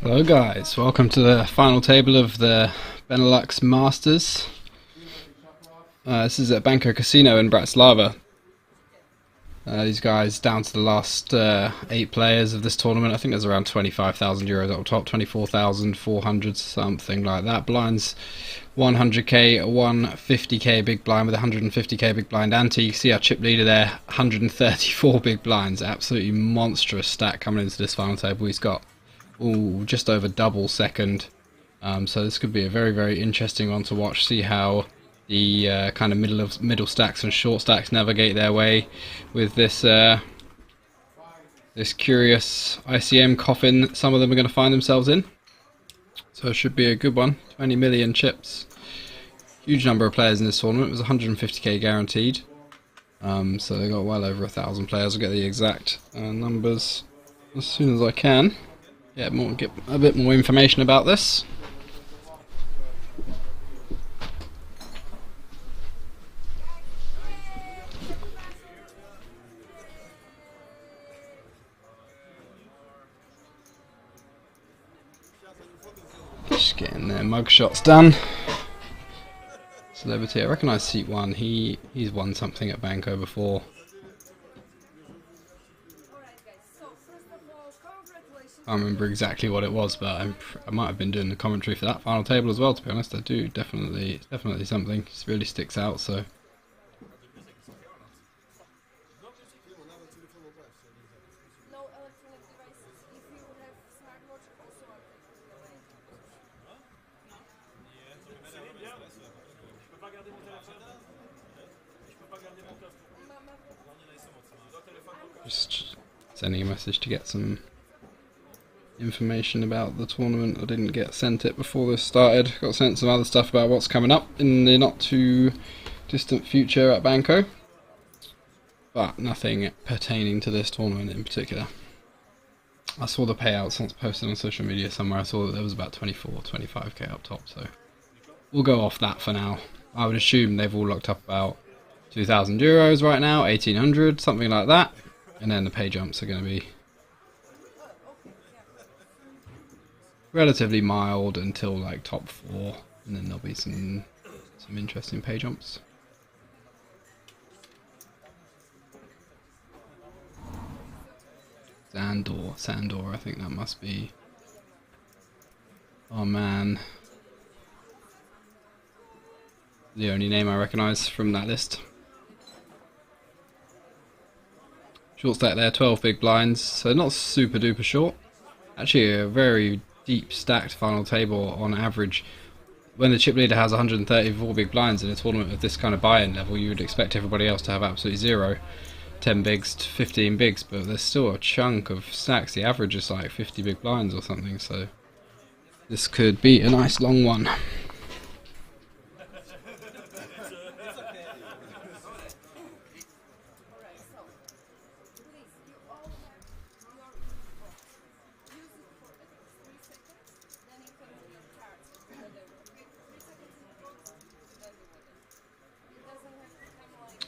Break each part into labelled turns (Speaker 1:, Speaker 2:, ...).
Speaker 1: Hello guys, welcome to the final table of the Benelux Masters. This is at Banco Casino in Bratislava. These guys down to the last 8 players of this tournament. I think there's around 25,000 euros up top, 24,400 something like that. Blinds 100k, 150k big blind with 150k big blind ante. You can see our chip leader there, 134 big blinds. Absolutely monstrous stack coming into this final table. He's got just over double second. So this could be a very interesting one to watch. See how the kind of middle stacks and short stacks navigate their way with this this curious ICM coffin that some of them are going to find themselves in. So it should be a good one. 20 million chips. Huge number of players in this tournament. It was 150k guaranteed. So they got well over 1,000 players. I'll get the exact numbers as soon as I can. Get a bit more information about this. Just getting their mug shots done. Celebrity, I recognise seat 1. He's won something at Banco before. I can't remember exactly what it was, but I might have been doing the commentary for that final table as well. To be honest, I do definitely something. It really sticks out. So. Just sending a message to get some information about the tournament. I didn't get sent it before this started. Got sent some other stuff about what's coming up in the not too distant future at Banco, but nothing pertaining to this tournament in particular. I saw the payouts once posted on social media somewhere. I saw that there was about 25k up top, so we'll go off that for now. I would assume they've all locked up about 2,000 euros right now, 1,800, something like that, and then the pay jumps are going to be relatively mild until like top 4, and then there'll be some interesting pay jumps. Sandor, I think that must be our man. The only name I recognise from that list. Short stack there, 12 big blinds, so not super duper short. Actually a very deep stacked final table on average. When the chip leader has 134 big blinds in a tournament of this kind of buy-in level, you would expect everybody else to have absolutely zero. 10 bigs to 15 bigs, but there's still a chunk of stacks. The average is like 50 big blinds or something, so this could be a nice long one.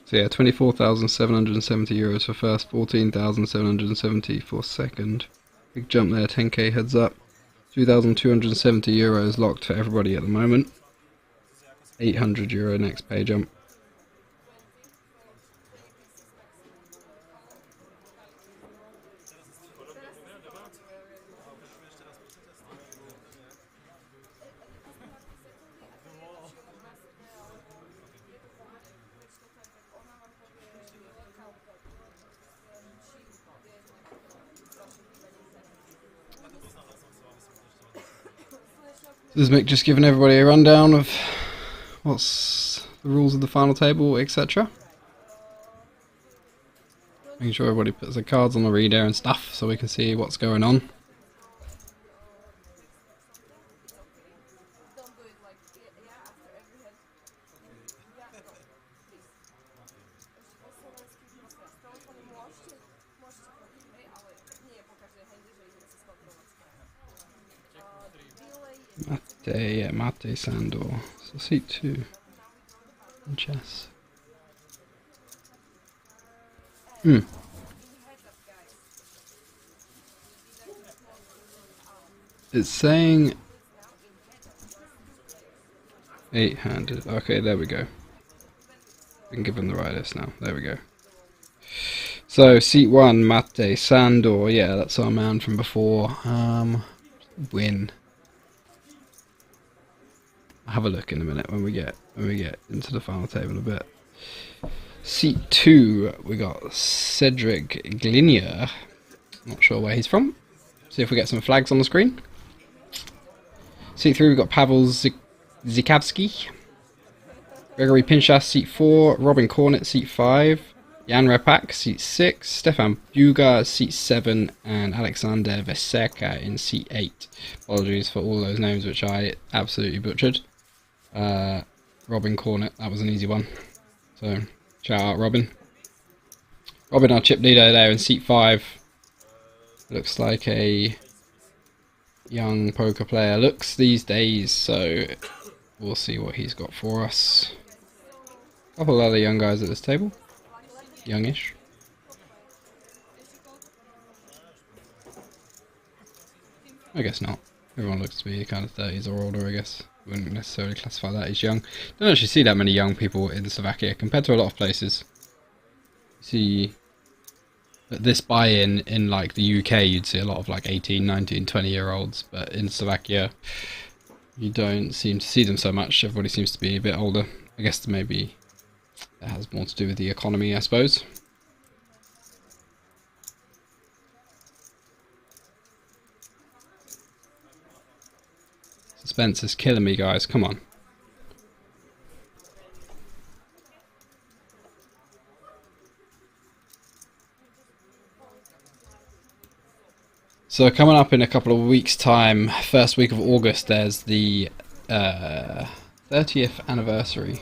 Speaker 1: So yeah, 24,770 euros for first, 14,770 for second. Big jump there, 10k heads up. 2,270 euros locked for everybody at the moment. 800 euro next pay jump. This is Mick just giving everybody a rundown of what's the rules of the final table, etc. Making sure everybody puts their cards on the reader and stuff so we can see what's going on. Mate Sandor. So seat 2 in chess. It's saying 8-handed. Okay, there we go. We can give him the right list now. There we go. So, seat 1, Mate Sandor. Yeah, that's our man from before. Win. I'll have a look in a minute when we get into the final table a bit. Seat 2, we got Cedric Glinier. Not sure where he's from. See if we get some flags on the screen. Seat 3, we got Pavel Zikavsky. Gregory Pinchas, seat 4. Robin Cornet, seat 5. Jan Repak, seat 6. Stefan Buga, seat 7. And Alexander Veseka in seat 8. Apologies for all those names which I absolutely butchered. Robin Cornet, that was an easy one. So, shout out Robin. Robin, our chip leader there in seat 5. Looks like a young poker player. Looks these days, so we'll see what he's got for us. A couple of other young guys at this table. Youngish. I guess not. Everyone looks to be kind of 30s or older, I guess. Wouldn't necessarily classify that as young. Don't actually see that many young people in Slovakia compared to a lot of places. You see this buy-in in like the UK, you'd see a lot of like 18, 19, 20-year-olds, but in Slovakia you don't seem to see them so much. Everybody seems to be a bit older. I guess maybe that has more to do with the economy, I suppose. Suspense is killing me, guys. Come on. So coming up in a couple of weeks' time, first week of August, there's the 30th anniversary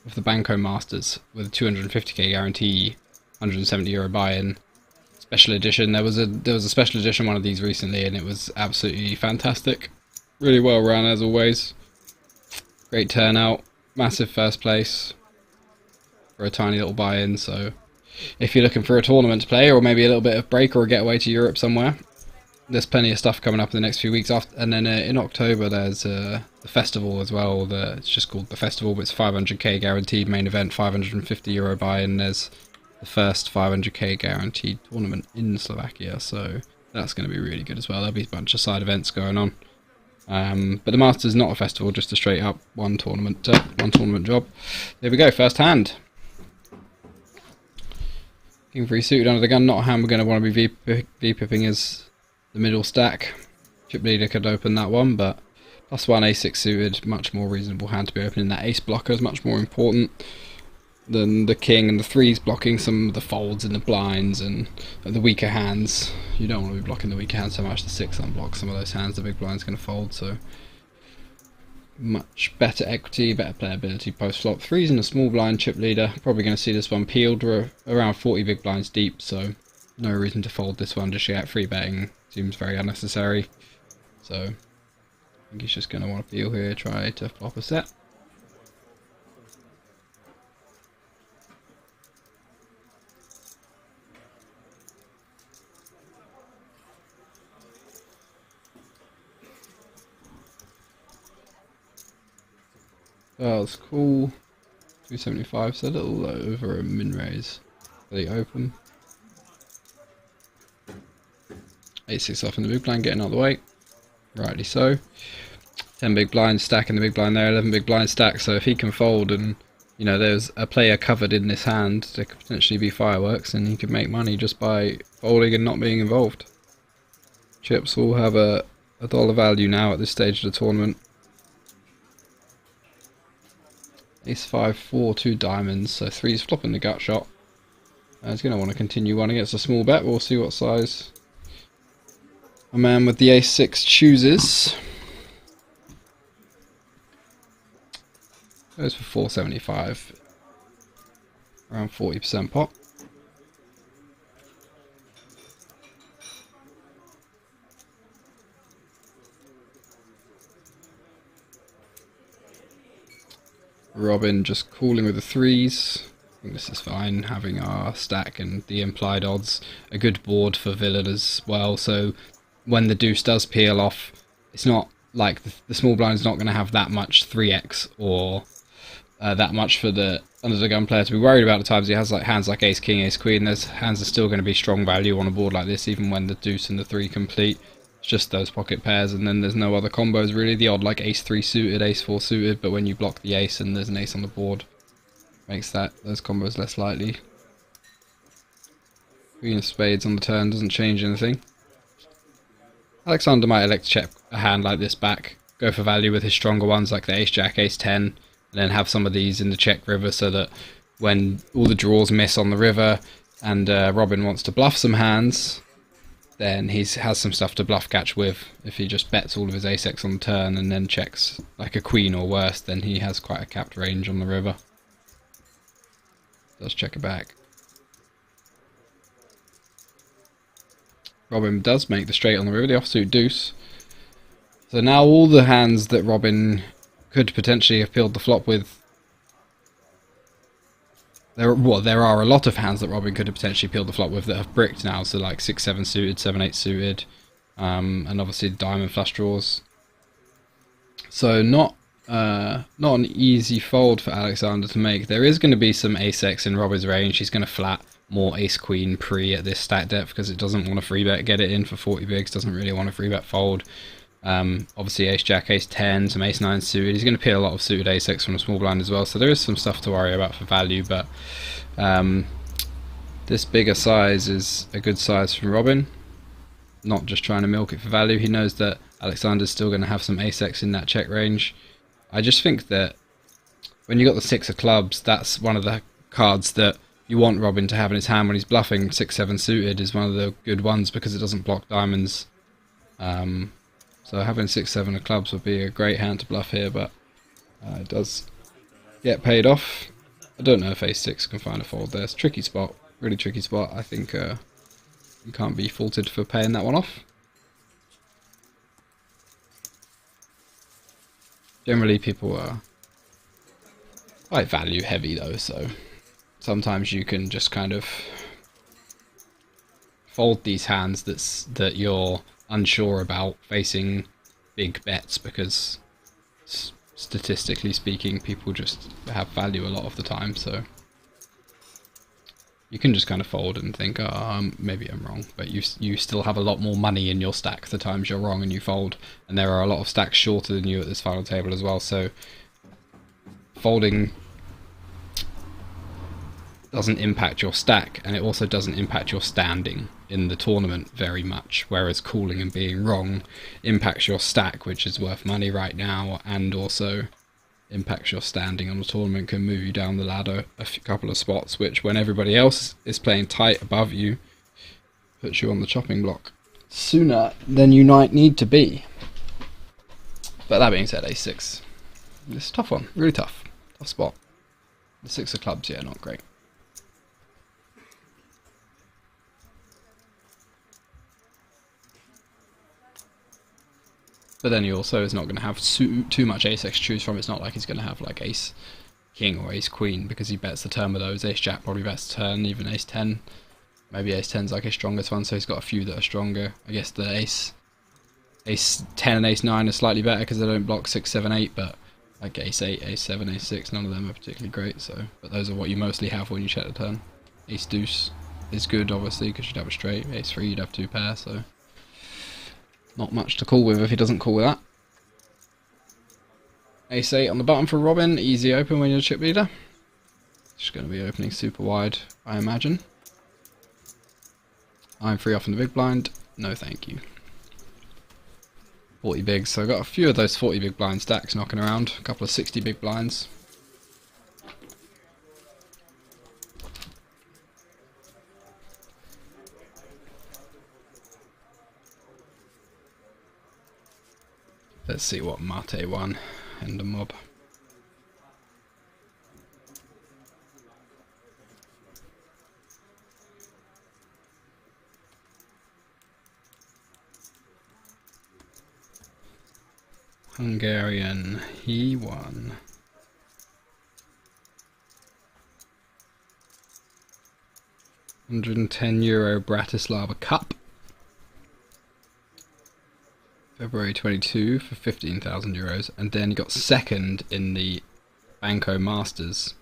Speaker 1: of the Banco Masters with a 250k guarantee, €170 buy-in, special edition. There was a special edition one of these recently, and it was absolutely fantastic. Really well run as always. Great turnout, massive first place for a tiny little buy-in. So if you're looking for a tournament to play, or maybe a little bit of break or a getaway to Europe somewhere, there's plenty of stuff coming up in the next few weeks. And then in October there's the festival as well. It's just called the festival, but it's 500k guaranteed main event, €550 buy-in. There's the first 500k guaranteed tournament in Slovakia, so that's going to be really good as well. There'll be a bunch of side events going on. But the Masters is not a festival, just a straight up one tournament job. There we go, first hand. King 3 suited under the gun. Not a hand we're going to want to be V-pipping as the middle stack. Chip leader could open that one, but +1 A6 suited, much more reasonable hand to be opening. That ace blocker is much more important than the king, and the 3's blocking some of the folds in the blinds and the weaker hands. You don't want to be blocking the weaker hands so much. The 6 unblocks some of those hands the big blind's going to fold, so much better equity, better playability post flop. 3's in a small blind, chip leader. Probably going to see this one peeled. We're around 40 big blinds deep, so no reason to fold this one just yet. Free betting seems very unnecessary, so I think he's just going to want to peel here, try to flop a set. Oh, that's cool. 275, so a little over a min raise for the open. 8-6 off in the big blind, getting out of the way. Rightly so. 10 big blinds stack in the big blind there, 11 big blind stack, so if he can fold and, you know, there's a player covered in this hand, there could potentially be fireworks, and he could make money just by folding and not being involved. Chips will have a dollar value now at this stage of the tournament. Ace 5, 4, 2 diamonds, so 3's flopping the gut shot. He's going to want to continue one against a small bet. We'll see what size a man with the ace 6 chooses. Goes for 475, around 40% pot. Robin just calling with the 3's. I think this is fine, having our stack and the implied odds. A good board for villain as well, so when the deuce does peel off, it's not like the small blind is not going to have that much 3x or that much for the under the gun player to be worried about. At times he has like hands like ace king, ace queen. Those hands are still going to be strong value on a board like this, even when the deuce and the 3 complete. It's just those pocket pairs, and then there's no other combos really. The odd like ace 3 suited, ace 4 suited, but when you block the ace and there's an ace on the board, makes those combos less likely. Queen of spades on the turn doesn't change anything. Alexander might elect to check a hand like this back, go for value with his stronger ones like the ace jack, ace 10, and then have some of these in the check river so that when all the draws miss on the river and Robin wants to bluff some hands, then he has some stuff to bluff catch with. If he just bets all of his ace-x on the turn and then checks like a queen or worse, then he has quite a capped range on the river. Does check it back. Robin does make the straight on the river, the offsuit deuce. So now all the hands that Robin could potentially have peeled the flop with... There are a lot of hands that Robin could have potentially peeled the flop with that have bricked now, so like 6-7 suited, 7-8 suited, and obviously diamond flush draws. So not an easy fold for Alexander to make. There is going to be some ace-x in Robin's range. He's going to flat more ace-queen pre at this stack depth because it doesn't want to free bet, get it in for 40 bigs, doesn't really want to free bet fold. Obviously ace-jack, ace-10, some ace-9 suited. He's going to peel a lot of suited ace-x from a small blind as well, so there is some stuff to worry about for value, but this bigger size is a good size from Robin. Not just trying to milk it for value. He knows that Alexander's still going to have some ace-x in that check range. I just think that when you got the 6 of clubs, that's one of the cards that you want Robin to have in his hand when he's bluffing. 6-7 suited is one of the good ones because it doesn't block diamonds. So having 6-7 of clubs would be a great hand to bluff here, but it does get paid off. I don't know if ace-6 can find a fold there. It's a tricky spot, really tricky spot. I think you can't be faulted for paying that one off. Generally people are quite value heavy though, so sometimes you can just kind of fold these hands that you're unsure about facing big bets because statistically speaking people just have value a lot of the time, so you can just kind of fold and think, oh, maybe I'm wrong, but you still have a lot more money in your stack the times you're wrong and you fold, and there are a lot of stacks shorter than you at this final table as well, so folding doesn't impact your stack, and it also doesn't impact your standing in the tournament very much, whereas calling and being wrong impacts your stack, which is worth money right now, and also impacts your standing on the tournament, can move you down the ladder a couple of spots, which when everybody else is playing tight above you, puts you on the chopping block sooner than you might need to be. But that being said, ace-6, it's a tough one, really tough spot. The 6 of clubs, yeah, not great. But then he also is not going to have too much ace-x to choose from. It's not like he's going to have like ace-king or ace-queen because he bets the turn with those. Ace-jack probably bets the turn, even ace-10. Maybe ace-10's like his strongest one, so he's got a few that are stronger. I guess the ace-10 and ace-9 are slightly better because they don't block 6, 7, 8, but like ace-8, ace-7, ace-6, none of them are particularly great. So, but those are what you mostly have when you check the turn. Ace-deuce is good, obviously, because you'd have a straight. Ace-3, you'd have 2 pair, so not much to call with if he doesn't call with that. Ace-8 on the button for Robin, easy open when you're a chip leader. Just going to be opening super wide, I imagine. I'm free off in the big blind, no thank you. 40 bigs, so I've got a few of those 40 big blind stacks knocking around, a couple of 60 big blinds. Let's see what Mate won in the mob. Hungarian, he won. €110 Bratislava Cup. February 22 for €15,000, and then he got second in the Banco Masters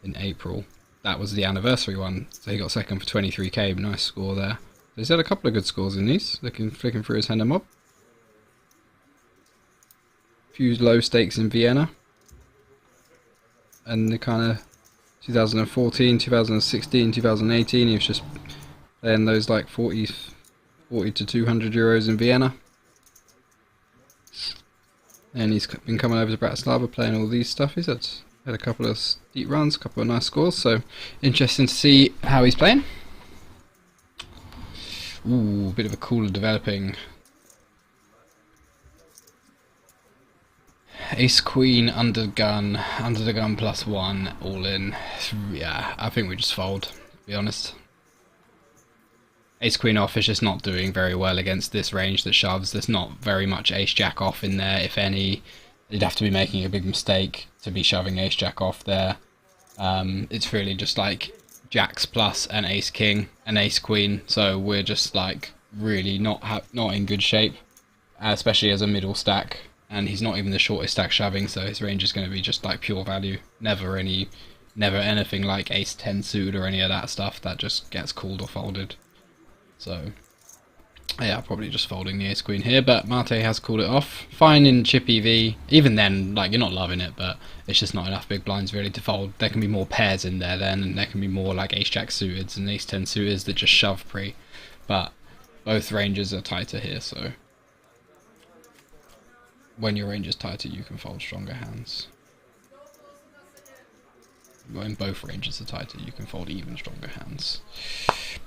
Speaker 1: in April. That was the anniversary one, so he got second for 23k. Nice score there. So he's had a couple of good scores in these. Flicking through his hand and mob. A few low stakes in Vienna, and the kind of 2014, 2016, 2018. He was just playing those like 40 to 200 euros in Vienna. And he's been coming over to Bratislava playing all these stuff. He's had a couple of deep runs, a couple of nice scores, so interesting to see how he's playing. Ooh, a bit of a cooler developing. Ace Queen under the gun +1, all in. Yeah, I think we just fold, to be honest. Ace Queen off is just not doing very well against this range that shoves. There's not very much Ace Jack off in there, if any. You'd have to be making a big mistake to be shoving Ace Jack off there. It's really just like Jacks plus and Ace King and Ace Queen, so we're just like really not in good shape, especially as a middle stack. And he's not even the shortest stack shoving, so his range is going to be just like pure value. Never anything like Ace 10 suited or any of that stuff that just gets called or folded. So, yeah, probably just folding the Ace Queen here, but Mate has called it off. Fine in chip EV. Even then, like, you're not loving it, but it's just not enough big blinds really to fold. There can be more pairs in there then, and there can be more like Ace Jack suited and Ace 10 suited that just shove pre. But both ranges are tighter here, so when your range is tighter, you can fold stronger hands. When both ranges are tighter, you can fold even stronger hands.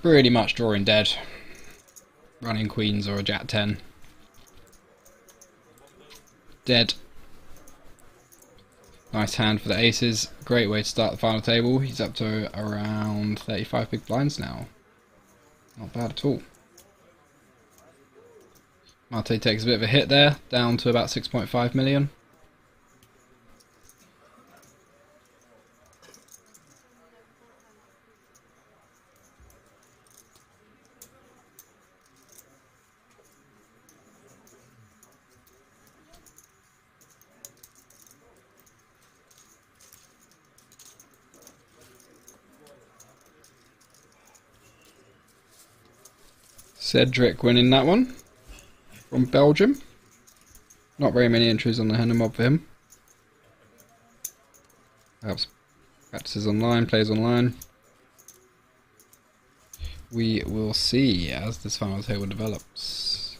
Speaker 1: Pretty much drawing dead. Running queens or a Jack 10. Dead. Nice hand for the aces. Great way to start the final table. He's up to around 35 big blinds now. Not bad at all. Mate takes a bit of a hit there, down to about 6.5 million. Cedric winning that one from Belgium. Not very many entries on the hand and mob for him. Perhaps practices online, plays online. We will see as this final table develops.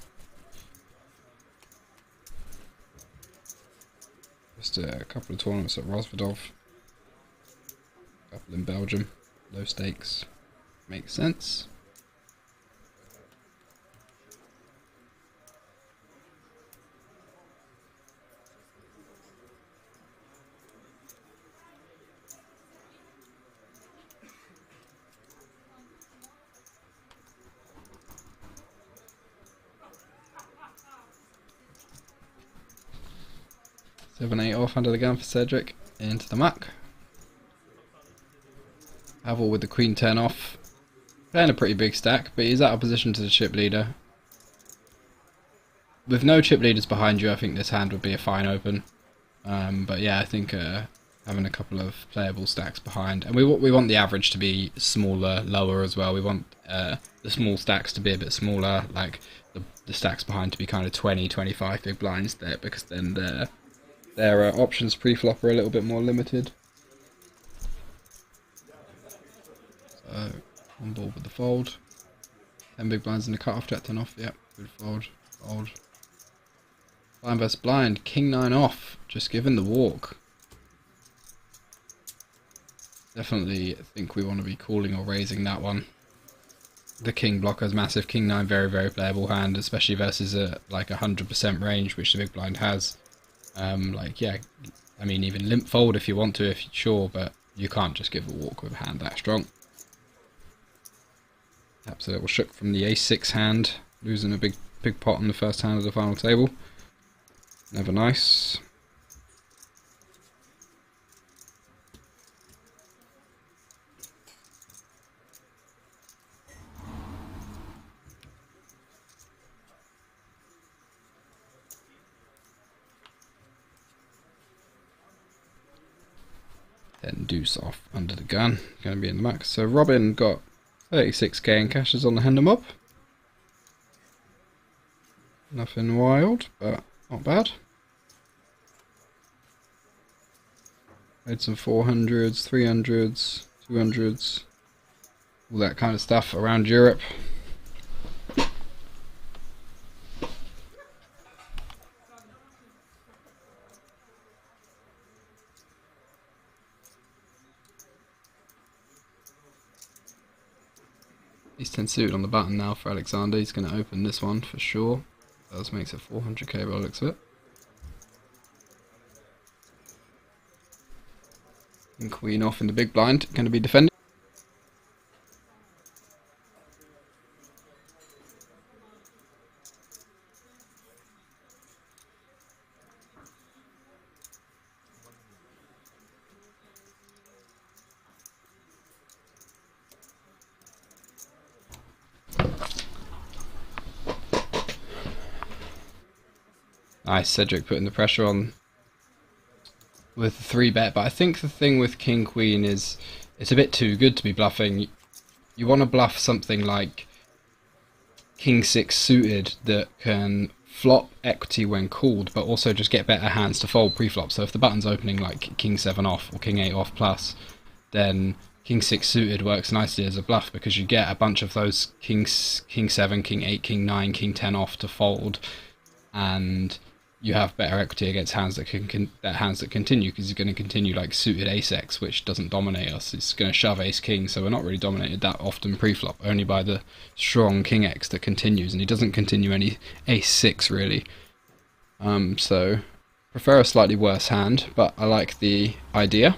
Speaker 1: Just a couple of tournaments at Rosvedov. A couple in Belgium. Low stakes. Makes sense. Seven, 8 off under the gun for Cedric. Into the muck. Havel with the Queen 10 off. Playing a pretty big stack, but he's out of position to the chip leader. With no chip leaders behind you, I think this hand would be a fine open. But yeah, I think having a couple of playable stacks behind, and we want the average to be smaller, lower as well. We want the small stacks to be a bit smaller, like the stacks behind to be kind of 20, 25 big blinds there, because then their options pre-flop are a little bit more limited. So, on board with the fold. 10 big blinds in the cut-off, Jack 10 off, yep, good fold, fold. Blind versus blind, King 9 off, just given the walk. Definitely think we want to be calling or raising that one. The King blocker is massive, King 9 very, very playable hand, especially versus like 100% range, which the big blind has. Like, yeah, I mean, even limp fold if you want to, if you're sure, but you can't just give a walk with a hand that strong. Perhaps a little shook from the ace-6 hand, losing a big pot on the first hand of the final table. Never nice. then deuce off under the gun, going to be in the max. So Robin got 36k in cashes on the Hender mob. Nothing wild, but not bad. Made some 400s, 300s, 200s, all that kind of stuff around Europe. He's 10 suited on the button now for Alexander. He's going to open this one for sure. That makes it 400k by the looks of it. And queen off in the big blind, going to be defending. Nice, Cedric putting the pressure on with the 3-bet, but I think the thing with King Queen is it's a bit too good to be bluffing. You want to bluff something like King 6 suited that can flop equity when called, but also just get better hands to fold pre-flop. So if the button's opening like King 7 off or King 8 off plus, then King 6 suited works nicely as a bluff because you get a bunch of those King 7, King 8, King 9, King 10 off to fold, and you have better equity against hands that continue, because you're going to continue like suited ace-x, which doesn't dominate us. It's going to shove ace-king, so we're not really dominated that often pre-flop, only by the strong king-x that continues, and he doesn't continue any ace-6 really. So prefer a slightly worse hand, but I like the idea.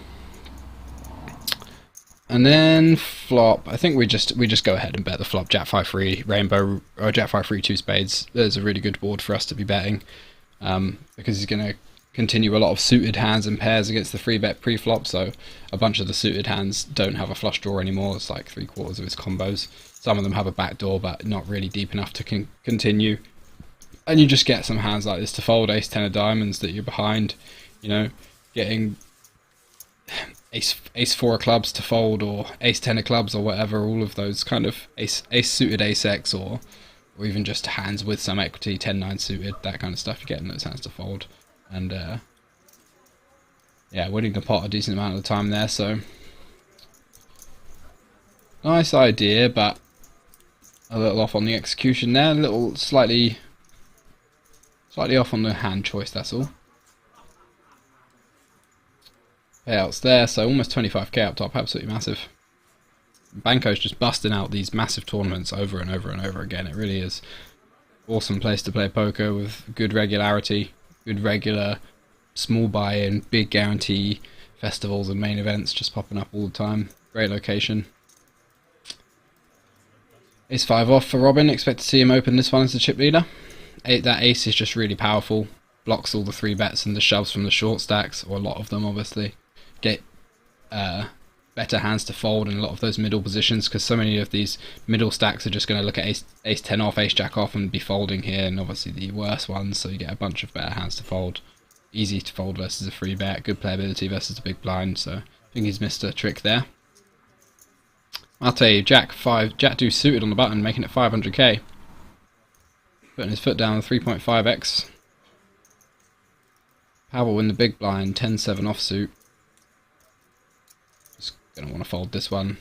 Speaker 1: And then flop, I think we just go ahead and bet the flop. Jack 5-3 rainbow, or Jack 5-3 2 spades. There's a really good board for us to be betting. Because he's going to continue a lot of suited hands and pairs against the 3-bet pre-flop, so a bunch of the suited hands don't have a flush draw anymore. It's like 3/4 of his combos. Some of them have a backdoor, but not really deep enough to continue. And you just get some hands like this to fold. Ace 10 of diamonds that you're behind, you know, getting ace 4 of clubs to fold, or ace 10 of clubs, or whatever. All of those kind of ace suited ace-x, or even just hands with some equity, 10-9 suited, that kind of stuff. You're getting those hands to fold. And yeah, winning the pot a decent amount of the time there, so nice idea, but a little off on the execution there, a little slightly off on the hand choice, that's all. Payouts there, so almost 25k up top, absolutely massive. Banco's just busting out these massive tournaments over and over and over again. It really is awesome place to play poker with good regularity, good regular small buy-in, big guarantee festivals and main events just popping up all the time. Great location. Ace 5 off for Robin. Expect to see him open this one as the chip leader. That ace is just really powerful. Blocks all the 3-bets and the shoves from the short stacks, or a lot of them obviously. Get better hands to fold in a lot of those middle positions, because so many of these middle stacks are just going to look at ace 10 off, ace jack off and be folding here, and obviously the worst ones, so you get a bunch of better hands to fold. Easy to fold versus a 3-bet, good playability versus a big blind, so I think he's missed a trick there. I'll tell you, Jack deuce suited on the button, making it 500k. Putting his foot down with 3.5x. Powell in the big blind, 10-7 offsuit. Gonna want to fold this one.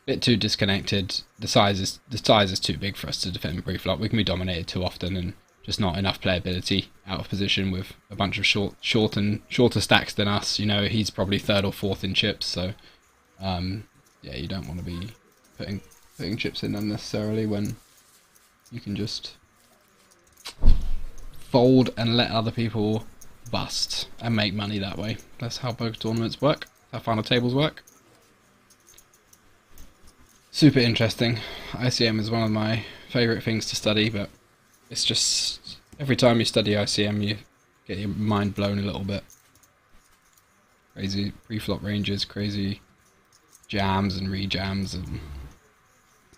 Speaker 1: Bit too disconnected. The size is too big for us to defend pre-flop. We can be dominated too often, and just not enough playability out of position with a bunch of shorter stacks than us. You know, he's probably 3rd or 4th in chips, so yeah, you don't want to be putting chips in unnecessarily when you can just fold and let other people bust and make money that way. That's how poker tournaments work. How final tables work. Super interesting. ICM is one of my favourite things to study, but it's just every time you study ICM you get your mind blown a little bit. Crazy pre-flop ranges, crazy jams and re-jams and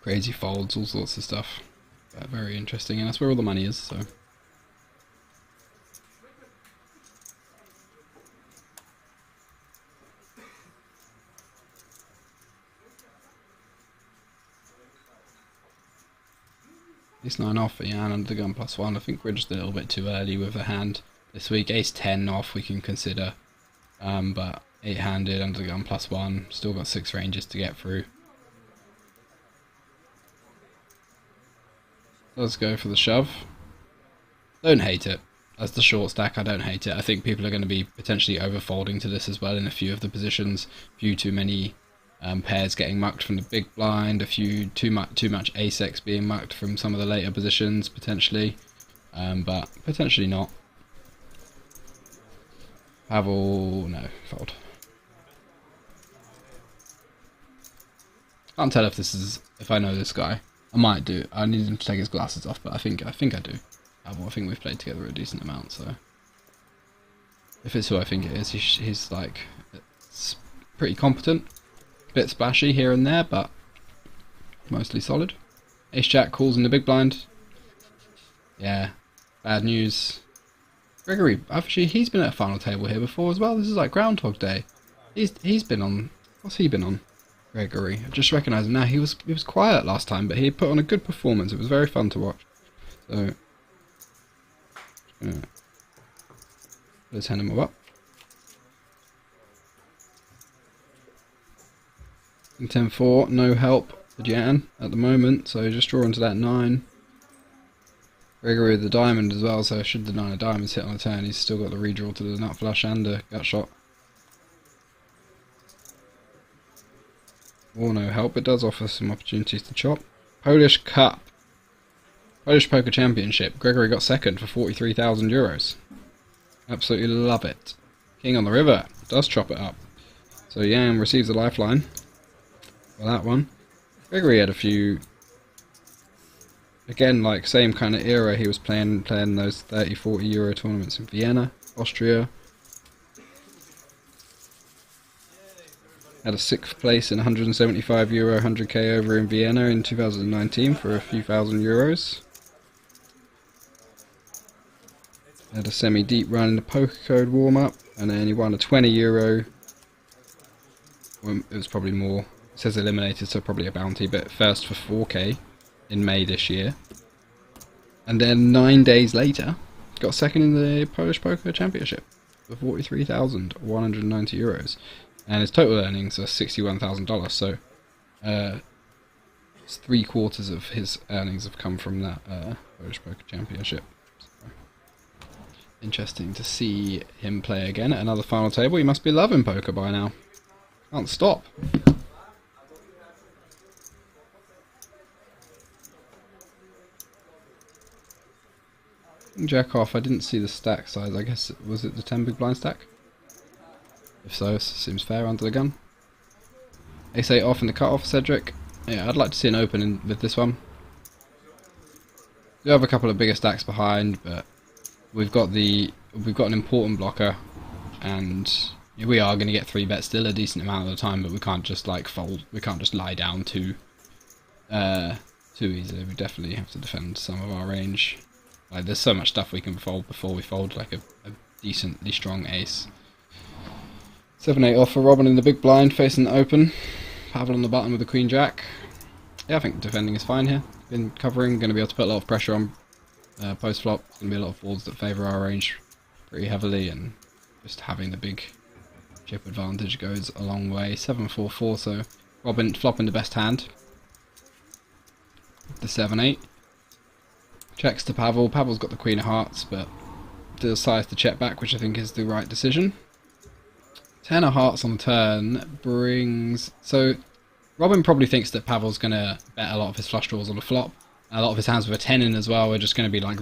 Speaker 1: crazy folds, all sorts of stuff. But very interesting, and that's where all the money is, so. Ace-9 off for Jan under the gun +1. I think we're just a little bit too early with the hand this week. Ace-10 off we can consider. But 8-handed under the gun +1. Still got 6 ranges to get through. Let's go for the shove. Don't hate it. As the short stack, I don't hate it. I think people are going to be potentially overfolding to this as well in a few of the positions. A few too many pairs getting mucked from the big blind. A few too much ace-x being mucked from some of the later positions potentially, but potentially not. Pavel, no, fold. Can't tell if I know this guy. I might do. I need him to take his glasses off, but I think I do. I think we've played together a decent amount, so if it's who I think it is, he's like pretty competent. Bit splashy here and there, but mostly solid. Ace Jack calls in the big blind. Yeah, bad news. Gregory, actually, he's been at a final table here before as well. This is like Groundhog Day. He's been on. What's he been on? Gregory. I just recognise him now. He was quiet last time, but he put on a good performance. It was very fun to watch. So. Let's hand him up. 10-4, no help for Jan at the moment, so just draw into that 9. Gregory with the diamond as well, so should the 9 of diamonds hit on a turn, he's still got the redraw to the nut flush and a gut shot. Or no help, it does offer some opportunities to chop. Polish Cup. Polish Poker Championship. Gregory got second for 43,000 euros. Absolutely love it. King on the river. Does chop it up. So Jan receives a lifeline for that one. Gregory had a few... Again, like same kind of era, he was playing those 30-40 euro tournaments in Vienna, Austria. Had a 6th place in 175 euro, 100k over in Vienna in 2019 for a few thousand euros. Had a semi-deep run in the Poker Code warm-up, and then he won a 20 euro. Well, it was probably more. It says eliminated, so probably a bounty, but first for 4k in May this year. And then 9 days later, got second in the Polish Poker Championship for 43,190 euros. And his total earnings are $61,000, so it's 3/4 of his earnings have come from that Polish Poker Championship. So, interesting to see him play again at another final table. He must be loving poker by now. Can't stop. Jack off. I didn't see the stack size. I guess was it the 10 big blind stack? If so, seems fair under the gun. Ace-8 off in the cut-off, Cedric. Yeah, I'd like to see an open with this one. We have a couple of bigger stacks behind, but we've got an important blocker, and we are going to get 3-bet still a decent amount of the time, but we can't just like fold. We can't just lie down too easily. We definitely have to defend some of our range. Like, there's so much stuff we can fold before we fold like a decently strong ace. 7-8 off for Robin in the big blind, facing the open. Pavel on the button with the Queen Jack. Yeah, I think defending is fine here. Been covering, going to be able to put a lot of pressure on post flop. Going to be a lot of boards that favour our range pretty heavily, and just having the big chip advantage goes a long way. 7-4-4, so Robin flopping the best hand. The 7-8. Checks to Pavel. Pavel's got the Queen of Hearts, but decides to check back, which I think is the right decision. 10 of Hearts on the turn brings... So, Robin probably thinks that Pavel's going to bet a lot of his flush draws on the flop. A lot of his hands with a 10 in as well are just going to be like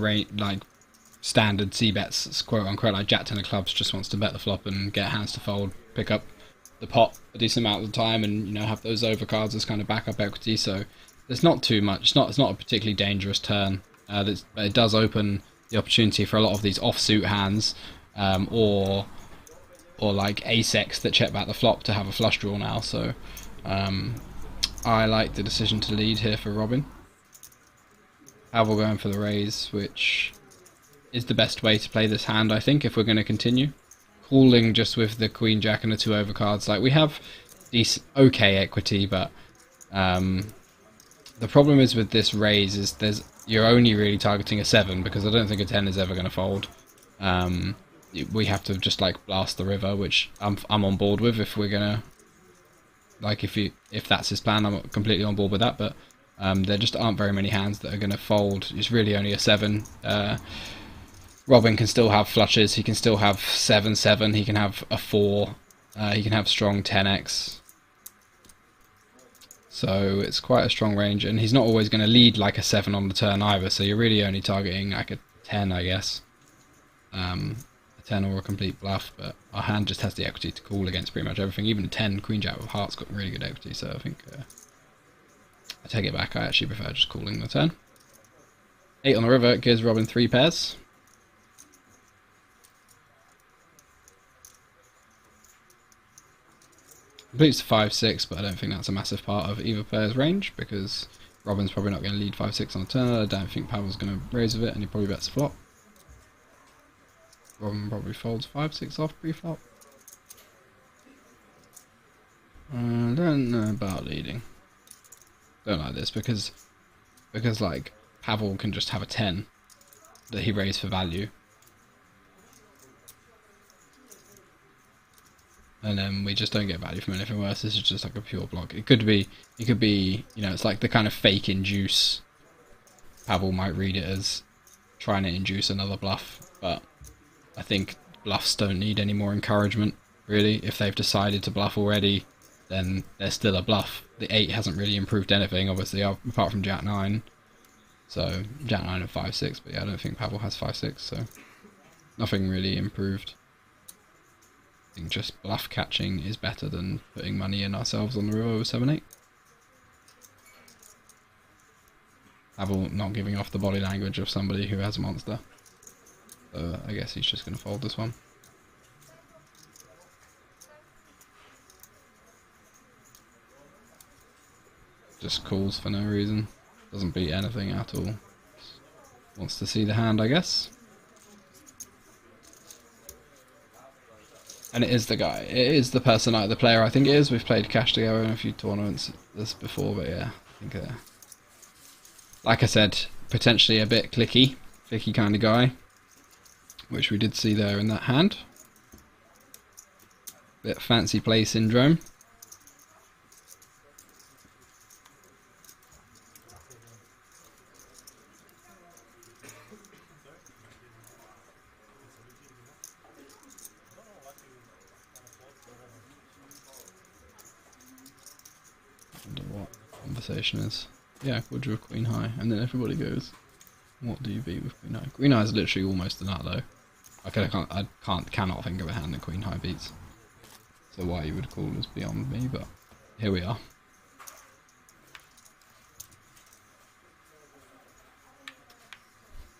Speaker 1: standard C-bets, quote-unquote, like Jack 10 of clubs, just wants to bet the flop and get hands to fold, pick up the pot a decent amount of the time, and, you know, have those overcards as kind of backup equity. So, there's not too much. It's not a particularly dangerous turn. But it does open the opportunity for a lot of these offsuit hands, or like ace-x that check back the flop to have a flush draw now. So I like the decision to lead here for Robin. Pavel going for the raise, which is the best way to play this hand, I think, if we're going to continue. Calling just with the Queen Jack and the 2 overcards. Like, we have decent, okay equity, but The problem is with this raise is you're only really targeting a 7 because I don't think a 10 is ever going to fold. We have to just like blast the river, which I'm on board with if we're gonna like if that's his plan. I'm completely on board with that, but there just aren't very many hands that are going to fold. It's really only a 7. Robin can still have flushes. He can still have 7-7. He can have a 4. He can have strong 10x. So it's quite a strong range, and he's not always going to lead like a 7 on the turn either, so you're really only targeting like a 10, I guess. A 10 or a complete bluff, but our hand just has the equity to call against pretty much everything. Even a 10, Queen Jack with hearts got really good equity, so I think I take it back, I actually prefer just calling the turn. 8 on the river gives Robin 3 pairs. Completes to 5-6, but I don't think that's a massive part of either player's range because Robin's probably not going to lead 5-6 on the turn. I don't think Pavel's going to raise with it, and he probably bets flop. Robin probably folds 5-6 off pre-flop. I don't know about leading. Don't like this because like Pavel can just have a 10 that he raised for value. And then we just don't get value from anything worse. This is just like a pure block. It could be, you know, it's like the kind of fake induce. Pavel might read it as trying to induce another bluff, but I think bluffs don't need any more encouragement, really. If they've decided to bluff already, then they're still a bluff. The 8 hasn't really improved anything, obviously, apart from Jack 9. So, Jack 9 and 5-6, but yeah, I don't think Pavel has 5-6, so nothing really improved. I think just bluff catching is better than putting money in ourselves on the river with 7-8. Pavel not giving off the body language of somebody who has a monster. So I guess he's just going to fold this one. Just calls for no reason. Doesn't beat anything at all. Wants to see the hand, I guess. And it is the guy. It is the person, the player I think it is. We've played cash together in a few tournaments this before, but yeah, I think like I said, potentially a bit clicky kind of guy, which we did see there in that hand. Bit fancy play syndrome. I wonder what conversation is. Yeah, we'll draw Queen High, and then everybody goes, what do you beat with Queen High? Queen High is literally almost a nut though. I cannot think of a hand that Queen High beats. So why you would call is beyond me, but here we are.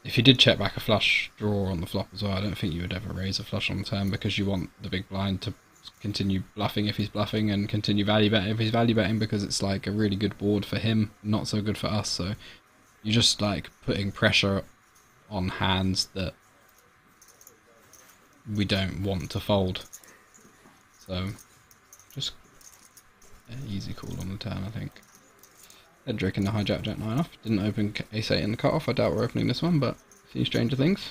Speaker 1: If you did check back a flush draw on the flop as well, I don't think you would ever raise a flush on the turn because you want the big blind to continue bluffing if he's bluffing and continue value betting if he's value betting, because it's like a really good board for him, not so good for us. So you're just like putting pressure on hands that we don't want to fold. So just an easy call on the turn, I think. Edric in the hijack Jack 9 off. Didn't open Ace 8 in the cutoff. I doubt we're opening this one, but a few stranger things.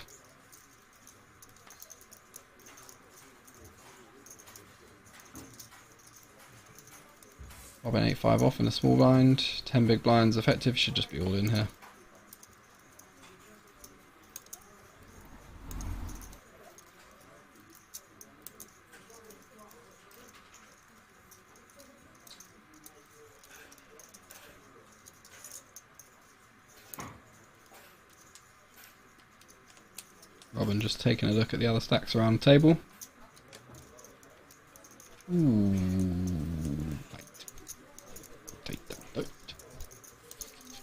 Speaker 1: Robin 8-5 off in a small blind. 10 big blinds effective. Should just be all in here. Robin just taking a look at the other stacks around the table. Ooh,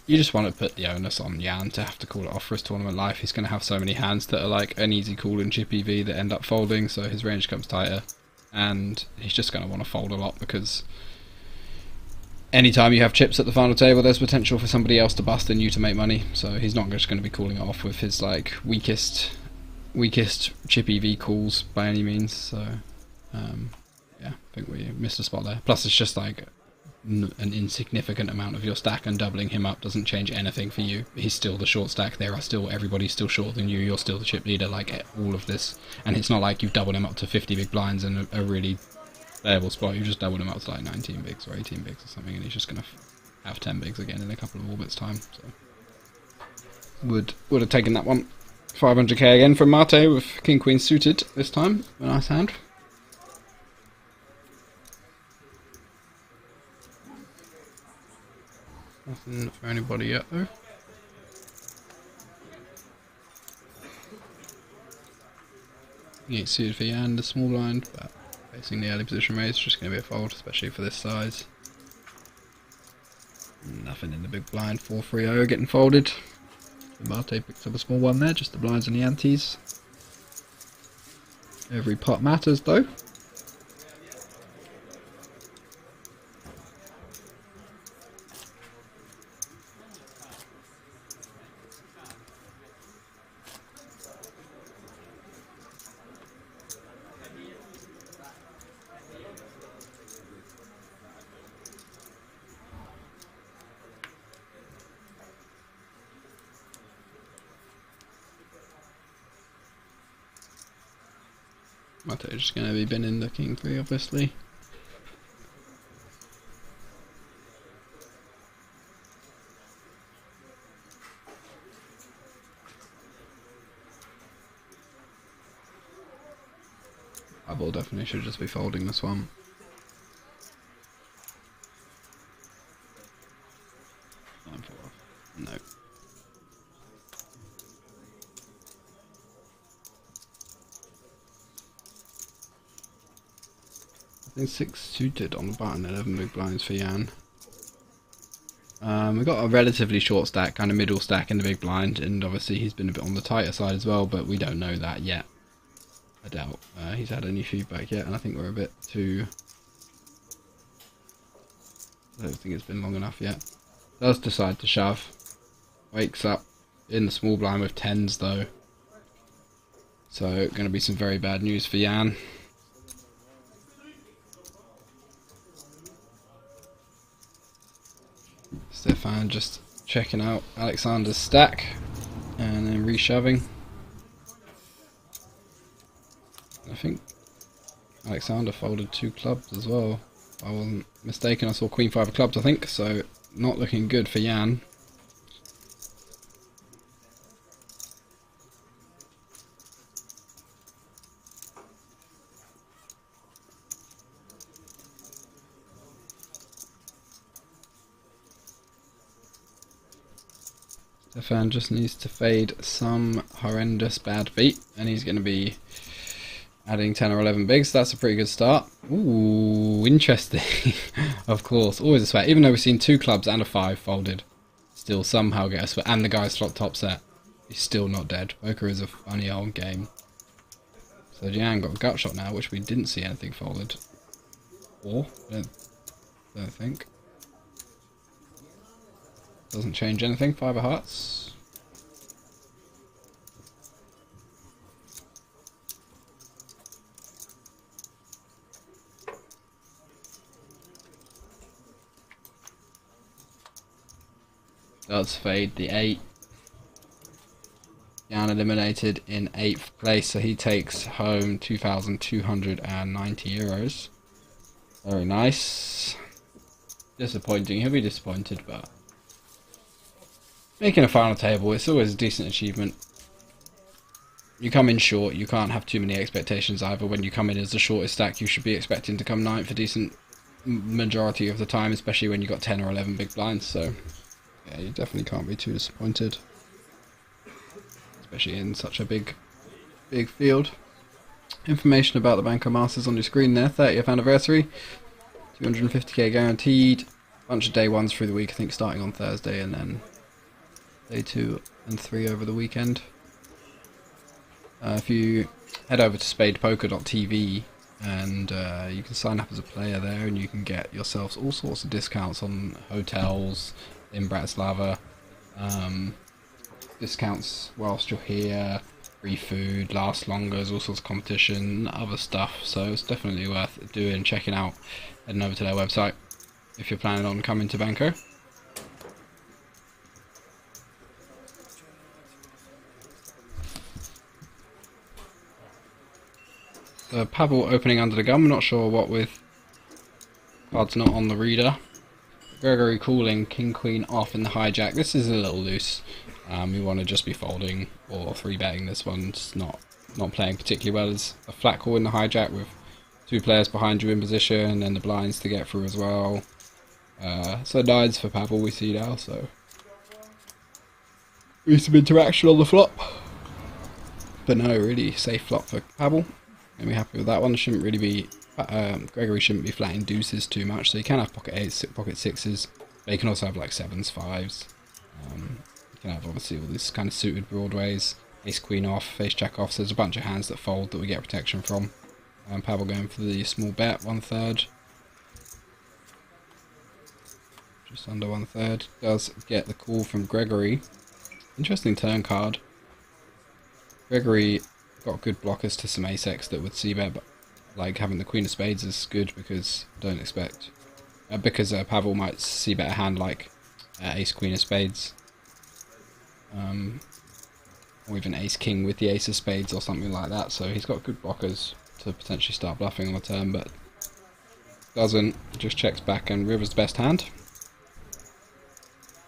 Speaker 1: you just want to put the onus on Jan to have to call it off for his tournament life. He's going to have so many hands that are like an easy call in Chippy V that end up folding, so his range comes tighter, and he's just going to want to fold a lot because anytime you have chips at the final table, there's potential for somebody else to bust and you to make money. So he's not just going to be calling it off with his like weakest Chippy V calls by any means. So yeah, I think we missed a spot there. Plus it's just like an insignificant amount of your stack, and doubling him up doesn't change anything for you. He's still the short stack. Everybody's still shorter than you. You're still the chip leader. Like, all of this, and it's not like you've doubled him up to 50 big blinds in a really playable spot. You just doubled him up to like 19 bigs or 18 bigs or something, and he's just gonna have 10 bigs again in a couple of orbits time. So would have taken that one. 500k again from Mate with King Queen suited this time. A nice hand. Nothing for anybody yet though. He ain't suited for Jan, the small blind, but facing the early position raise is just going to be a fold, especially for this size. Nothing in the big blind. 4-3-0 getting folded. Mate picks up a small one there, just the blinds and the antes. Every pot matters though. Mate's just going to be binning the King 3, obviously. Eyeball definitely should just be folding this one. No. I think 6 suited on the button, 11 big blinds for Jan. We've got a relatively short stack, kind of middle stack in the big blind, and obviously he's been a bit on the tighter side as well, but we don't know that yet. I doubt he's had any feedback yet, and I think we're a bit too... I don't think it's been long enough yet. Does decide to shove. Wakes up in the small blind with 10s though. So, going to be some very bad news for Jan. Stefan just checking out Alexander's stack and then reshoving. I think Alexander folded 2 clubs as well. If I wasn't mistaken, I saw Queen 5 of clubs, I think, so not looking good for Jan. Stefan just needs to fade some horrendous bad beat, and he's going to be adding 10 or 11 bigs. That's a pretty good start. Ooh, interesting. Of course, always a sweat. Even though we've seen 2 clubs and a 5 folded, still somehow get a sweat. And the guy's slot top set. He's still not dead. Poker is a funny old game. So Jan got a gut shot now, which we didn't see anything folded. Or, I don't think. Doesn't change anything. 5 of hearts. Does fade the 8. Jan eliminated in 8th place, so he takes home 2,290 euros. Very nice. Disappointing. He'll be disappointed, but making a final table, it's always a decent achievement. You come in short, you can't have too many expectations either. When you come in as the shortest stack, you should be expecting to come 9th a decent majority of the time, especially when you got 10 or 11 big blinds. So yeah, you definitely can't be too disappointed, especially in such a big field. Information about the BankCo Masters on your screen there. 30th anniversary, 250k guaranteed. Bunch of day ones through the week, I think, starting on Thursday, and then day 2 and 3 over the weekend. If you head over to SpadePoker.tv, and you can sign up as a player there, and you can get yourselves all sorts of discounts on hotels in Bratislava, discounts whilst you're here, free food, last longers, all sorts of competition, other stuff. So it's definitely worth doing, checking out, heading over to their website. if you're planning on coming to Banco. Pavel opening under the gun, we're not sure what with cards not on the reader. Gregory calling king queen off in the hijack. This is a little loose. We want to just be folding or 3-betting this one. It's not playing particularly well as a flat call in the hijack with 2 players behind you in position and the blinds to get through as well. So nines for Pavel we see now, so we need some interaction on the flop. But no, really safe flop for Pavel. And we're happy with that one. Shouldn't really be Gregory shouldn't be flatting deuces too much, so you can have pocket 8s, pocket 6s, but you can also have like 7s, 5s. You can have obviously all these kind of suited broadways, ace queen off, ace jack off, so there's a bunch of hands that fold that we get protection from. Pavel going for the small bet, 1/3. Just under 1/3. Does get the call from Gregory. Interesting turn card. Gregory got good blockers to some ace-x that would c-bet, but like having the queen of spades is good because don't expect Pavel might c-bet a hand like ace queen of spades, or even ace king with the ace of spades or something like that. So he's got good blockers to potentially start bluffing on the turn, but doesn't. Just checks back and river's the best hand.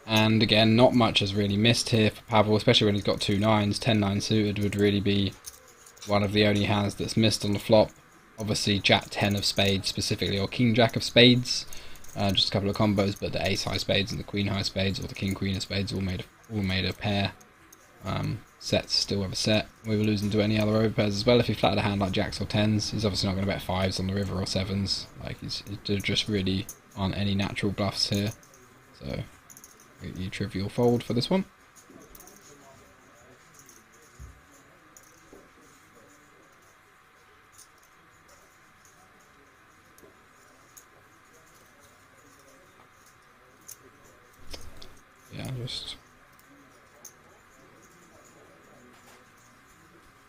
Speaker 1: And again, not much has really missed here for Pavel, especially when he's got 2 9s. 10-9 suited would really be one of the only hands that's missed on the flop. Obviously jack 10 of spades specifically, or king jack of spades, just a couple of combos, but the ace high spades and the queen high spades or the king queen of spades all made a pair. Sets still have a set. We were losing to any other overpairs as well. If he flatted a hand like jacks or 10s, he's obviously not going to bet 5s on the river or 7s. Like there just really aren't any natural bluffs here, so pretty trivial fold for this one. Yeah,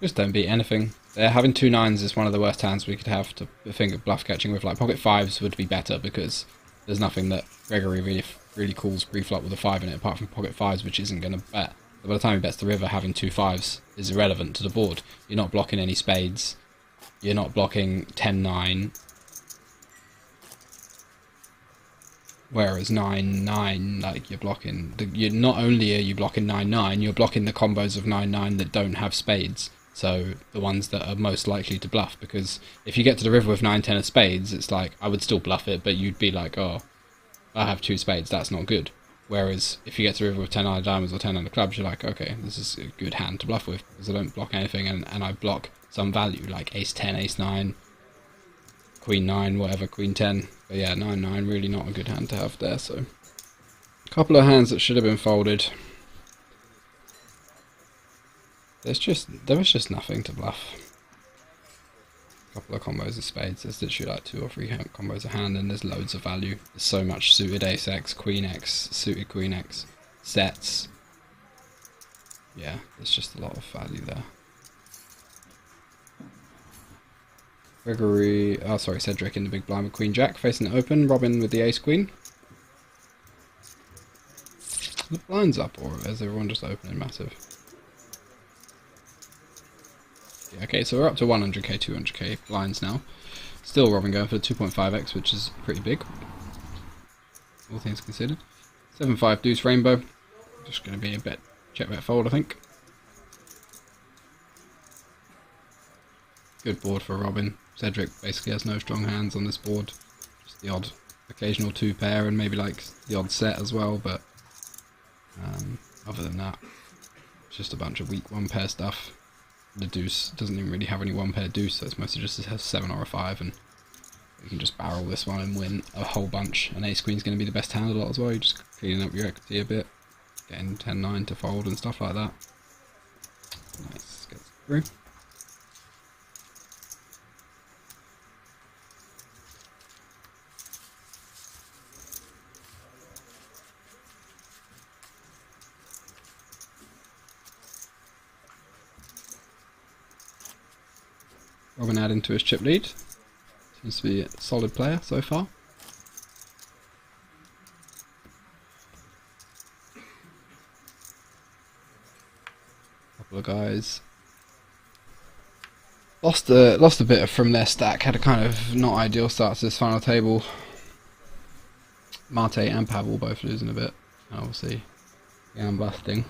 Speaker 1: just don't beat anything. Having 2 9s is one of the worst hands we could have to think of bluff catching with. Like pocket 5s would be better because there's nothing that Gregory really calls pre-flop with a 5 in it apart from pocket 5s, which isn't going to bet. But by the time he bets the river, having 2 5s is irrelevant to the board. You're not blocking any spades. You're not blocking 10-9. Whereas 9-9, like you're blocking, not only are you blocking 9-9, you're blocking the combos of 9-9 that don't have spades. So the ones that are most likely to bluff, because if you get to the river with 9-10 of spades, it's like, I would still bluff it, but you'd be like, oh, I have 2 spades, that's not good. Whereas if you get to the river with 10 diamonds or 10 under clubs, you're like, okay, this is a good hand to bluff with, because I don't block anything, and I block some value, like ace 10, ace 9, queen 9, whatever, queen 10. But yeah, 9-9, really not a good hand to have there, so. A couple of hands that should have been folded. There was just nothing to bluff. A couple of combos of spades, there's literally like 2 or 3 combos of hand, and there's loads of value. There's so much suited ace x, queen x, suited queen x, sets. Yeah, there's just a lot of value there. Cedric in the big blind with queen jack, facing it open, Robin with the ace queen. The blind's up, or is everyone just opening massive? Yeah, okay, so we're up to 100k, 200k blinds now. Still Robin going for 2.5x, which is pretty big, all things considered. 7-5 deuce rainbow, just going to be a bet, check bet fold I think. Good board for Robin. Cedric basically has no strong hands on this board, just the odd occasional 2 pair and maybe like the odd set as well, but other than that, it's just a bunch of weak 1 pair stuff. The deuce doesn't even really have any 1 pair deuce, so it's mostly just a 7 or a 5, and you can just barrel this one and win a whole bunch. And ace queen's going to be the best hand a lot as well, you're just cleaning up your equity a bit, getting 10-9 to fold and stuff like that. Nice, gets through. Robin adding to his chip lead. Seems to be a solid player so far. couple of guys lost a bit from their stack. Had a kind of not ideal start to this final table. Mate and Pavel both losing a bit. Obviously, gambling.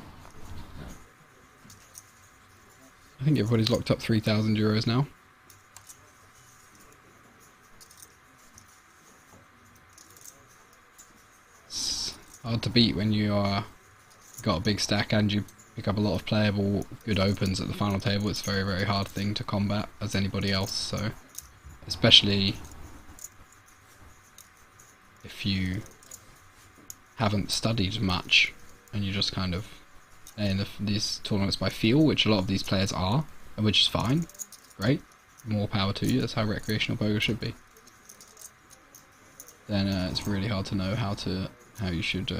Speaker 1: I think everybody's locked up €3,000 now. It's hard to beat when you got a big stack and you pick up a lot of playable good opens at the final table. It's a very, very hard thing to combat as anybody else. So, especially if you haven't studied much and you just kind of play in these tournaments by feel, which a lot of these players are, and which is fine. Great, more power to you. That's how recreational poker should be. Then it's really hard to know how you should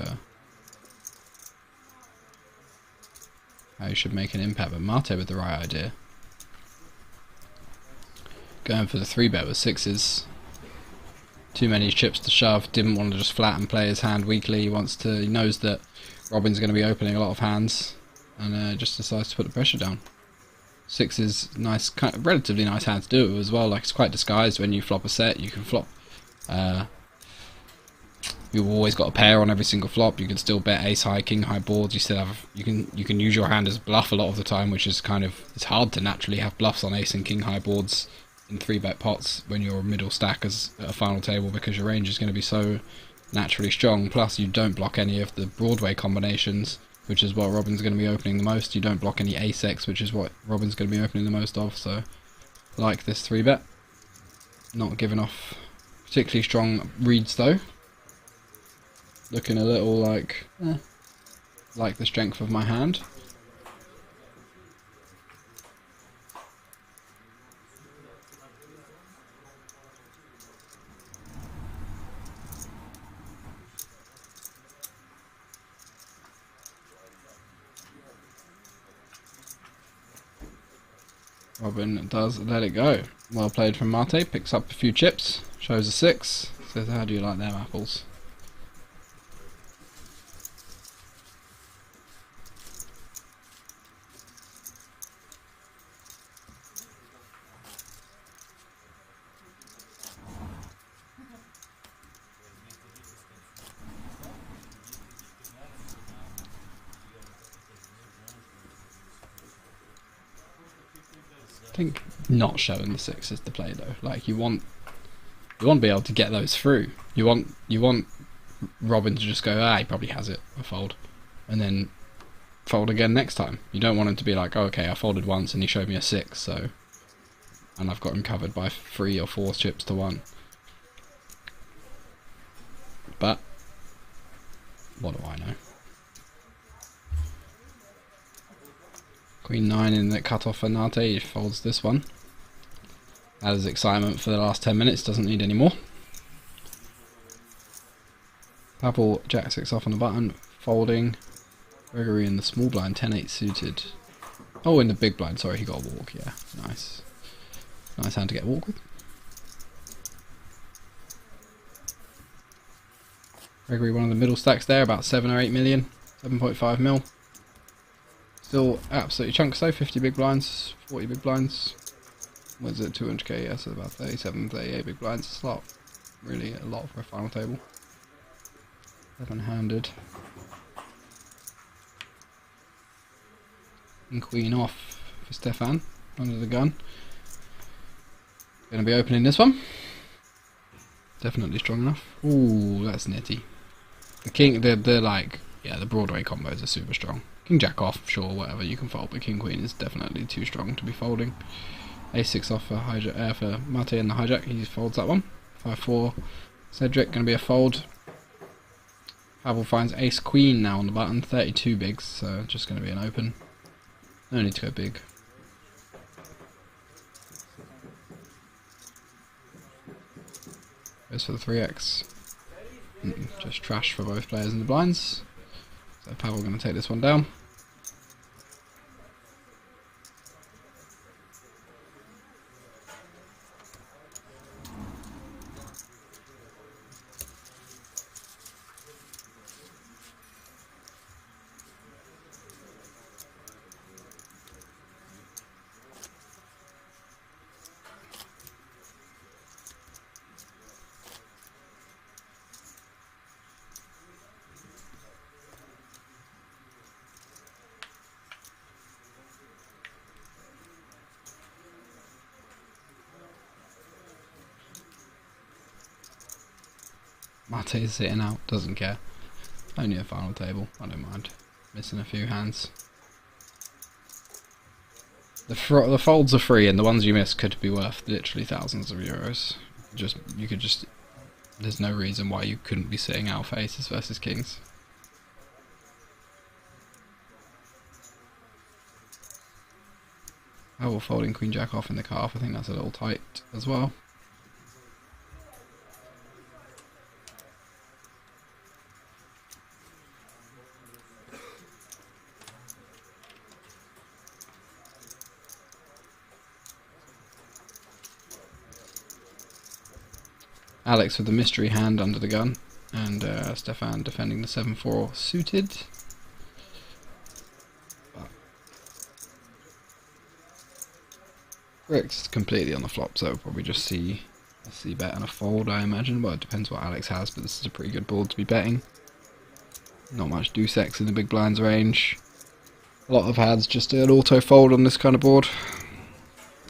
Speaker 1: make an impact. But Mate with the right idea, going for the 3-bet with sixes. Too many chips to shove. Didn't want to just flatten play his hand weakly. He knows that Robin's going to be opening a lot of hands, and just decides to put the pressure down. Sixes, nice, kind of relatively nice hand to do it as well. Like, it's quite disguised when you flop a set. You can flop. You've always got a pair on every single flop. You can still bet ace high, king high boards. You still have you can use your hand as bluff a lot of the time, which is it's hard to naturally have bluffs on ace and king high boards in 3-bet pots when you're middle stackers at a final table, because your range is going to be so naturally strong. Plus, you don't block any of the Broadway combinations, which is what Robin's going to be opening the most. You don't block any ace-x, which is what Robin's going to be opening the most of. So, like this 3-bet, not giving off particularly strong reads though. Looking a little like the strength of my hand. Robin does let it go. Well played from Mate. Picks up a few chips. Shows a 6. Says, how do you like them apples? I think not showing the 6 is the play though. Like, you want to be able to get those through. You want Robin to just go, he probably has it, I fold, and then fold again next time. You don't want him to be like, oh, okay, I folded once and he showed me a 6, so, and I've got him covered by 3 or 4 chips to 1. But what do I know? Queen 9 in the cutoff for Nate. He folds this one. That is excitement for the last 10 minutes. Doesn't need any more. Pavel Jack 6 off on the button. Folding. Gregory in the small blind. 10-8 suited. Oh, in the big blind. Sorry, he got a walk. Yeah, nice. Nice hand to get a walk with. Gregory, one of the middle stacks there. About 7 or 8 million. 7.5 mil. Still absolutely chunks though, 50 big blinds, 40 big blinds. What is it, 200k? Yeah, so about 37, 38 big blinds. It's a lot, really a lot for a final table. 7-handed. And queen off for Stefan, under the gun. Gonna be opening this one. Definitely strong enough. Ooh, that's nitty. The king, they're like, yeah, the Broadway combos are super strong. King Jack off, sure, whatever, you can fold, but King Queen is definitely too strong to be folding. A6 off for hijack, for Mate and the hijack, he folds that one. 5-4. Cedric gonna be a fold. Pavel finds Ace Queen now on the button, 32 bigs, so just gonna be an open. No need to go big. Goes for the 3x. Just trash for both players in the blinds. So Pavel going to take this one down. Mate is sitting out, doesn't care. Only a final table, I don't mind. Missing a few hands. The folds are free, and the ones you miss could be worth literally thousands of euros. You could just. There's no reason why you couldn't be sitting out for aces versus kings. Oh, we're folding queen jack off in the calf. I think that's a little tight as well. Alex with the mystery hand under the gun, and Stefan defending the 7-4 suited. Rick's completely on the flop, so we'll probably just see a c-bet and a fold, I imagine. Well, it depends what Alex has, but this is a pretty good board to be betting. Not much deuce X in the big blinds range. A lot of hands just an auto fold on this kind of board.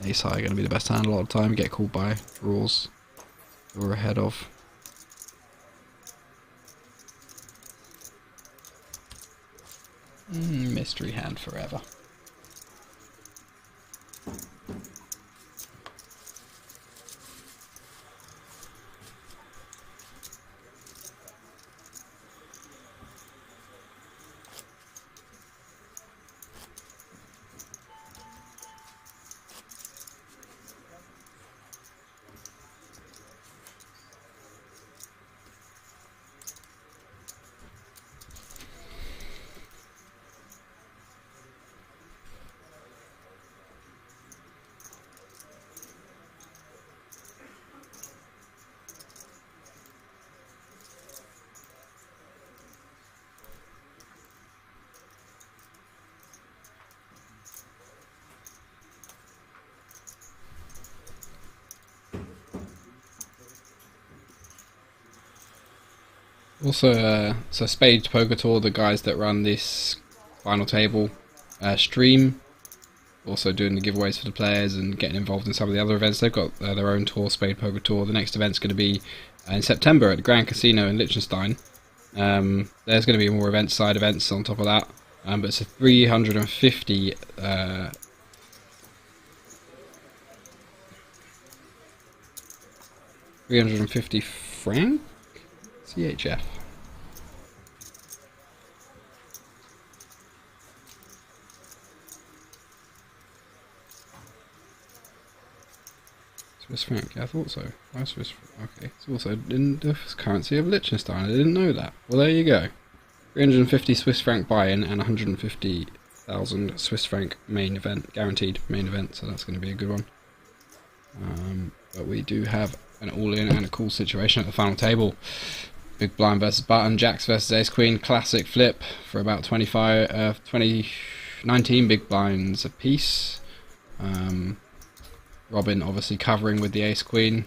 Speaker 1: Ace high going to be the best hand a lot of the time. Get called by draws you're ahead of. Mystery hand forever. Also, so SpadePoker Tour, the guys that run this final table stream, also doing the giveaways for the players and getting involved in some of the other events. They've got their own tour, SpadePoker Tour. The next event's going to be in September at the Grand Casino in Liechtenstein. There's going to be more events, side events on top of that, but it's a 350 franc CHF. Swiss franc, yeah, I thought so. Why Swiss franc? Okay, it's also in the currency of Liechtenstein. I didn't know that. Well, there you go. 350 Swiss franc buy-in and 150,000 Swiss franc main event, guaranteed main event. So that's going to be a good one. But we do have an all-in and a cool situation at the final table. Big blind versus button, jacks versus ace queen, classic flip for about 19 big blinds a piece. Robin obviously covering with the ace queen.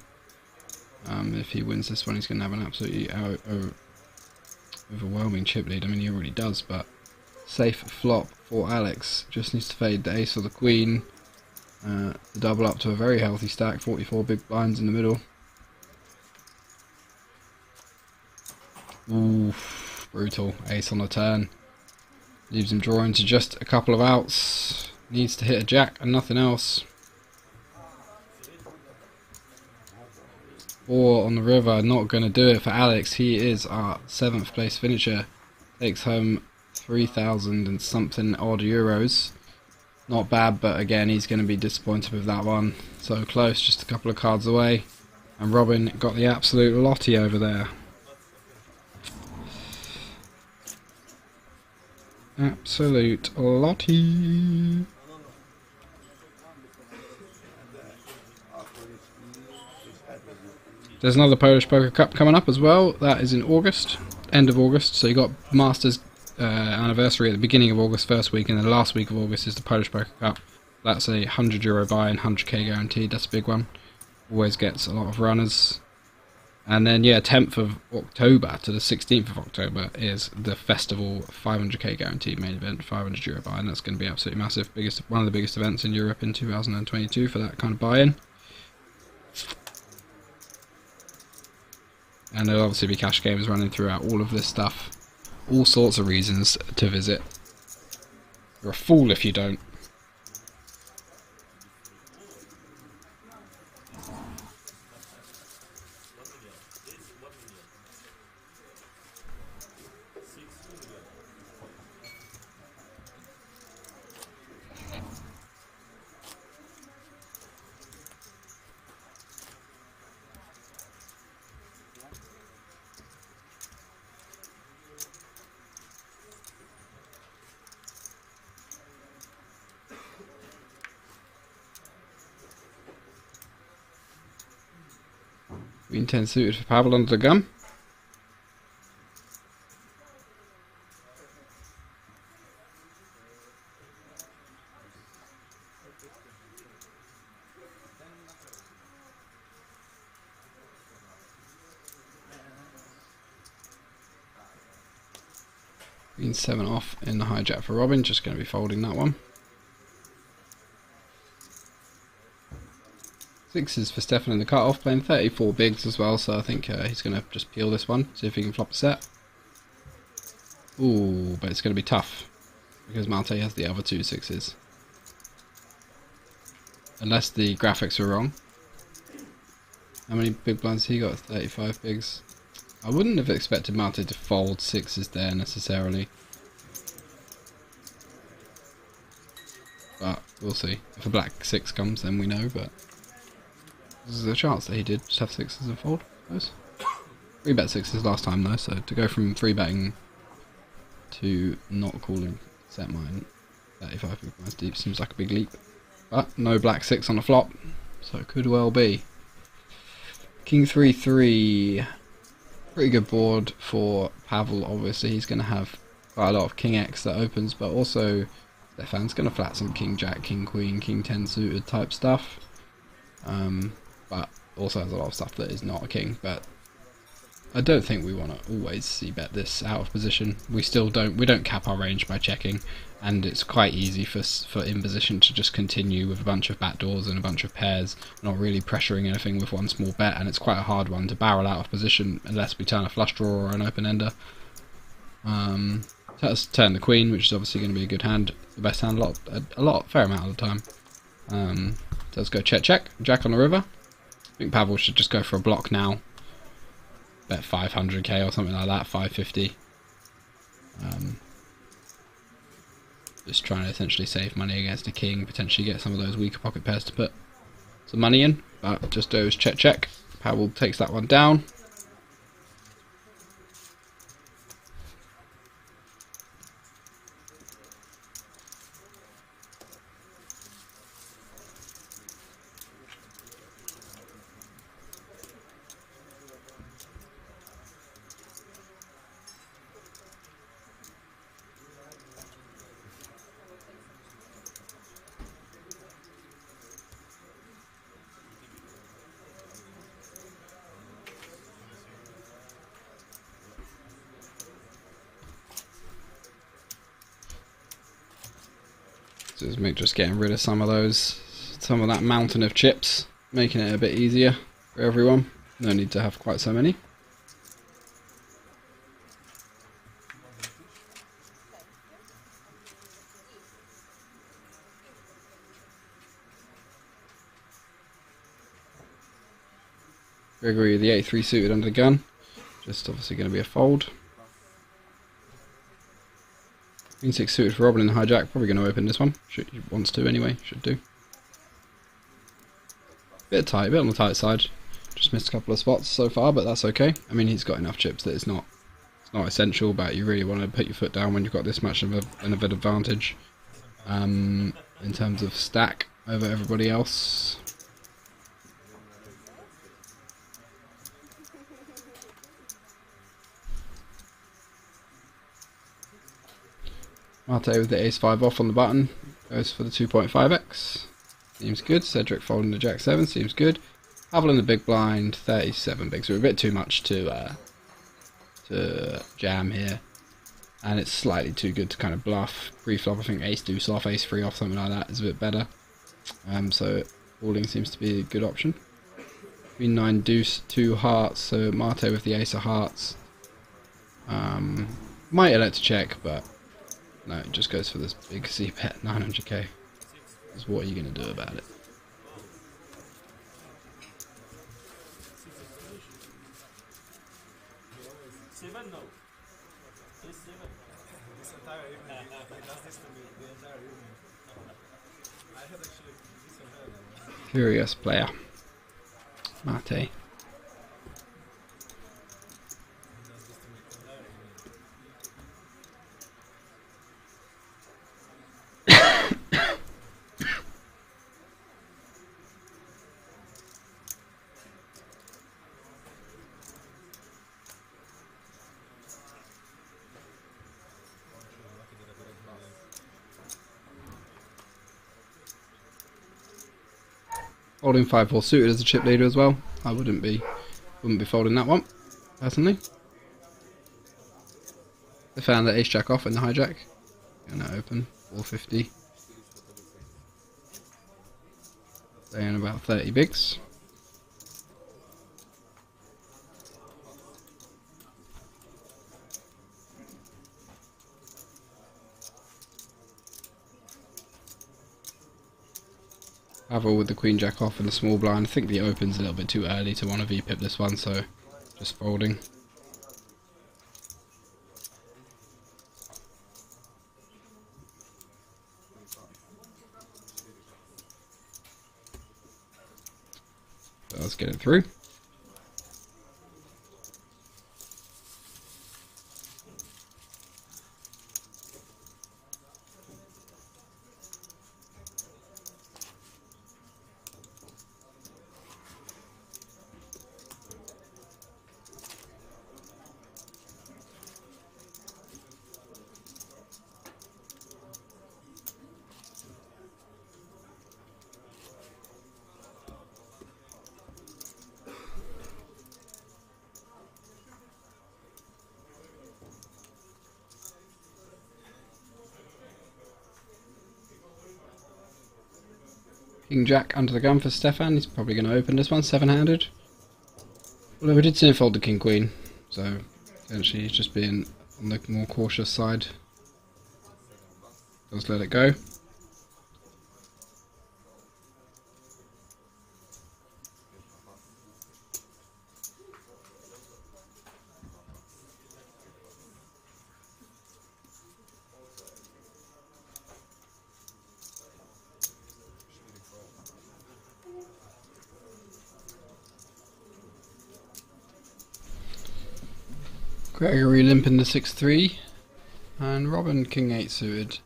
Speaker 1: If he wins this one, he's going to have an absolutely overwhelming chip lead. I mean, he already does, but safe flop for Alex. Just needs to fade the ace or the queen. Double up to a very healthy stack, 44 big blinds in the middle. Oof, brutal. Ace on the turn. Leaves him drawing to just a couple of outs. Needs to hit a jack and nothing else. 4 on the river, not going to do it for Alex. He is our 7th place finisher. Takes home 3,000 and something odd euros. Not bad, but again, he's going to be disappointed with that one. So close, just a couple of cards away. And Robin got the absolute lottie over there. Absolute lottie. There's another Polish Poker Cup coming up as well. That is in August, end of August. So you got Masters anniversary at the beginning of August, first week, and then the last week of August is the Polish Poker Cup. That's a €100 buy and 100k guaranteed. That's a big one. Always gets a lot of runners. And then, yeah, 10th of October to the 16th of October is the festival 500k guaranteed main event, €500 buy, and that's going to be absolutely massive. One of the biggest events in Europe in 2022 for that kind of buy-in. And there'll obviously be cash games running throughout all of this stuff. All sorts of reasons to visit. You're a fool if you don't. Queen 10 suited for Pavel under the gun. Queen 7 off in the hijack for Robin, just going to be folding that one. Sixes for Stefan in the cut-off, playing 34 bigs as well, so I think he's going to just peel this one, see if he can flop a set. Ooh, but it's going to be tough, because Malte has the other 2 sixes. Unless the graphics are wrong. How many big blinds he got? 35 bigs. I wouldn't have expected Malte to fold sixes there necessarily. But we'll see. If a black 6 comes, then we know, but there's a chance that he did just have sixes and fold, I suppose. 3-bet sixes last time though, so to go from 3-betting to not calling set mine 35 big blinds deep seems like a big leap. But no black 6 on the flop, so it could well be. King 3-3. Pretty good board for Pavel, obviously. He's going to have quite a lot of King X that opens, but also Stefan's going to flat some King Jack, King Queen, King 10 suited type stuff. But also has a lot of stuff that is not a king, but I don't think we want to always c-bet this out of position. We don't cap our range by checking, and it's quite easy for in position to just continue with a bunch of backdoors and a bunch of pairs, not really pressuring anything with one small bet, and it's quite a hard one to barrel out of position unless we turn a flush draw or an open ender. Let's turn the queen, which is obviously going to be a good hand, the best hand fair amount of the time. So let's go check, jack on the river. I think Pavel should just go for a block now. Bet 500k or something like that, 550. Just trying to essentially save money against a king, potentially get some of those weaker pocket pairs to put some money in. But just goes check. Pavel takes that one down. Just getting rid of some of that mountain of chips, making it a bit easier for everyone. No need to have quite so many. Gregory, the 8-3 suited under the gun, just obviously going to be a fold. Queen 6 suited for Robin in the hijack, probably going to open this one. He wants to anyway, should do. Bit tight, a bit on the tight side. Just missed a couple of spots so far, but that's okay. I mean, he's got enough chips that it's not essential, but you really want to put your foot down when you've got this much of an advantage in terms of stack over everybody else. Mate with the ace-5 off on the button, goes for the 2.5x, seems good. Cedric folding the jack-7, seems good. Pavel in the big blind, 37 bigs, so a bit too much to jam here. And it's slightly too good to kind of bluff. Pre-flop, I think ace-deuce off, ace-3 off, something like that is a bit better. So calling seems to be a good option. Queen 9 deuce 2 hearts, so Mate with the ace of hearts. Might elect to check, but no, it just goes for this big C bet, 900k. So what are you going to do about it? Curious player. Mate. Folding 5-4 suited as a chip leader as well. I wouldn't be folding that one, personally. They found the ace jack off in the hijack. Gonna open 450. Staying about 30 bigs. Pavel with the queen jack off and the small blind. I think the open's a little bit too early to want to VPip this one, so just folding. So let's get it through. King Jack under the gun for Stefan. He's probably going to open this one, 7-handed. Although we did see him fold the King Queen, so essentially he's just being on the more cautious side. Just let it go. Gregory limping the 6-3, and Robin King 8 suited.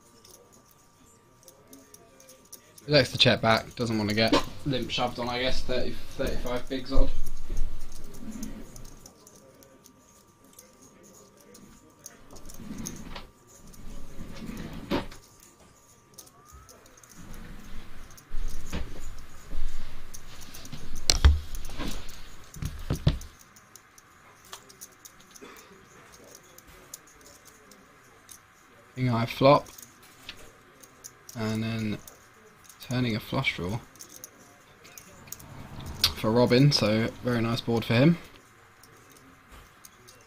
Speaker 1: He likes to check back, doesn't want to get limp shoved on, I guess, 35 bigs odd. King high flop, and then turning a flush draw for Robin, so very nice board for him.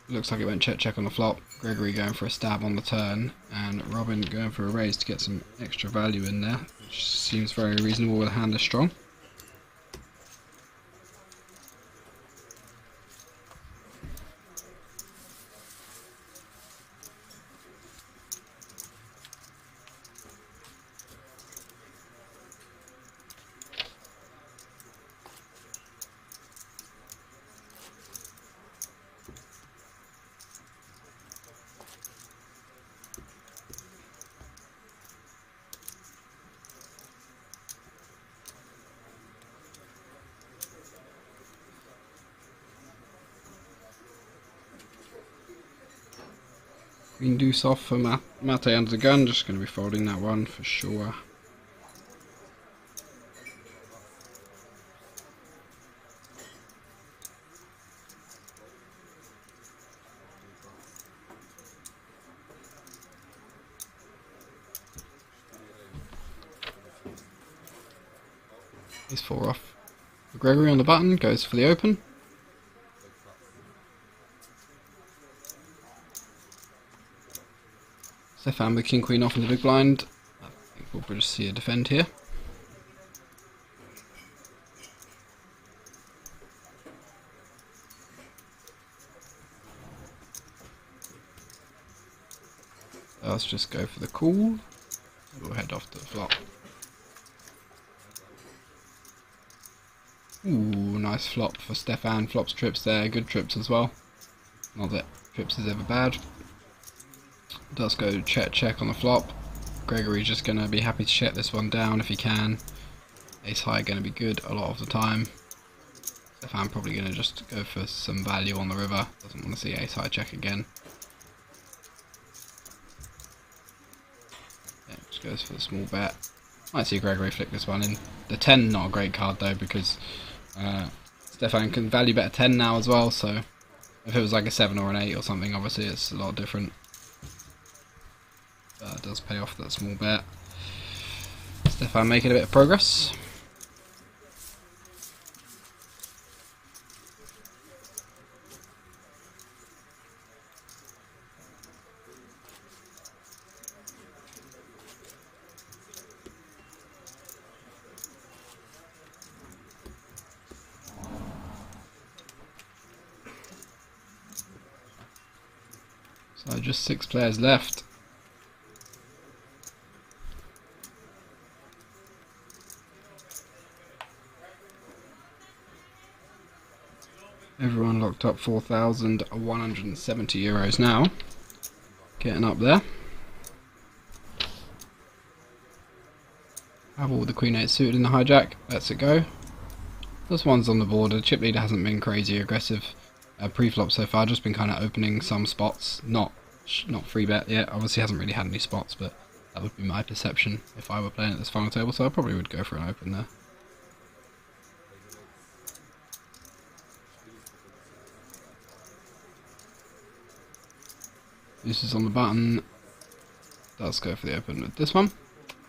Speaker 1: Looks like it went check on the flop, Gregory going for a stab on the turn, and Robin going for a raise to get some extra value in there, which seems very reasonable with a hand this strong. Queen deuce off for Mate under the gun, just going to be folding that one for sure. Ace 4 off for Gregory on the button, goes for the open. Stefan with king queen off in the big blind. I think we'll just see a defend here. Let's just go for the call. We'll head off to the flop. Ooh, nice flop for Stefan. Flops trips there, good trips as well. Not that trips is ever bad. Does go check on the flop. Gregory's just going to be happy to check this one down if he can. Ace high going to be good a lot of the time. Stefan probably going to just go for some value on the river. Doesn't want to see ace high check again. Yeah, just goes for the small bet. Might see Gregory flick this one in. The 10 not a great card though, because Stefan can value bet a 10 now as well, so if it was like a 7 or an 8 or something, obviously it's a lot different. It does pay off that small bet. Stefan making a bit of progress. So just 6 players left. Everyone locked up 4,170 euros now. Getting up there. Have all the queen 8 suited in the hijack. Lets it go. This one's on the board. The chip leader hasn't been crazy aggressive pre-flop so far. Just been kind of opening some spots. Not free bet yet. Obviously hasn't really had any spots, but that would be my perception if I were playing at this final table. So I probably would go for an open there. This is on the button. Does go for the open with this one.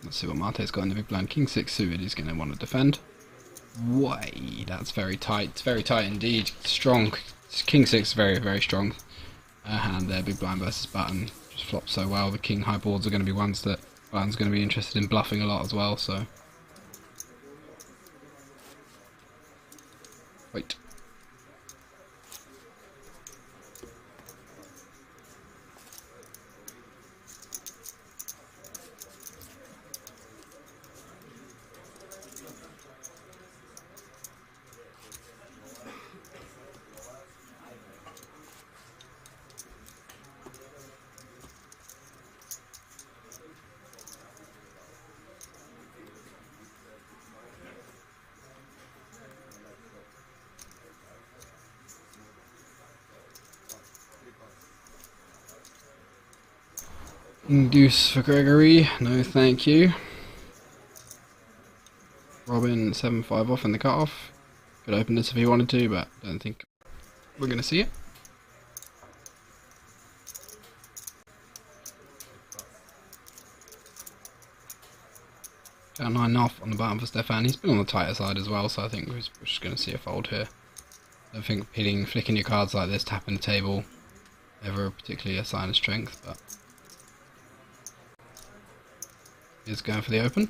Speaker 1: Let's see what Marte's got in the big blind. King 6 suited, he's going to want to defend. Way, that's very tight. It's very tight indeed. Strong. King 6 very, very strong hand there. Big blind versus button. Just flops so well. The king high boards are going to be ones that button's going to be interested in bluffing a lot as well, so. Wait. Deuce for Gregory, no thank you. Robin 7-5 off in the cutoff. Could open this if he wanted to, but I don't think we're going to see it. Down 9 off on the bottom for Stefan. He's been on the tighter side as well, so I think we're just going to see a fold here. I don't think flicking your cards like this, tapping the table, ever particularly a sign of strength, but is going for the open.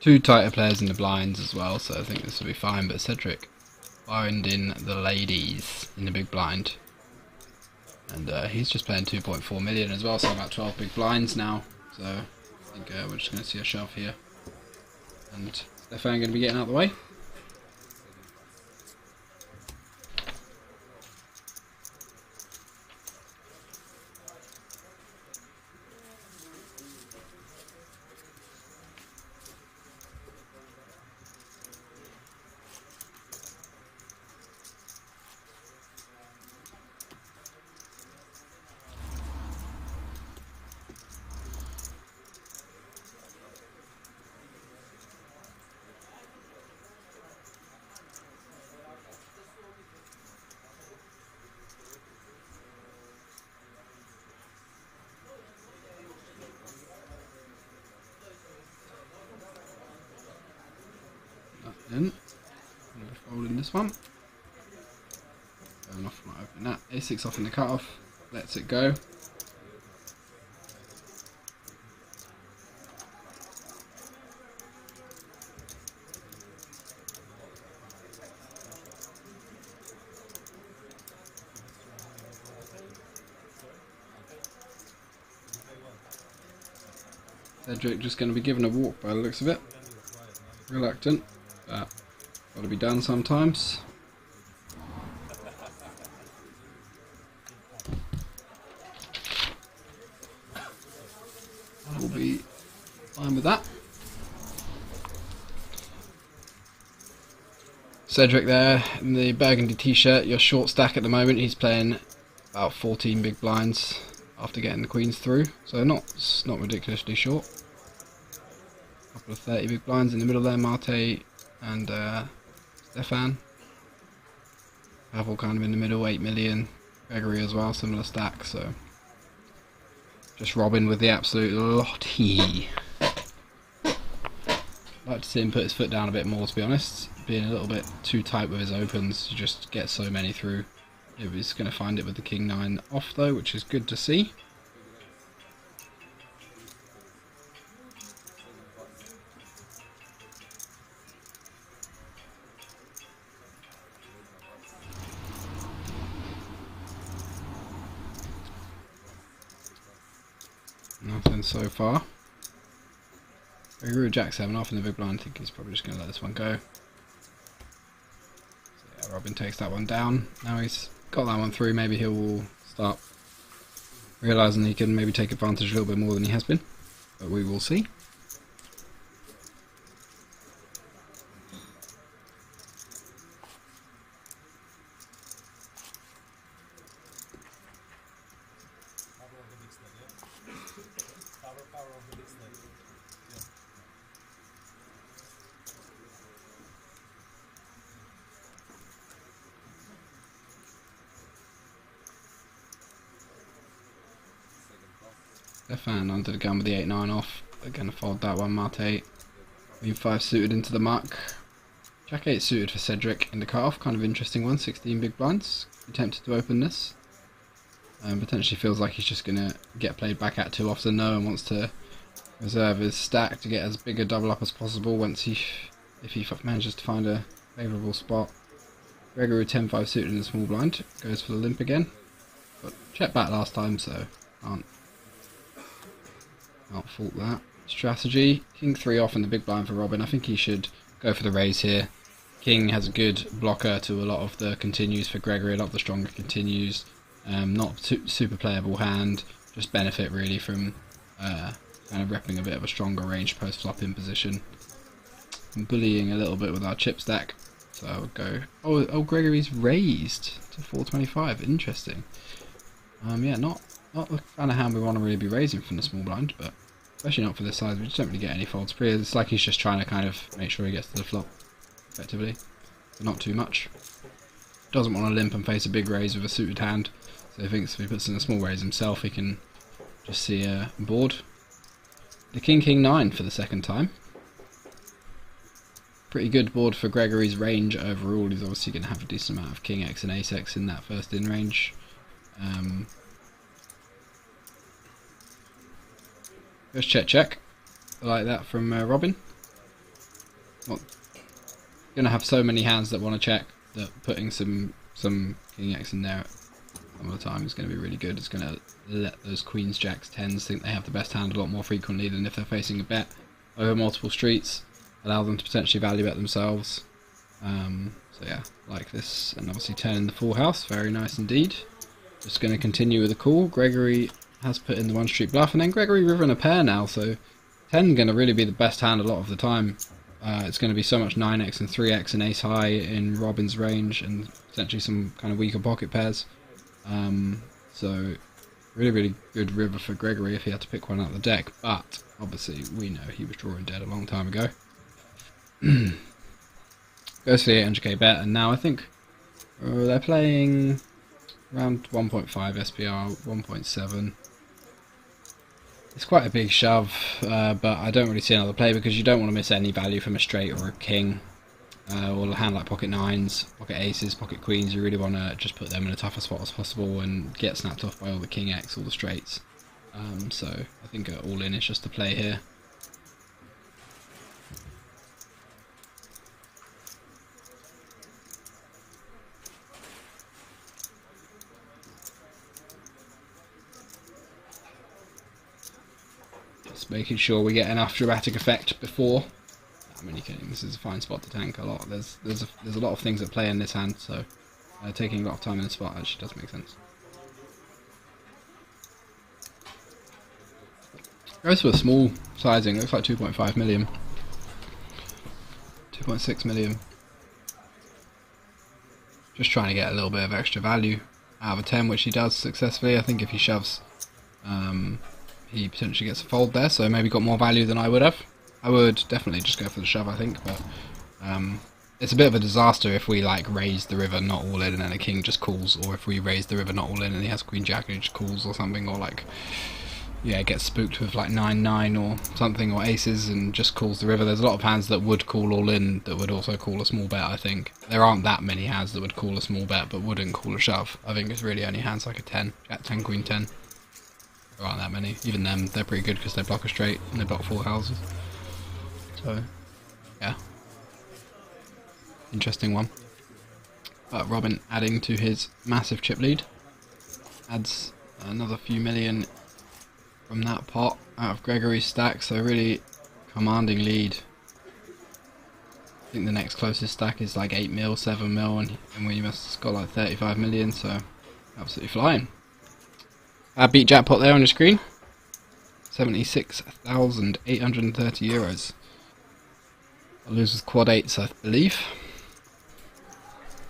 Speaker 1: Two tighter players in the blinds as well, so I think this will be fine, but Cedric finding the ladies in the big blind. And he's just playing 2.4 million as well, so about 12 big blinds now. So I think we're just going to see a shove here. And Stefan going to be getting out of the way. in. I'm going to fold in this one. Going off, not opening that. A6 off in the cutoff. Lets it go. Cedric just going to be given a walk by the looks of it. Reluctant, but got to be done sometimes. We'll be fine with that. Cedric there in the burgundy t-shirt, your short stack at the moment. He's playing about 14 big blinds after getting the queens through, so not ridiculously short. A couple of 30 big blinds in the middle there, Mate and Stefan. Pavel kind of in the middle, 8 million. Gregory as well, similar stack, so just Robin with the absolute lottie. Like to see him put his foot down a bit more, to be honest. Being a little bit too tight with his opens, you just get so many through. He's going to find it with the King 9 off though, which is good to see. Nothing so far. Gregory Jack 7 off in the big blind. I think he's probably just going to let this one go. So yeah, Robin takes that one down. Now he's got that one through, maybe he will start realising he can maybe take advantage a little bit more than he has been. But we will see. Stefan under the gun with the 8-9 off. They're going to fold that one, Mate. Queen 5 suited into the muck. Jack 8 suited for Cedric in the cutoff. Kind of interesting one, 16 big blinds. Attempted to open this. Potentially feels like he's just going to get played back at too often though, and wants to reserve his stack to get as big a double up as possible if he manages to find a favourable spot. Gregory with 10-5 suited in the small blind. Goes for the limp again. But checked back last time, so can't fault that. Strategy, King 3 off in the big blind for Robin. I think he should go for the raise here. King has a good blocker to a lot of the continues for Gregory, a lot of the stronger continues. Not super playable hand, just benefit really from kind of repping a bit of a stronger range post flop in position. I'm bullying a little bit with our chip stack, so I would go. Oh, Gregory's raised to 425. Interesting. Yeah, not the kind of hand we want to really be raising from the small blind, but especially not for this size. We just don't really get any folds. It's like he's just trying to kind of make sure he gets to the flop effectively, but not too much. Doesn't want to limp and face a big raise with a suited hand, so he thinks if he puts in a small raise himself, he can just see a board. The King 9 for the second time. Pretty good board for Gregory's range overall. He's obviously going to have a decent amount of King X and Ace X in that first in range. Just check. I like that from Robin. Not going to have so many hands that want to check that putting some King X in there some of the time is going to be really good. It's going to let those Queens, Jacks, 10s think they have the best hand a lot more frequently than if they're facing a bet over multiple streets. Allow them to potentially value bet themselves. So yeah, like this, and obviously turning the full house, very nice indeed. Just going to continue with a call. Gregory has put in the 1 street bluff, and then Gregory river and a pair now, so 10 going to really be the best hand a lot of the time. It's going to be so much 9x and 3x and ace high in Robin's range, and potentially some kind of weaker pocket pairs. So really good river for Gregory if he had to pick one out of the deck, but obviously we know he was drawing dead a long time ago. Goes for the 800k bet, and now I think they're playing around 1.5 SPR, 1.7. It's quite a big shove, but I don't really see another play because you don't want to miss any value from a straight or a king. or a hand like pocket nines, pocket aces, pocket queens. You really want to just put them in a tougher spot as possible and get snapped off by all the king X, all the straights. So I think all in is just the play here. Just making sure we get enough dramatic effect before. That many kings. This is a fine spot to tank a lot. There's a lot of things at play in this hand, so taking a lot of time in the spot actually does make sense. Goes for a small sizing. Looks like 2.5 million, 2.6 million. Just trying to get a little bit of extra value out of a 10, which he does successfully. I think if he shoves, he potentially gets a fold there, so maybe got more value than I would have. I would definitely just go for the shove, I think, but it's a bit of a disaster if we like raise the river not all in and then a king just calls, or if we raise the river not all in and he has queen jack and he just calls or something, or like, yeah, gets spooked with like 9-9 or something, or aces and just calls the river. There's a lot of hands that would call all in that would also call a small bet, I think. There aren't that many hands that would call a small bet but wouldn't call a shove. I think it's really only hands like a 10, jack 10, queen 10. There aren't that many. Even them, they're pretty good because they block a straight and they block full houses. So, yeah. Interesting one. But Robin adding to his massive chip lead. Adds another few million from that pot out of Gregory's stack, so really commanding lead. I think the next closest stack is like 8 mil, 7 mil, and we must have got like 35 million, so absolutely flying. Beat jackpot there on your screen. 76,830 euros. I lose with quad 8s, I believe.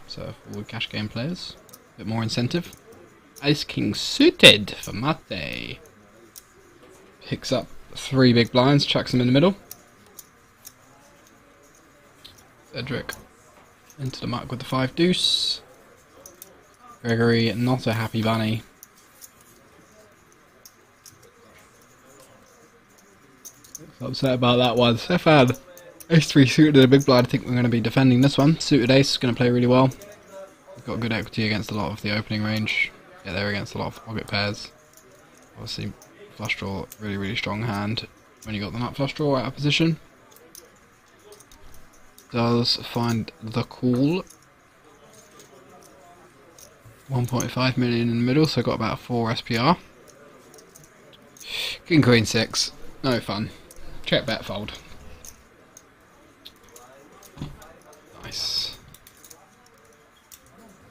Speaker 1: So for all cash game players, a bit more incentive. Ace King suited for Mate. Picks up 3 big blinds, chucks them in the middle. Cedric into the muck with the 5 deuce. Gregory not a happy bunny. Upset about that one. Stefan, ace 3 suited in a big blind. I think we're going to be defending this one. Suited ace is going to play really well. We've got good equity against a lot of the opening range. Yeah, they're against a lot of pocket pairs. Obviously, flush draw, really strong hand when you got the nut flush draw out of position. Does find the call. 1.5 million in the middle, so got about 4 SPR. King Queen 6, no fun. Check bet fold. Nice.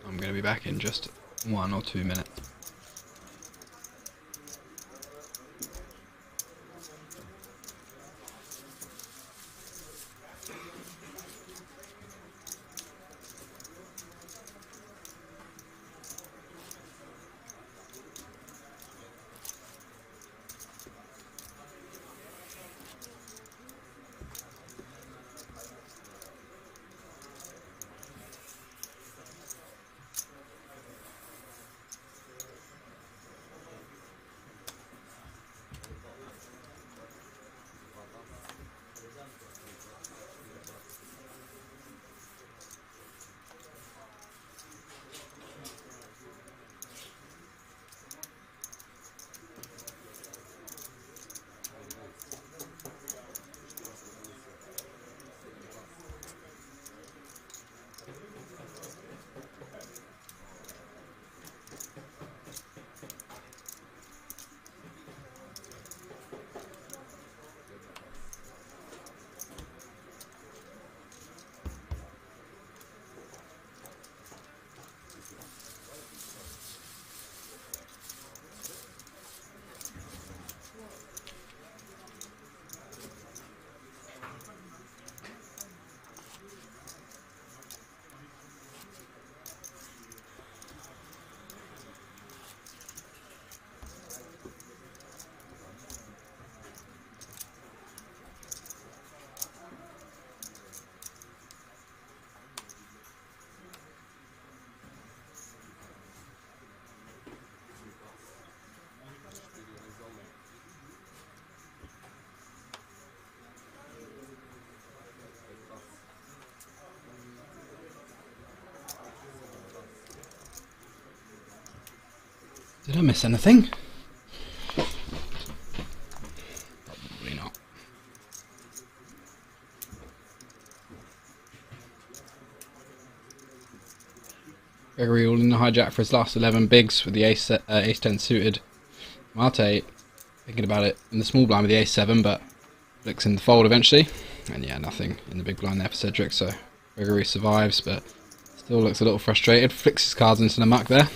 Speaker 1: I'm going to be back in just 1 or 2 minutes. Did I miss anything? Probably not. Gregory all in the hijack for his last 11 bigs with the ace 10 suited. Mate thinking about it in the small blind with the ace 7, but flicks in the fold eventually. And yeah, nothing in the big blind there for Cedric, so Gregory survives, but still looks a little frustrated. Flicks his cards into the muck there.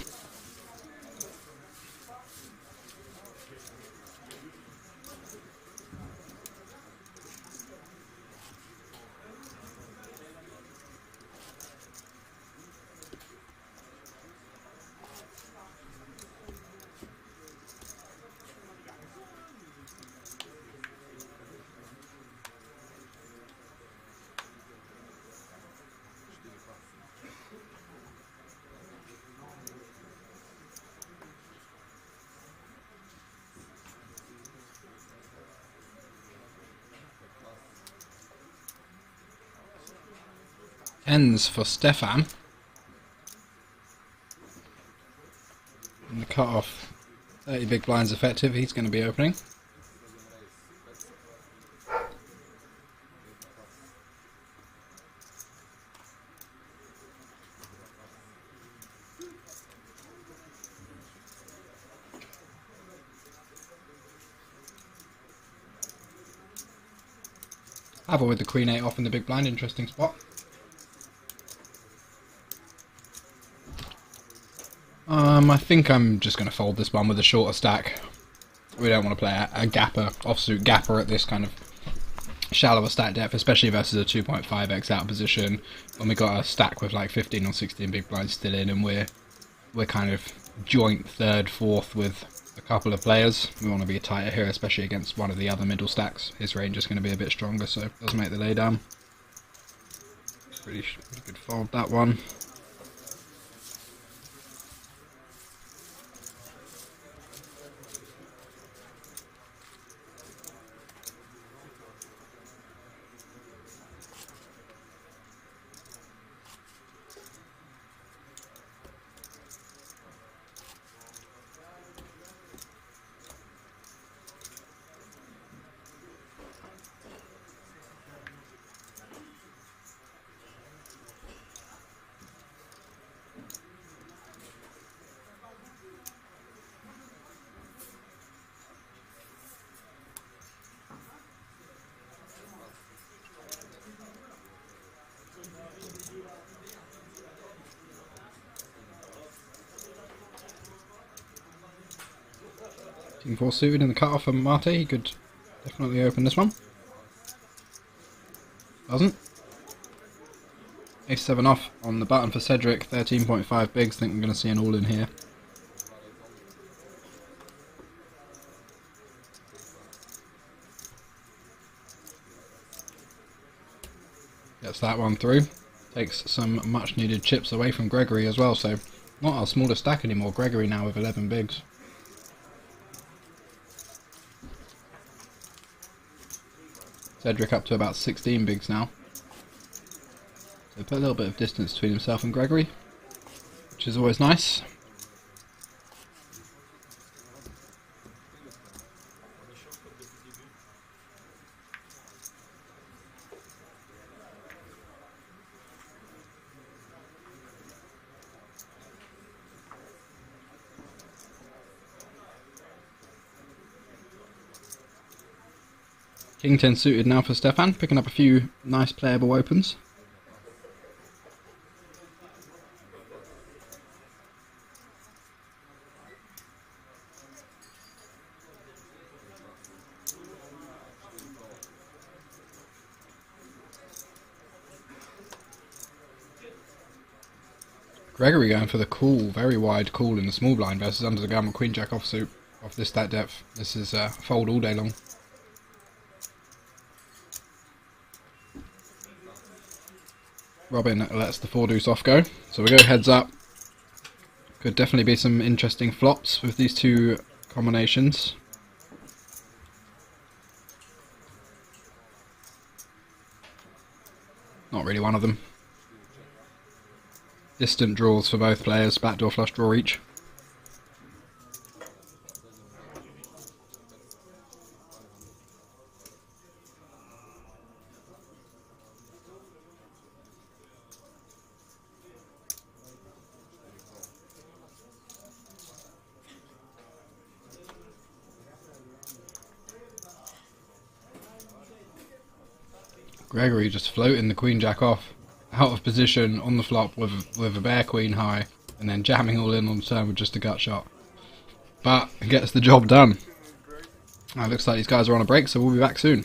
Speaker 1: Tens for Stefan. And the cut-off, 30 big blinds effective, he's going to be opening. Have with the Queen 8 off in the big blind, interesting spot. I think I'm just going to fold this one with a shorter stack. We don't want to play a gapper, offsuit gapper at this kind of shallower stack depth, especially versus a 2.5x out position when we got a stack with like 15 or 16 big blinds still in, and we're kind of joint third, fourth with a couple of players. We want to be tighter here, especially against one of the other middle stacks. His range is going to be a bit stronger, so it does make the laydown. Pretty good fold that one. King 4 suited in the cut-off for Mate. He could definitely open this one. Doesn't. Ace 7 off on the button for Cedric. 13.5 bigs. Think we're going to see an all-in here. Gets that one through. Takes some much needed chips away from Gregory as well, so not our smallest stack anymore. Gregory now with 11 bigs. Cedric up to about 16 bigs now. So put a little bit of distance between himself and Gregory, which is always nice. King 10 suited now for Stefan, picking up a few nice playable opens. Gregory going for the call, very wide call in the small blind versus under the gun with Queen Jack offsuit off this stat depth. This is fold all day long. Robin lets the 4 deuce off go, so we go heads up. Could definitely be some interesting flops with these two combinations. Not really one of them. Distant draws for both players, backdoor flush draw each. Gregory just floating the queen jack off, out of position on the flop with a bare queen high, and then jamming all in on the turn with just a gut shot. But it gets the job done. It looks like these guys are on a break, so we'll be back soon.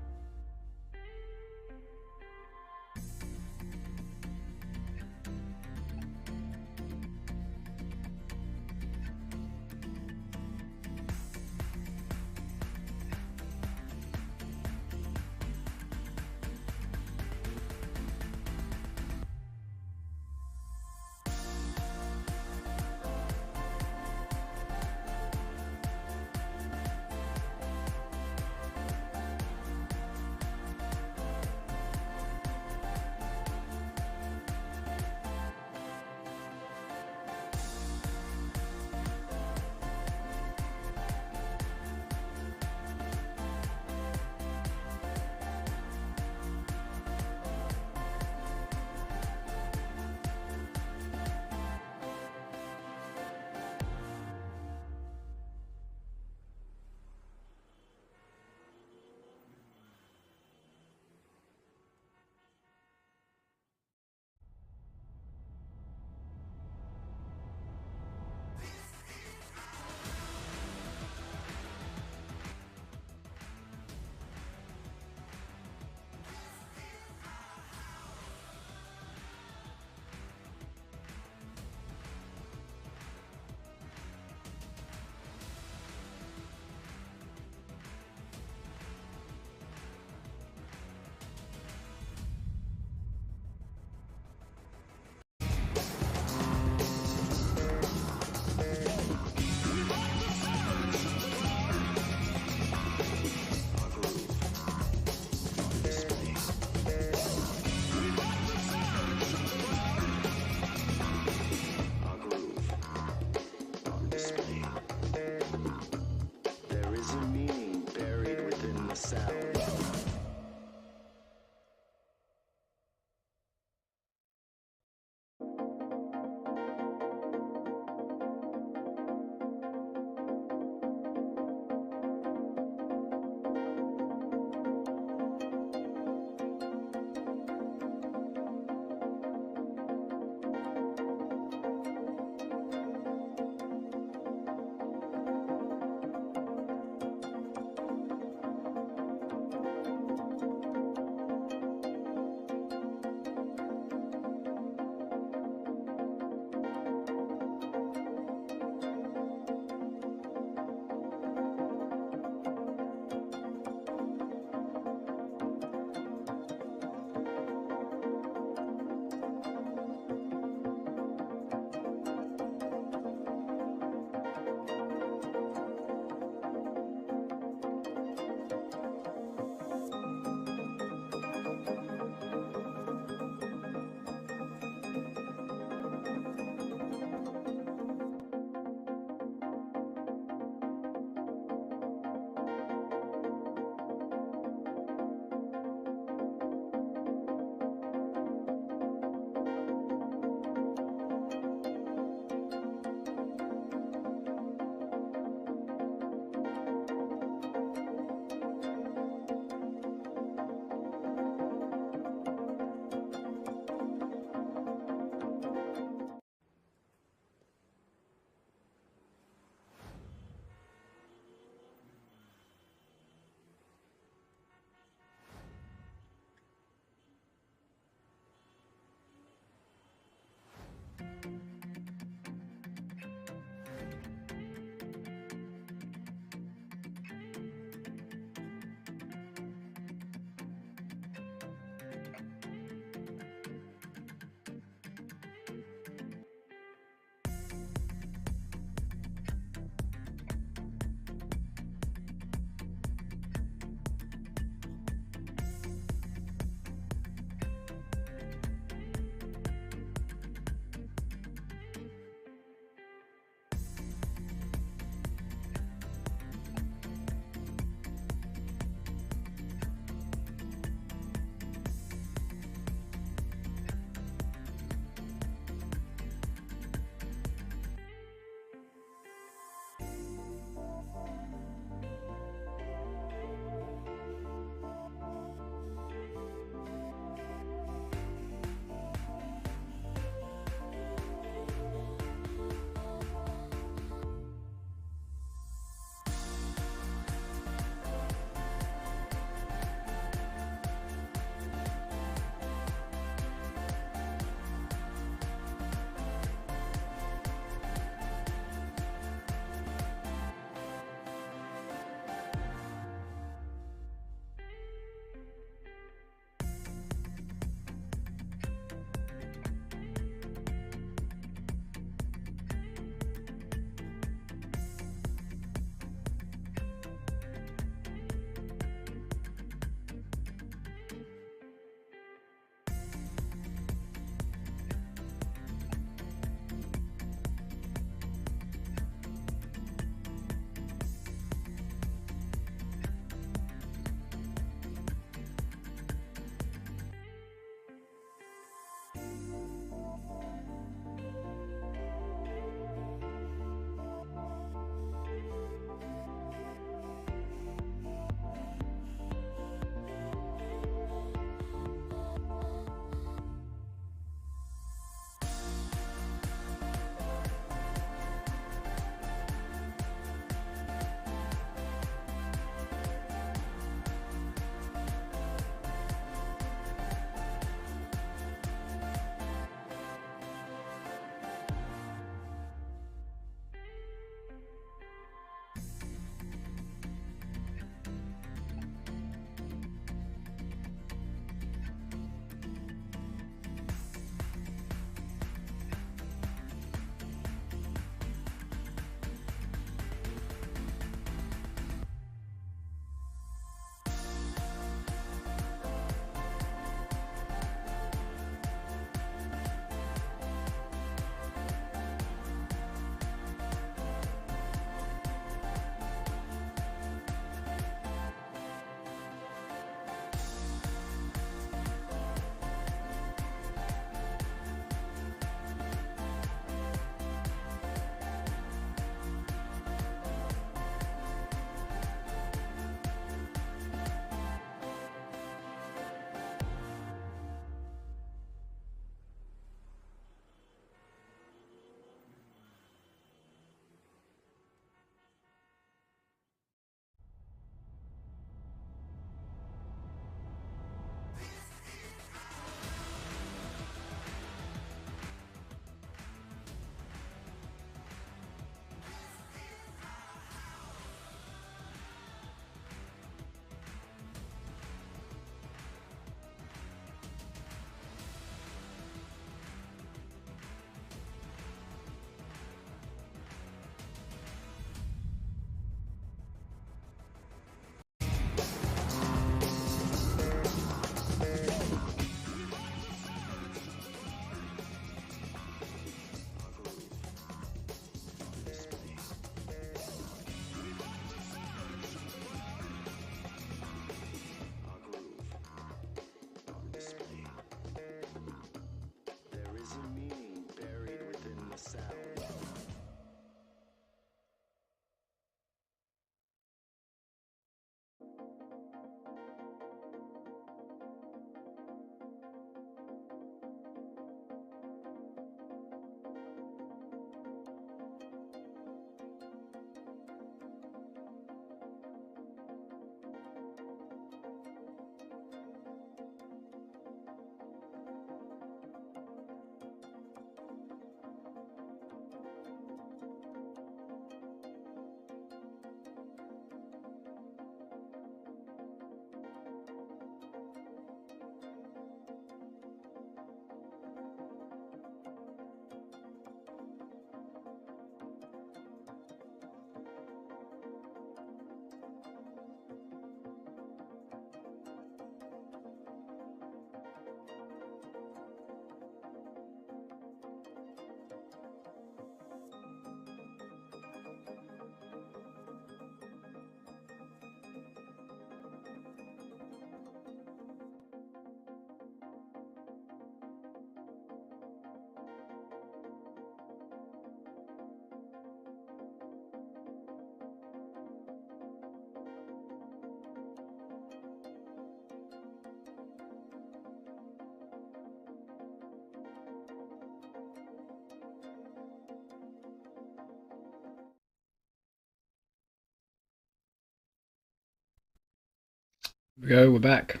Speaker 1: Here we go, we're back.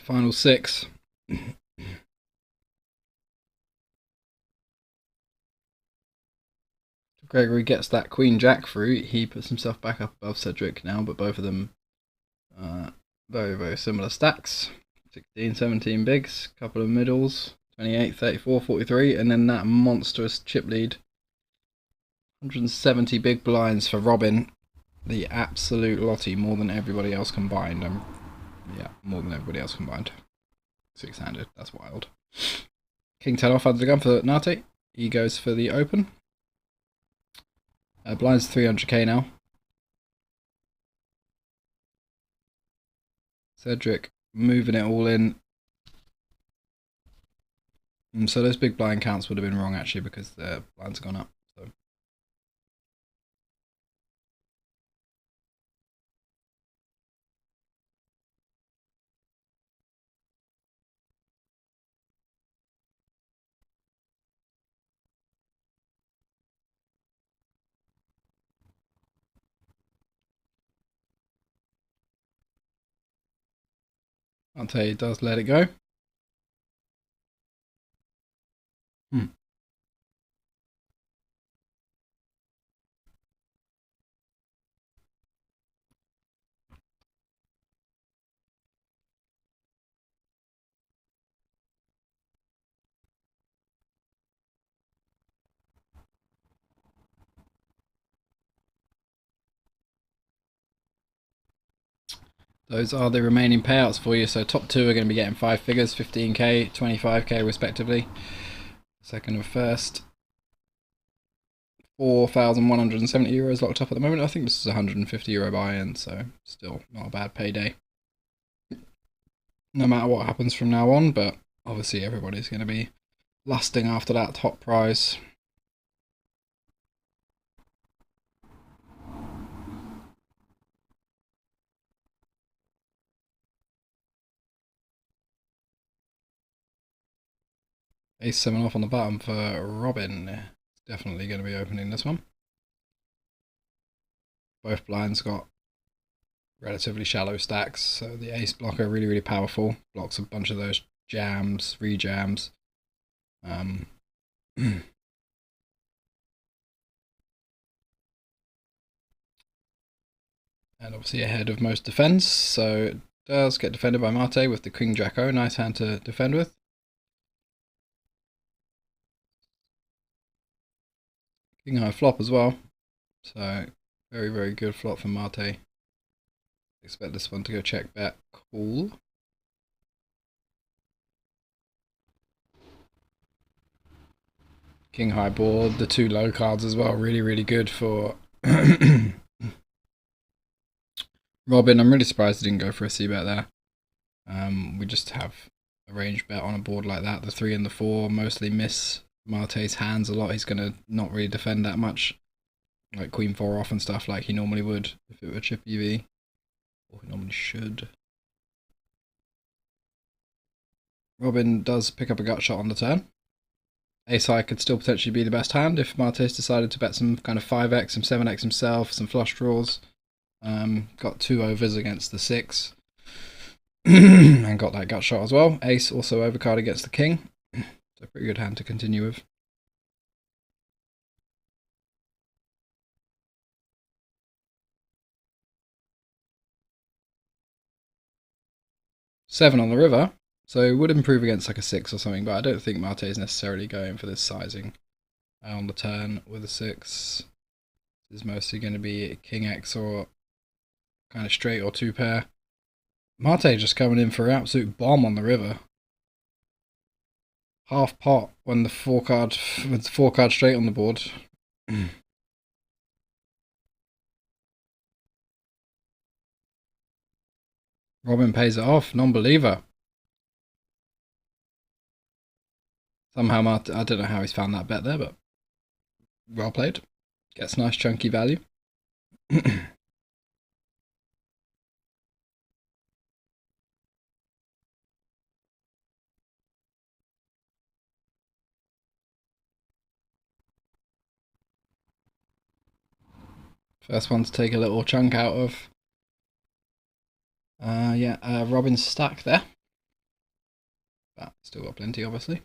Speaker 1: Final six. Gregory gets that Queen Jack through. He puts himself back up above Cedric now, but both of them very, very similar stacks. 16, 17 bigs, couple of middles, 28, 34, 43, and then that monstrous chip lead. 170 big blinds for Robin. The absolute lottie, more than everybody else combined. Yeah, more than everybody else combined. Six-handed, that's wild. King 10 off under the gun for Nate. He goes for the open. Blinds 300k now. Cedric moving it all in. So those big blind counts would have been wrong actually because the blinds have gone up. So. I'll tell you, he does let it go. Those are the remaining payouts for you. So top two are going to be getting 5 figures, 15k, 25k respectively. Second and first. €4,170 locked up at the moment. I think this is a €150 buy-in, so still not a bad payday. No matter what happens from now on, but obviously everybody's going to be lusting after that top prize. Ace 7 off on the bottom for Robin. Definitely going to be opening this one. Both blinds got relatively shallow stacks, so the ace blocker really, really powerful. Blocks a bunch of those jams, rejams. And obviously ahead of most defense, so it does get defended by Mate with the King Jacko. Nice hand to defend with. King High flop as well, so very, very good flop for Mate. Expect this one to go check bet. Cool. King High board, the two low cards as well, really, really good for Robin. I'm really surprised he didn't go for a c-bet there. We just have a range bet on a board like that. The 3 and the 4 mostly miss Mate's hands a lot. He's going to not really defend that much, like Queen 4 off and stuff like he normally would if it were chip EV, or he normally should. Robin does pick up a gut shot on the turn. Ace high could still potentially be the best hand if Martes decided to bet some kind of 5x, some 7x himself, some flush draws. Got 2 overs against the 6. And got that gut shot as well. Ace also overcard against the king. So pretty good hand to continue with. Seven on the river. So it would improve against like a 6 or something, but I don't think Mate is necessarily going for this sizing on the turn with a 6. This is mostly going to be King X or kind of straight or 2 pair. Mate just coming in for an absolute bomb on the river. Half pot when the 4 card with the 4 card straight on the board. Robin pays it off, non-believer. Somehow Mate, I don't know how he's found that bet there, but well played. Gets nice chunky value. First one to take a little chunk out of. Yeah, Robin's stack there. But still got plenty, obviously.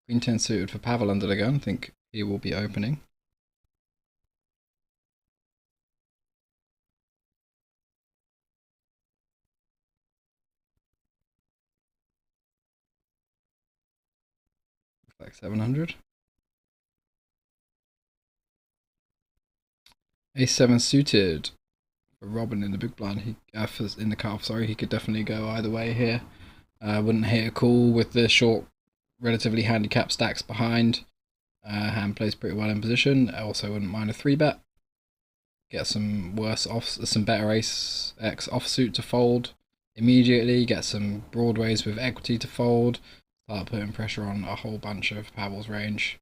Speaker 1: Queen 10 suited for Pavel under the gun. I think he will be opening. Like 700. Ace-7 suited for Robin in the big blind. In the cutoff, sorry, he could definitely go either way here. Wouldn't hit a call with the short, relatively handicapped stacks behind. Hand plays pretty well in position. Also wouldn't mind a 3-bet. Get some better ace X offsuit to fold immediately. Get some broadways with equity to fold. Start putting pressure on a whole bunch of Pavel's range.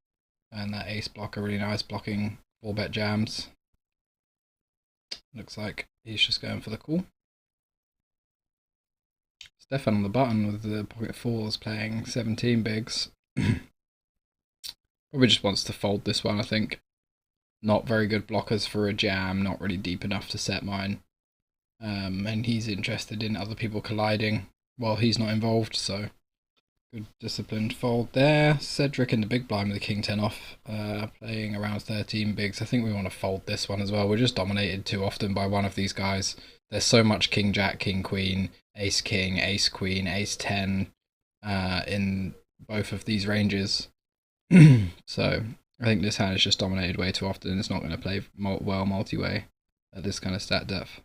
Speaker 1: And that ace blocker really nice, blocking 4-bet jams. Looks like he's just going for the call. Stefan on the button with the pocket fours playing 17 bigs. Probably just wants to fold this one, I think. Not very good blockers for a jam, not really deep enough to set mine. And he's interested in other people colliding while he's not involved, so good disciplined fold there. Cedric in the big blind with the king 10 off, playing around 13 bigs. I think we want to fold this one as well. We're just dominated too often by one of these guys. There's so much king jack, king queen, ace king, ace queen, ace 10 in both of these ranges. So I think this hand is just dominated way too often. It's not going to play well multi-way at this kind of stat depth.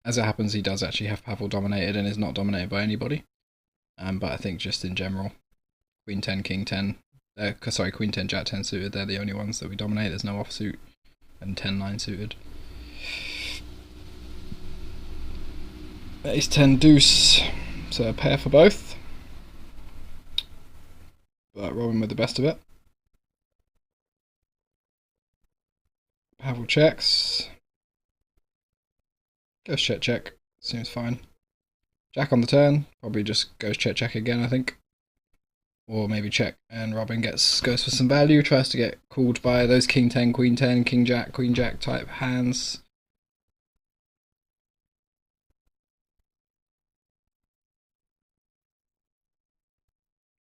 Speaker 1: As it happens, he does actually have Pavel dominated and is not dominated by anybody. But I think just in general, Queen 10, King 10, Queen 10, Jack 10 suited, they're the only ones that we dominate. There's no offsuit, and 10-9 suited. Ace 10 deuce, so a pair for both. But Robin with the best of it. Pavel checks. Goes check check. Seems fine. Jack on the turn. Probably just goes check check again, I think. Or maybe check and Robin goes for some value. Tries to get called by those King 10, Queen 10, King Jack, Queen Jack type hands.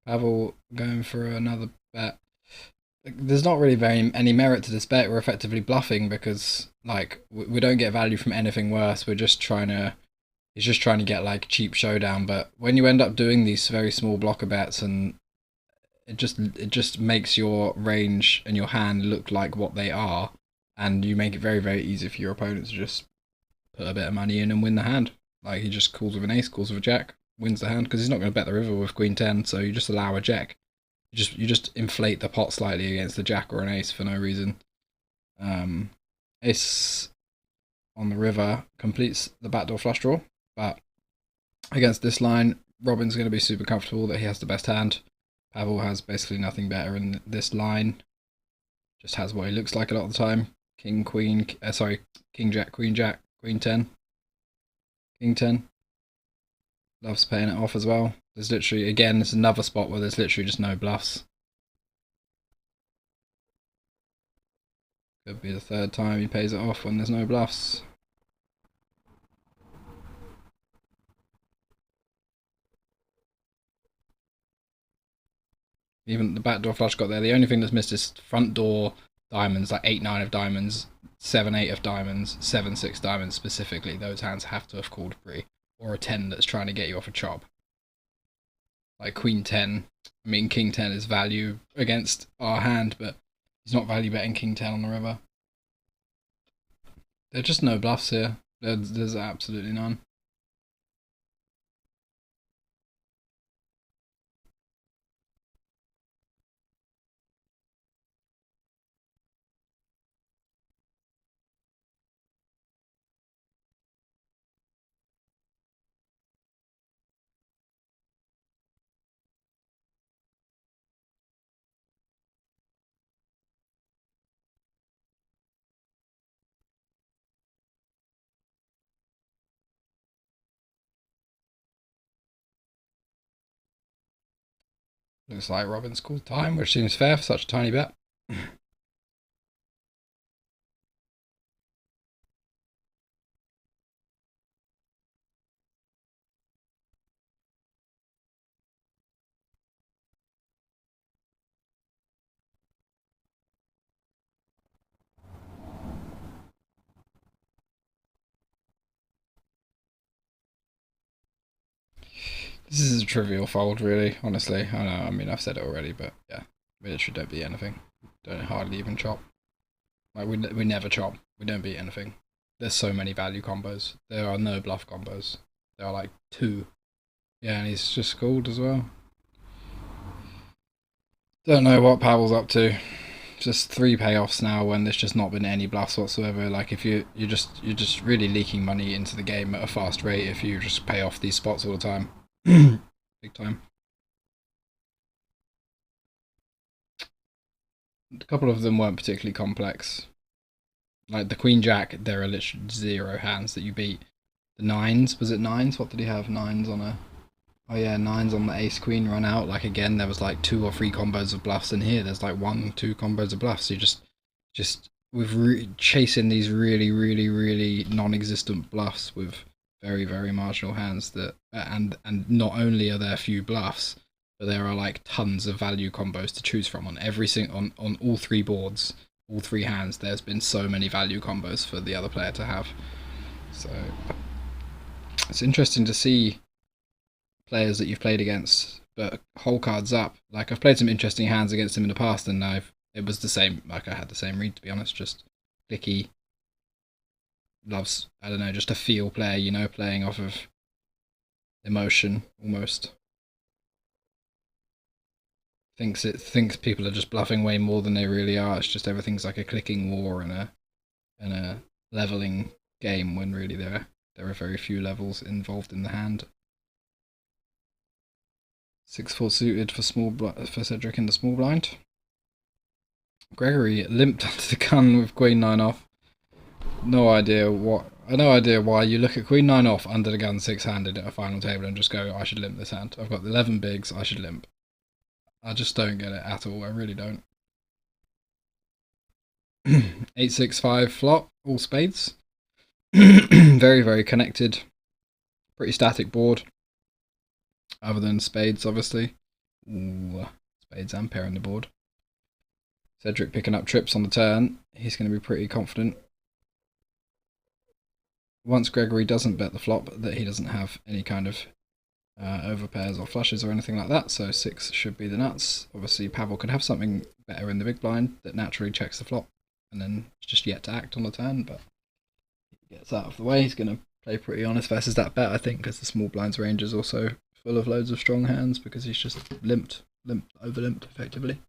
Speaker 1: Pavel going for another bet. There's not really any merit to this bet. We're effectively bluffing because like we don't get value from anything worse. We're just trying to. He's just trying to get like cheap showdown. But when you end up doing these very small blocker bets, and it just makes your range and your hand look like what they are, and you make it very easy for your opponent to just put a bit of money in and win the hand. Like he just calls with an ace, calls with a jack, wins the hand because he's not going to bet the river with Queen 10. So you just allow a jack. You just inflate the pot slightly against a jack or an ace for no reason. Ace on the river completes the backdoor flush draw, but against this line, Robin's going to be super comfortable that he has the best hand. Pavel has basically nothing better in this line. Just has what he looks like a lot of the time. King, queen, King, jack, Queen 10. King 10. Loves paying it off as well. There's literally, again, there's another spot where there's literally just no bluffs. Could be the third time he pays it off when there's no bluffs. Even the backdoor flush got there. The only thing that's missed is front door diamonds, like 8-9 of diamonds, 7-8 of diamonds, 7-6 diamonds specifically. Those hands have to have called free. Or a 10 that's trying to get you off a chop. Like Queen 10. I mean, King 10 is value against our hand, but he's not value betting King 10 on the river. There's just no bluffs here. There's absolutely none. Looks like Robin's called time, which seems fair for such a tiny bet. This is a trivial fold, really, honestly. I know, I mean, I've said it already, but yeah. We literally don't beat anything. Don't hardly even chop. Like, we never chop. We don't beat anything. There's so many value combos. There are no bluff combos. There are like 2. Yeah, and he's just called as well. Don't know what Pavel's up to. Just 3 payoffs now when there's just not been any bluffs whatsoever. Like if you're just really leaking money into the game at a fast rate if you just pay off these spots all the time. Big time. A couple of them weren't particularly complex. Like the Queen Jack, there are literally 0 hands that you beat. The 9s, was it 9s? What did he have? 9s on a... Oh yeah, 9s on the Ace Queen run out. Like again, there was like 2 or 3 combos of bluffs in here. There's like 1, 2 combos of bluffs. You just with chasing these really non-existent bluffs with very marginal hands that and not only are there few bluffs, but there are like tons of value combos to choose from on every on all 3 boards, all 3 hands. There's been so many value combos for the other player to have. So it's interesting to see players that you've played against, but whole cards up. Like I've played some interesting hands against him in the past, and it was the same. Like I had the same read, to be honest. Just clicky, loves, I don't know, just a feel player, you know, playing off of emotion almost. Thinks people are just bluffing way more than they really are. It's just everything's like a clicking war and a leveling game when really there are very few levels involved in the hand. 6-4 suited for for Cedric in the small blind. Gregory limped under the gun with Queen 9 off. No idea why you look at Queen 9 off under the gun 6-handed at a final table and just go, I should limp this hand. I've got 11 bigs, I should limp. I just don't get it at all, I really don't. 8-6-5 flop, all spades. Very connected. Pretty static board. Other than spades, obviously. Ooh, spades and pair on the board. Cedric picking up trips on the turn. He's going to be pretty confident. Once Gregory doesn't bet the flop, that he doesn't have any kind of overpairs or flushes or anything like that, so 6 should be the nuts. Obviously, Pavel could have something better in the big blind that naturally checks the flop, and then it's just yet to act on the turn, but he gets out of the way. He's going to play pretty honest versus that bet, I think, because the small blind's range is also full of loads of strong hands, because he's just over-limped, effectively.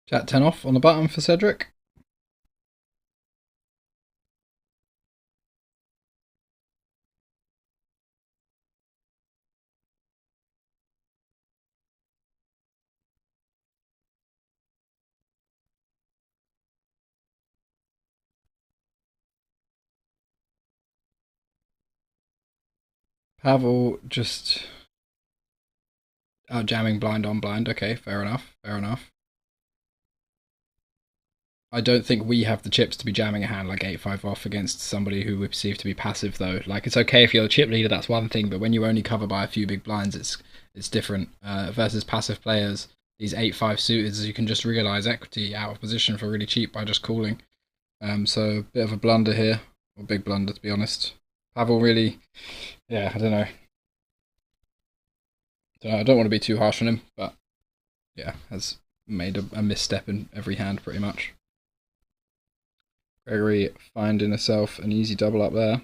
Speaker 1: Jack 10 off on the button for Cedric. Pavel just jamming blind on blind. Okay, fair enough. I don't think we have the chips to be jamming a hand like 8-5 off against somebody who we perceive to be passive, though. Like, it's okay if you're a chip leader, that's one thing, but when you only cover by a few big blinds, it's different. Versus passive players, these 8-5 suiteds, you can just realise equity out of position for really cheap by just calling. So, a bit of a blunder here, or big blunder, to be honest. Pavel really, yeah, I don't know. I don't want to be too harsh on him, but yeah, has made a misstep in every hand pretty much. Gregory finding herself an easy double up there.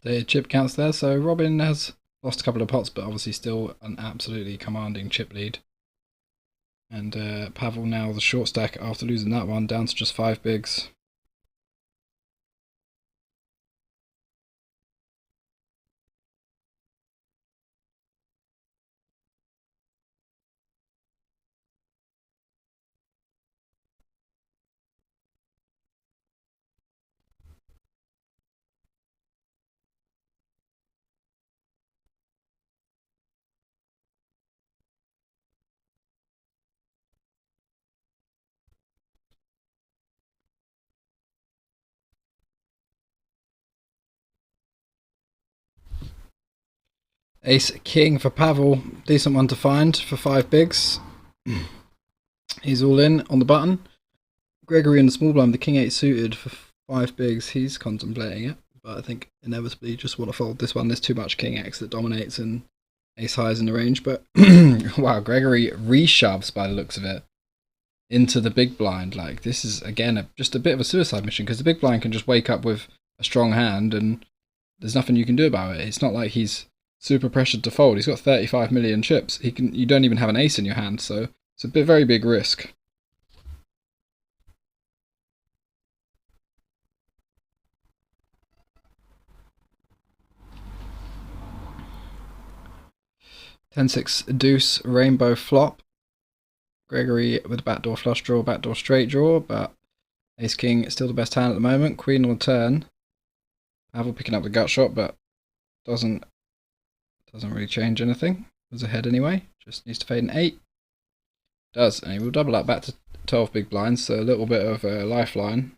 Speaker 1: The chip counts there, so Robin has lost a couple of pots, but obviously still an absolutely commanding chip lead. And Pavel now the short stack after losing that one, down to just 5 bigs. Ace King for Pavel, decent one to find for 5 bigs. He's all in on the button. Gregory in the small blind, the King 8 suited for 5 bigs. He's contemplating it, but I think inevitably just want to fold this one. There's too much King X that dominates and Ace Highs in the range. But wow, Gregory reshoves by the looks of it into the big blind. Like, this is again just a bit of a suicide mission, because the big blind can just wake up with a strong hand and there's nothing you can do about it. It's not like he's super pressured to fold. He's got 35 million chips. You don't even have an ace in your hand, so it's a very big risk. Ten-six deuce rainbow flop. Gregory with a backdoor flush draw, backdoor straight draw, but Ace King is still the best hand at the moment. Queen on the turn. Pavel picking up the gut shot, but doesn't really change anything. Was ahead anyway. Just needs to fade an 8. Does, and he will double up back to 12 big blinds, so a little bit of a lifeline.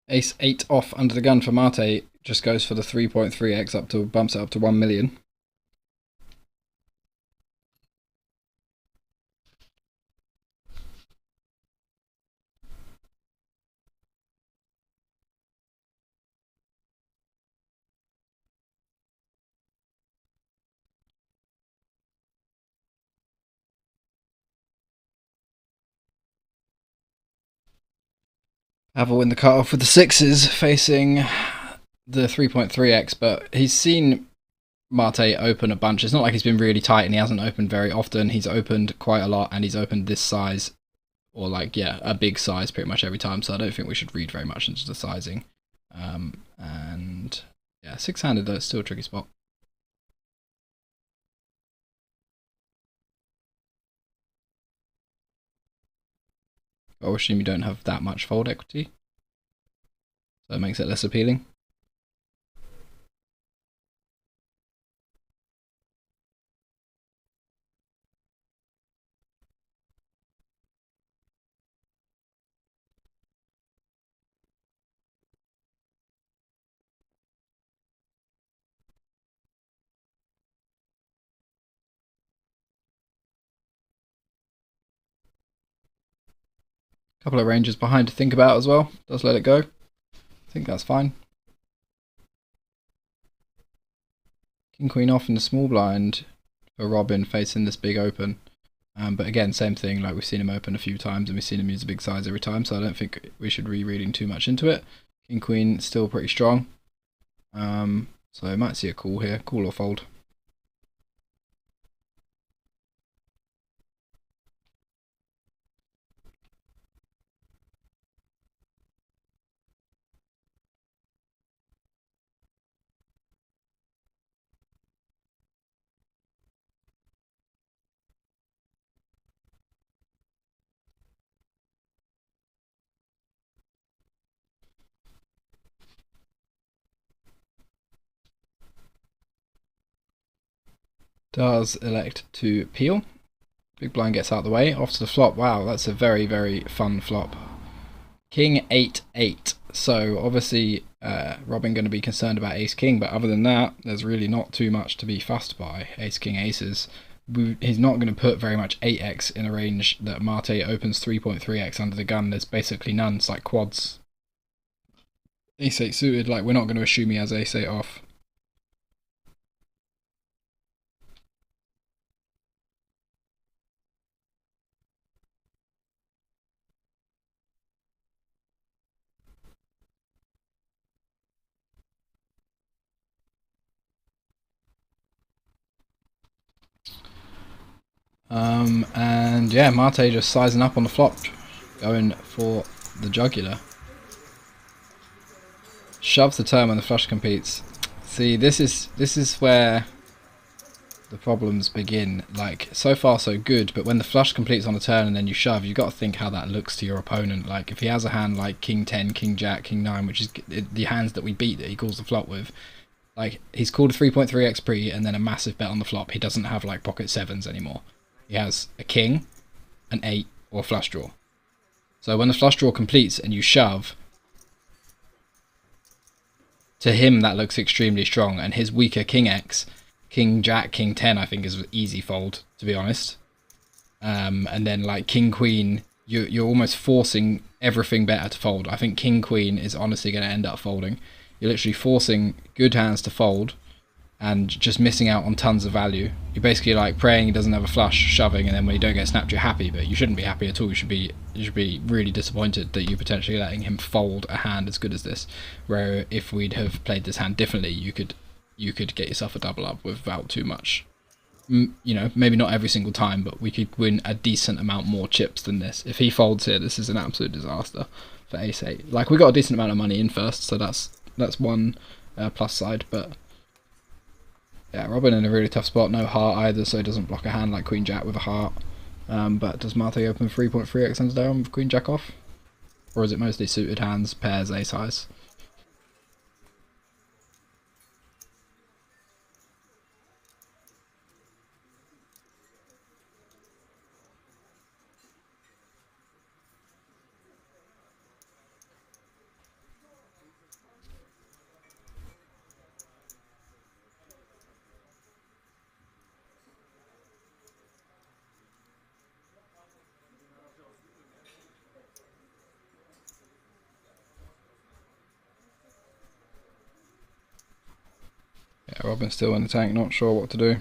Speaker 1: Ace 8 off under the gun for Mate, just goes for the 3.3x up to, bumps it up to 1 million. Pavel in the cutoff with the 6s, facing the 3.3x, but he's seen Mate open a bunch. It's not like he's been really tight and he hasn't opened very often. He's opened quite a lot, and he's opened this size, or like, yeah, a big size pretty much every time, so I don't think we should read very much into the sizing. And yeah, 6-handed though, it's still a tricky spot. but I assume you don't have that much fold equity, so it makes it less appealing. Couple of ranges behind to think about as well. Does let it go. I think that's fine. King Queen off in the small blind for Robin facing this big open. But again, same thing, like we've seen him open a few times and we've seen him use a big size every time, so I don't think we should be reading too much into it. King Queen still pretty strong. So I might see a call here, call or fold. Does elect to peel. Big blind gets out of the way. Off to the flop. Wow, that's a very, very fun flop. King 8-8. So obviously Robin going to be concerned about ace king, but other than that, there's really not too much to be fussed by. Ace king aces. He's not going to put very much 8x in a range that Mate opens 3.3x under the gun. There's basically none. It's like quads. Ace 8 suited, like we're not going to assume he has ace 8 off. And yeah, Mate just sizing up on the flop, going for the jugular. Shoves the turn when the flush competes. See, this is where the problems begin. Like, so far so good, but when the flush completes on the turn and then you shove, you've got to think how that looks to your opponent. Like, if he has a hand like King 10, King Jack, King 9, which is the hands that we beat that he calls the flop with, like, he's called a 3.3x pre and then a massive bet on the flop. He doesn't have, like, pocket 7s anymore. He has a king, an 8, or a flush draw. So when the flush draw completes and you shove, to him that looks extremely strong, and his weaker King X, King Jack, King 10 I think is an easy fold, to be honest. And then like King Queen, you're almost forcing everything better to fold. I think King Queen is honestly going to end up folding. You're literally forcing good hands to fold and just missing out on tons of value. You're basically like praying he doesn't have a flush, shoving, and then when you don't get snapped you're happy, but you shouldn't be happy at all. You should be really disappointed that you're potentially letting him fold a hand as good as this, where if we'd have played this hand differently you could get yourself a double up without too much. You know, maybe not every single time, but we could win a decent amount more chips than this. If he folds here, this is an absolute disaster for ace 8. Like, we got a decent amount of money in first, so that's one plus side, but yeah, Robin in a really tough spot. No heart either, so he doesn't block a hand like Queen Jack with a heart. But does Mate open 3.3x under down with Queen Jack off? Or is it mostly suited hands, pairs, ace highs? Yeah, Robin's still in the tank, not sure what to do.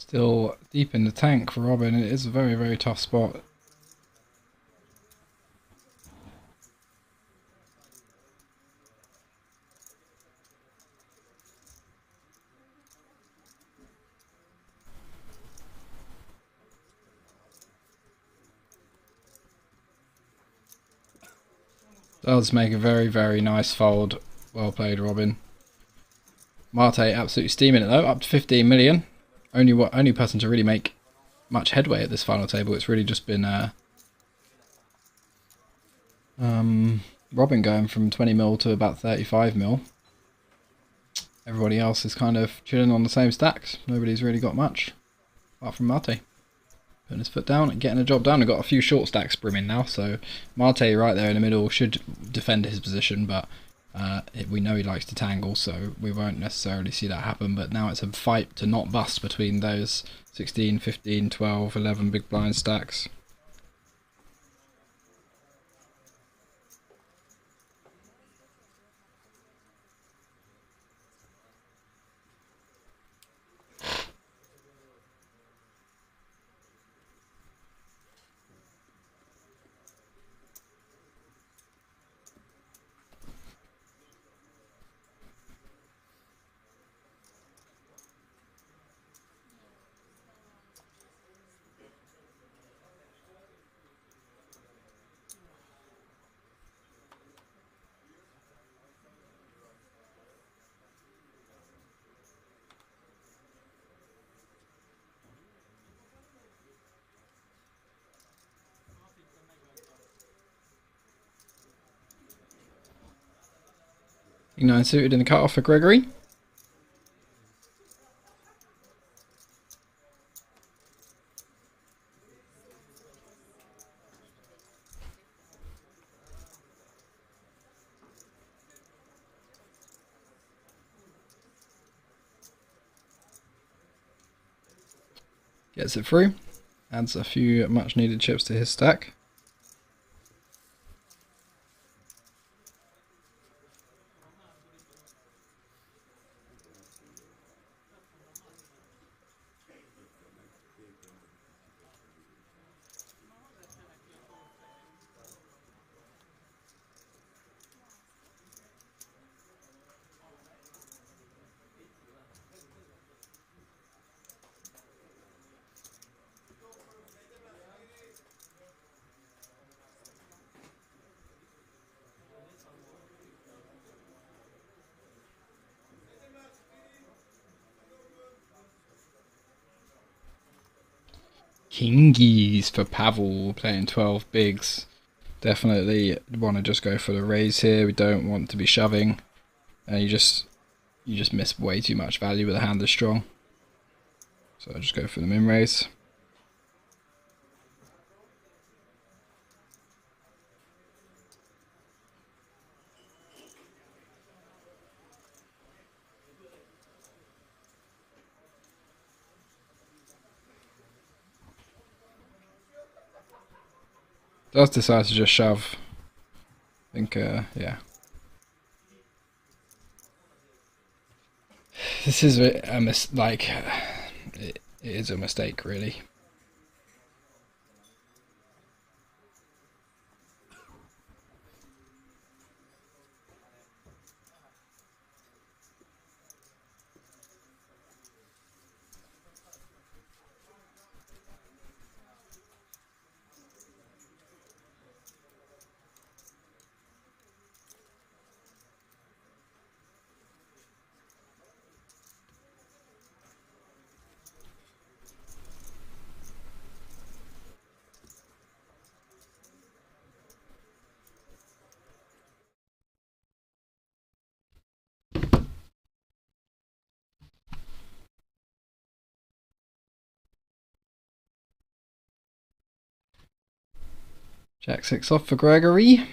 Speaker 1: Still deep in the tank for Robin. It is a very, very tough spot. Does make a very, very nice fold. Well played, Robin. Mate absolutely steaming it though, up to 15 million. Only person to really make much headway at this final table. It's really just been Robin going from 20 mil to about 35 mil. Everybody else is kind of chilling on the same stacks. Nobody's really got much, apart from Mate. Putting his foot down and getting the job done. I've got a few short stacks brimming now, so Mate right there in the middle should defend his position, but we know he likes to tangle, so we won't necessarily see that happen. But now it's a fight to not bust between those 16, 15, 12, 11 big blind stacks. King 9 suited in the cut-off for Gregory. Gets it through. Adds a few much needed chips to his stack. Kingies for Pavel, playing 12 bigs. Definitely want to just go for the raise here. We don't want to be shoving. And you just miss way too much value with a hand this strong. So I just go for the min raise. Does decide to just shove. I think, yeah. This is it is a mistake, really. Jack 6 off for Gregory.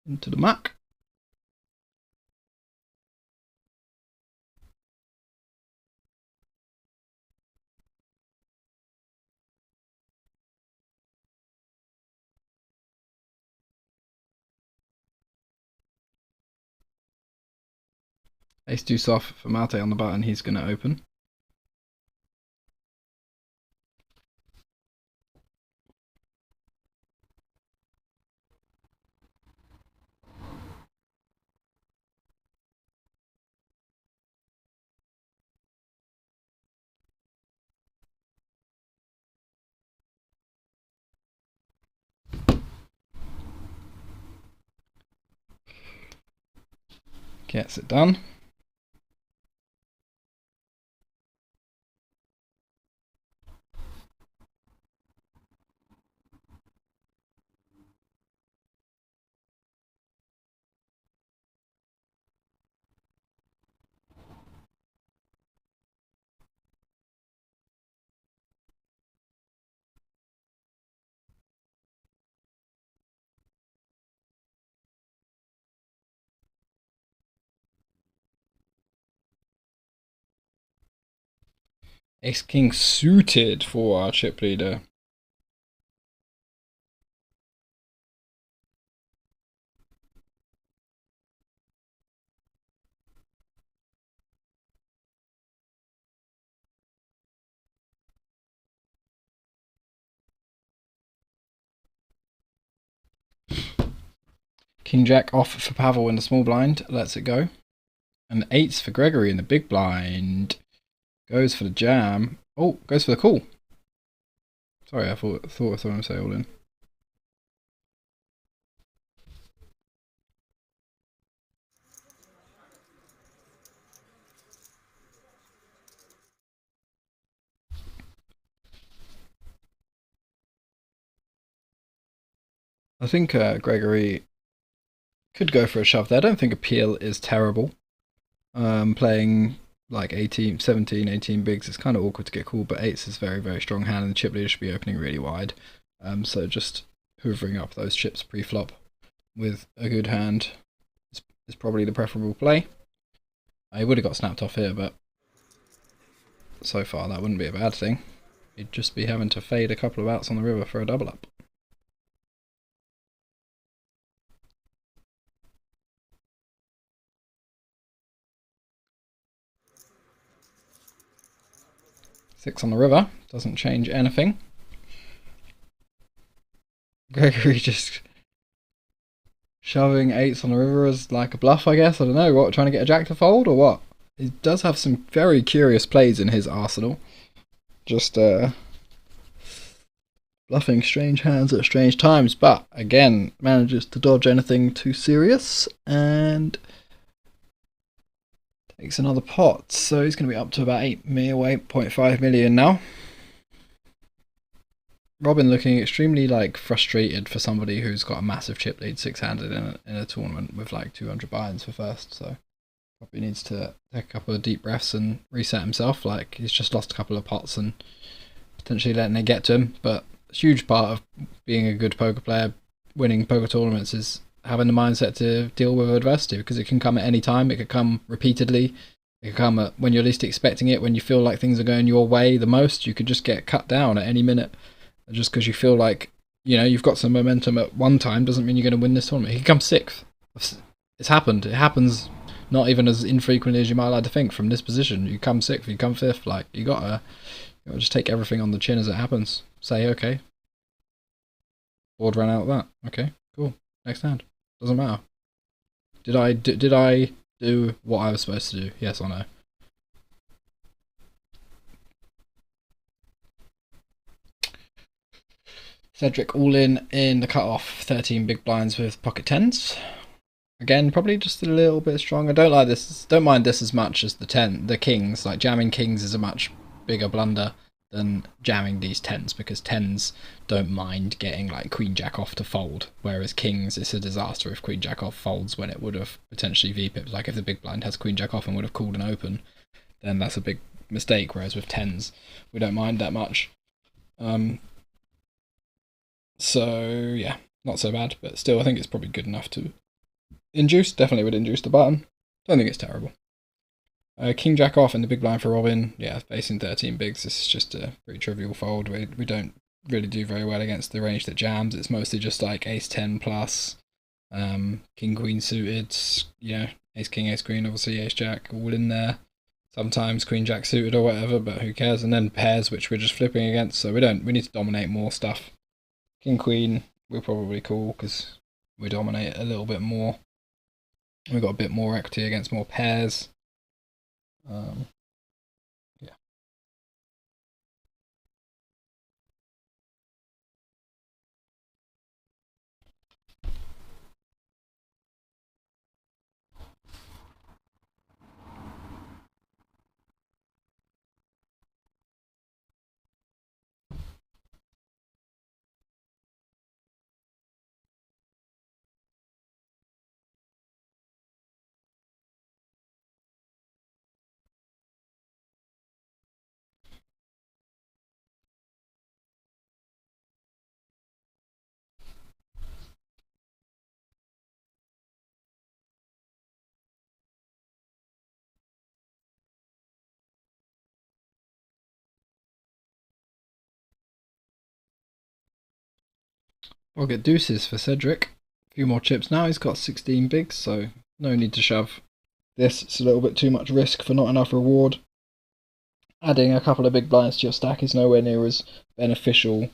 Speaker 1: Into the muck. Ace 2 soft for Mate on the button, he's going to open. Gets it done. Ace King suited for our chip leader. King Jack off for Pavel in the small blind, lets it go. And 8s for Gregory in the big blind. Goes for the jam. Oh, goes for the call. Sorry, I thought I saw him say all in. I think Gregory could go for a shove there. I don't think appeal is terrible. Playing like 18, 17, 18 bigs, it's kind of awkward to get called, but 8s is very, very strong hand, and the chip leader should be opening really wide. So just hoovering up those chips pre-flop with a good hand is probably the preferable play. I would have got snapped off here, but so far that wouldn't be a bad thing. You'd just be having to fade a couple of outs on the river for a double up. Six on the river, doesn't change anything. Gregory just shoving 8s on the river as like a bluff, I guess. I don't know, what, trying to get a jack to fold or what? He does have some very curious plays in his arsenal. Just bluffing strange hands at strange times, but again, manages to dodge anything too serious and takes another pot. So he's going to be up to about 8.5 million now. Robin looking extremely like frustrated for somebody who's got a massive chip lead six-handed in a tournament with like 200 buy-ins for first. So probably needs to take a couple of deep breaths and reset himself. Like he's just lost a couple of pots and potentially letting it get to him. But a huge part of being a good poker player, winning poker tournaments, is having the mindset to deal with adversity, because it can come at any time. It could come repeatedly. It can come at when you're least expecting it, when you feel like things are going your way the most. You could just get cut down at any minute. Just because you feel like, you know, you've got some momentum at one time doesn't mean you're going to win this tournament. He can come 6th. It's happened. It happens not even as infrequently as you might like to think from this position. You come 6th, you come 5th. Like, you gotta just take everything on the chin as it happens. Say, okay, board ran out of that. Okay, cool. Next hand. Doesn't matter. Did I do what I was supposed to do? Yes or no? Cedric all in the cutoff, 13 big blinds with pocket 10s. Again, probably just a little bit strong. I don't like this. Don't mind this as much as the kings. Like jamming kings is a much bigger blunder than jamming these 10s, because 10s don't mind getting like queen jack off to fold, whereas kings, it's a disaster if queen jack off folds when it would have potentially v-pipped. Like if the big blind has queen jack off and would have called an open, then that's a big mistake, whereas with 10s we don't mind that much. So yeah, not so bad, but still I think it's probably good enough to induce. Definitely would induce the button. Don't think it's terrible. King jack off in the big blind for Robin. Yeah, facing 13 bigs. This is just a pretty trivial fold. We don't really do very well against the range that jams. It's mostly just like ace 10 plus, king queen suited. You know, ace king, ace queen, obviously ace jack all in there. Sometimes queen jack suited or whatever, but who cares? And then pairs, which we're just flipping against. So we need to dominate more stuff. King queen we'll probably call because we dominate a little bit more. We've got a bit more equity against more pairs. Yeah. Pocket deuces for Cedric. A few more chips now. He's got 16 bigs, so no need to shove this. It's a little bit too much risk for not enough reward. Adding a couple of big blinds to your stack is nowhere near as beneficial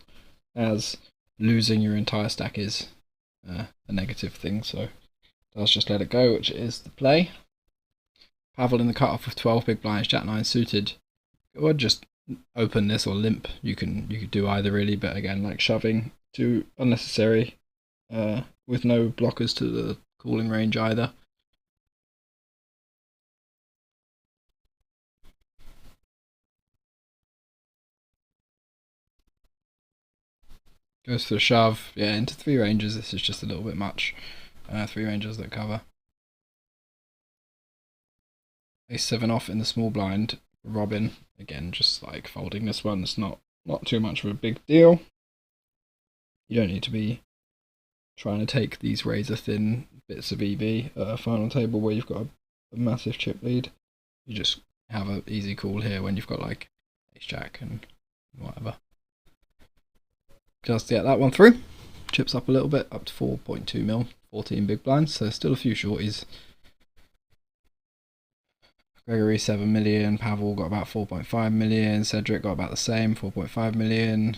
Speaker 1: as losing your entire stack is a negative thing, so let's just let it go, which is the play. Pavel in the cutoff with 12 big blinds, Jack 9 suited. Or just open this or limp. You could do either really, but again, like shoving too unnecessary with no blockers to the calling range either. Goes for the shove, yeah, into 3 ranges. This is just a little bit much. 3 ranges that cover. Ace-7 off in the small blind. Robin, again, just like folding this one. It's not too much of a big deal. You don't need to be trying to take these razor thin bits of EV at a final table where you've got a massive chip lead. You just have an easy call here when you've got like ace-jack and whatever. Just get that one through. Chips up a little bit, up to 4.2 mil, 14 big blinds, so still a few shorties. Gregory 7 million, Pavel got about 4.5 million, Cedric got about the same, 4.5 million.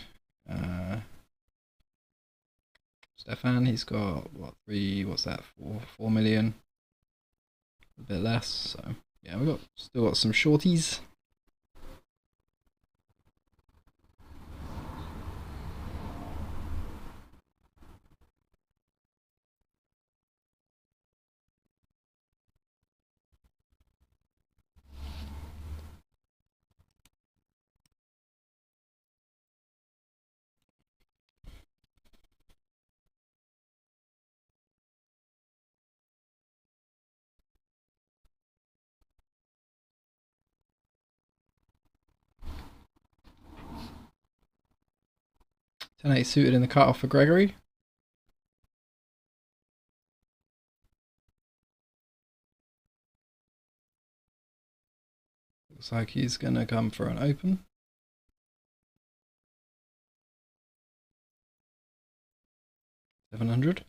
Speaker 1: Stefan, he's got what, 4 million, a bit less. So yeah, we still got some shorties. Ten eight suited in the cutoff for Gregory. Looks like he's gonna come for an open. $700.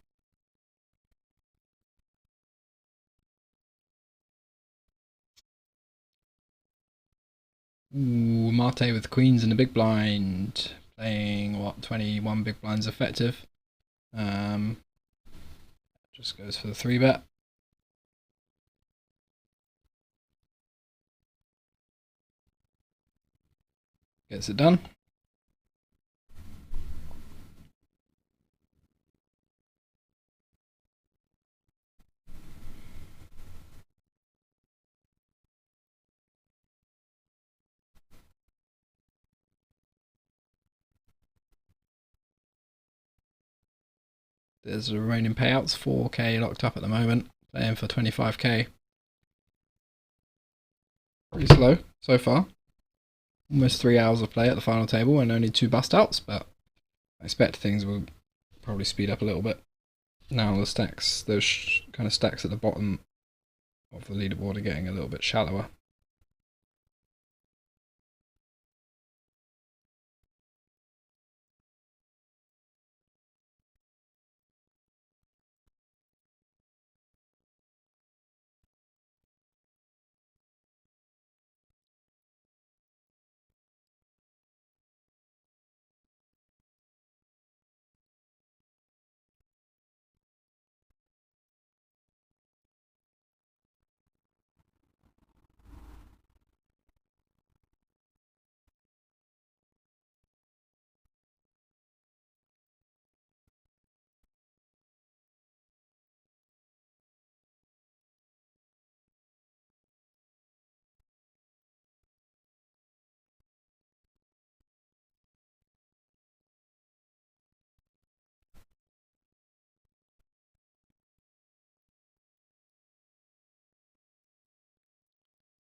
Speaker 1: Ooh, Mate with queens in the big blind. Playing what, 21 big blinds effective. Just goes for the 3-bet. Gets it done. There's the remaining payouts, 4k locked up at the moment, playing for 25k. Pretty slow so far. Almost 3 hours of play at the final table and only 2 bust outs, but I expect things will probably speed up a little bit. Now the stacks, those kind of stacks at the bottom of the leaderboard are getting a little bit shallower.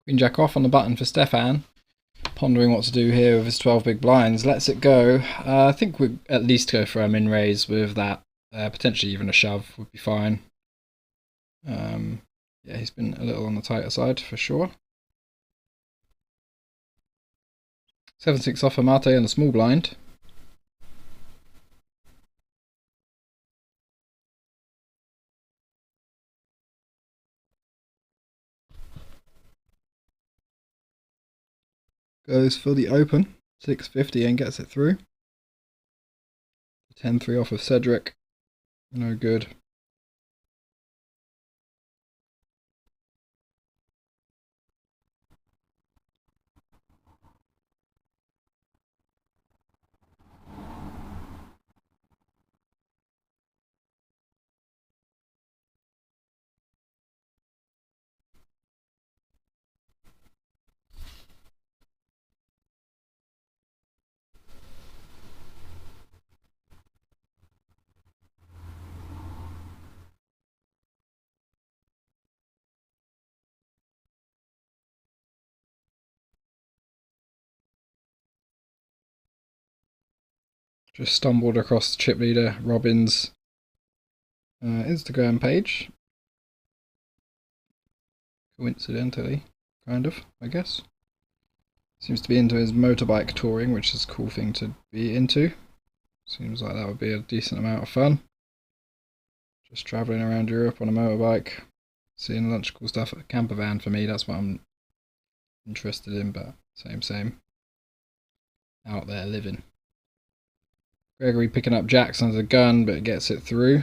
Speaker 1: Queen jack off on the button for Stefan. Pondering what to do here with his 12 big blinds. Lets it go. I think we'd at least go for a min raise with that. Potentially even a shove would be fine. Yeah, he's been a little on the tighter side for sure. 7-6 off for Mate on the small blind. goes for the open, 650 and gets it through. 10-3 off of Cedric, no good. Just stumbled across the chip leader Robin's Instagram page. Coincidentally, kind of, I guess. Seems to be into his motorbike touring, which is a cool thing to be into. Seems like that would be a decent amount of fun. Just travelling around Europe on a motorbike, seeing lunch, cool stuff. A camper van for me, that's what I'm interested in, but same. Out there living. Gregory picking up jacks under the gun, but gets it through.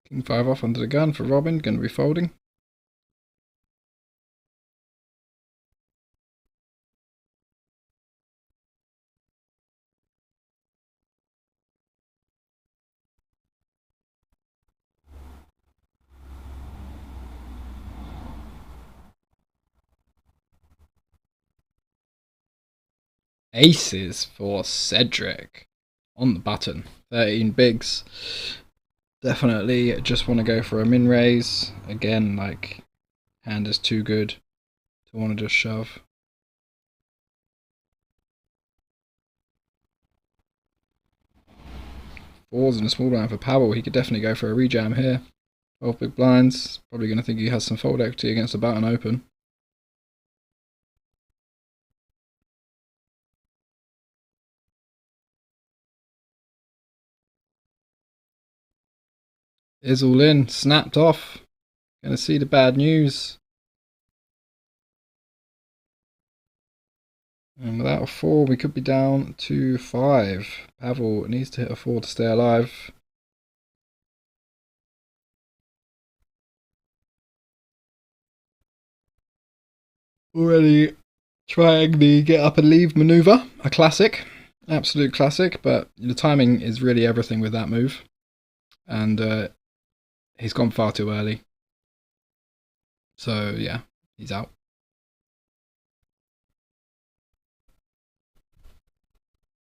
Speaker 1: King 5 off under the gun for Robin, going to be folding. Aces for Cedric on the button. 13 bigs. Definitely just want to go for a min raise. Again, like, hand is too good to want to just shove. Fours and a small blind for Pavel. He could definitely go for a rejam here. 12 big blinds. Probably going to think he has some fold equity against a button open. Is all in. Snapped off. Going to see the bad news. And without a 4, we could be down to 5. Pavel needs to hit a 4 to stay alive. Already trying the get up and leave maneuver. A classic. Absolute classic, but the timing is really everything with that move. And he's gone far too early. So yeah, he's out.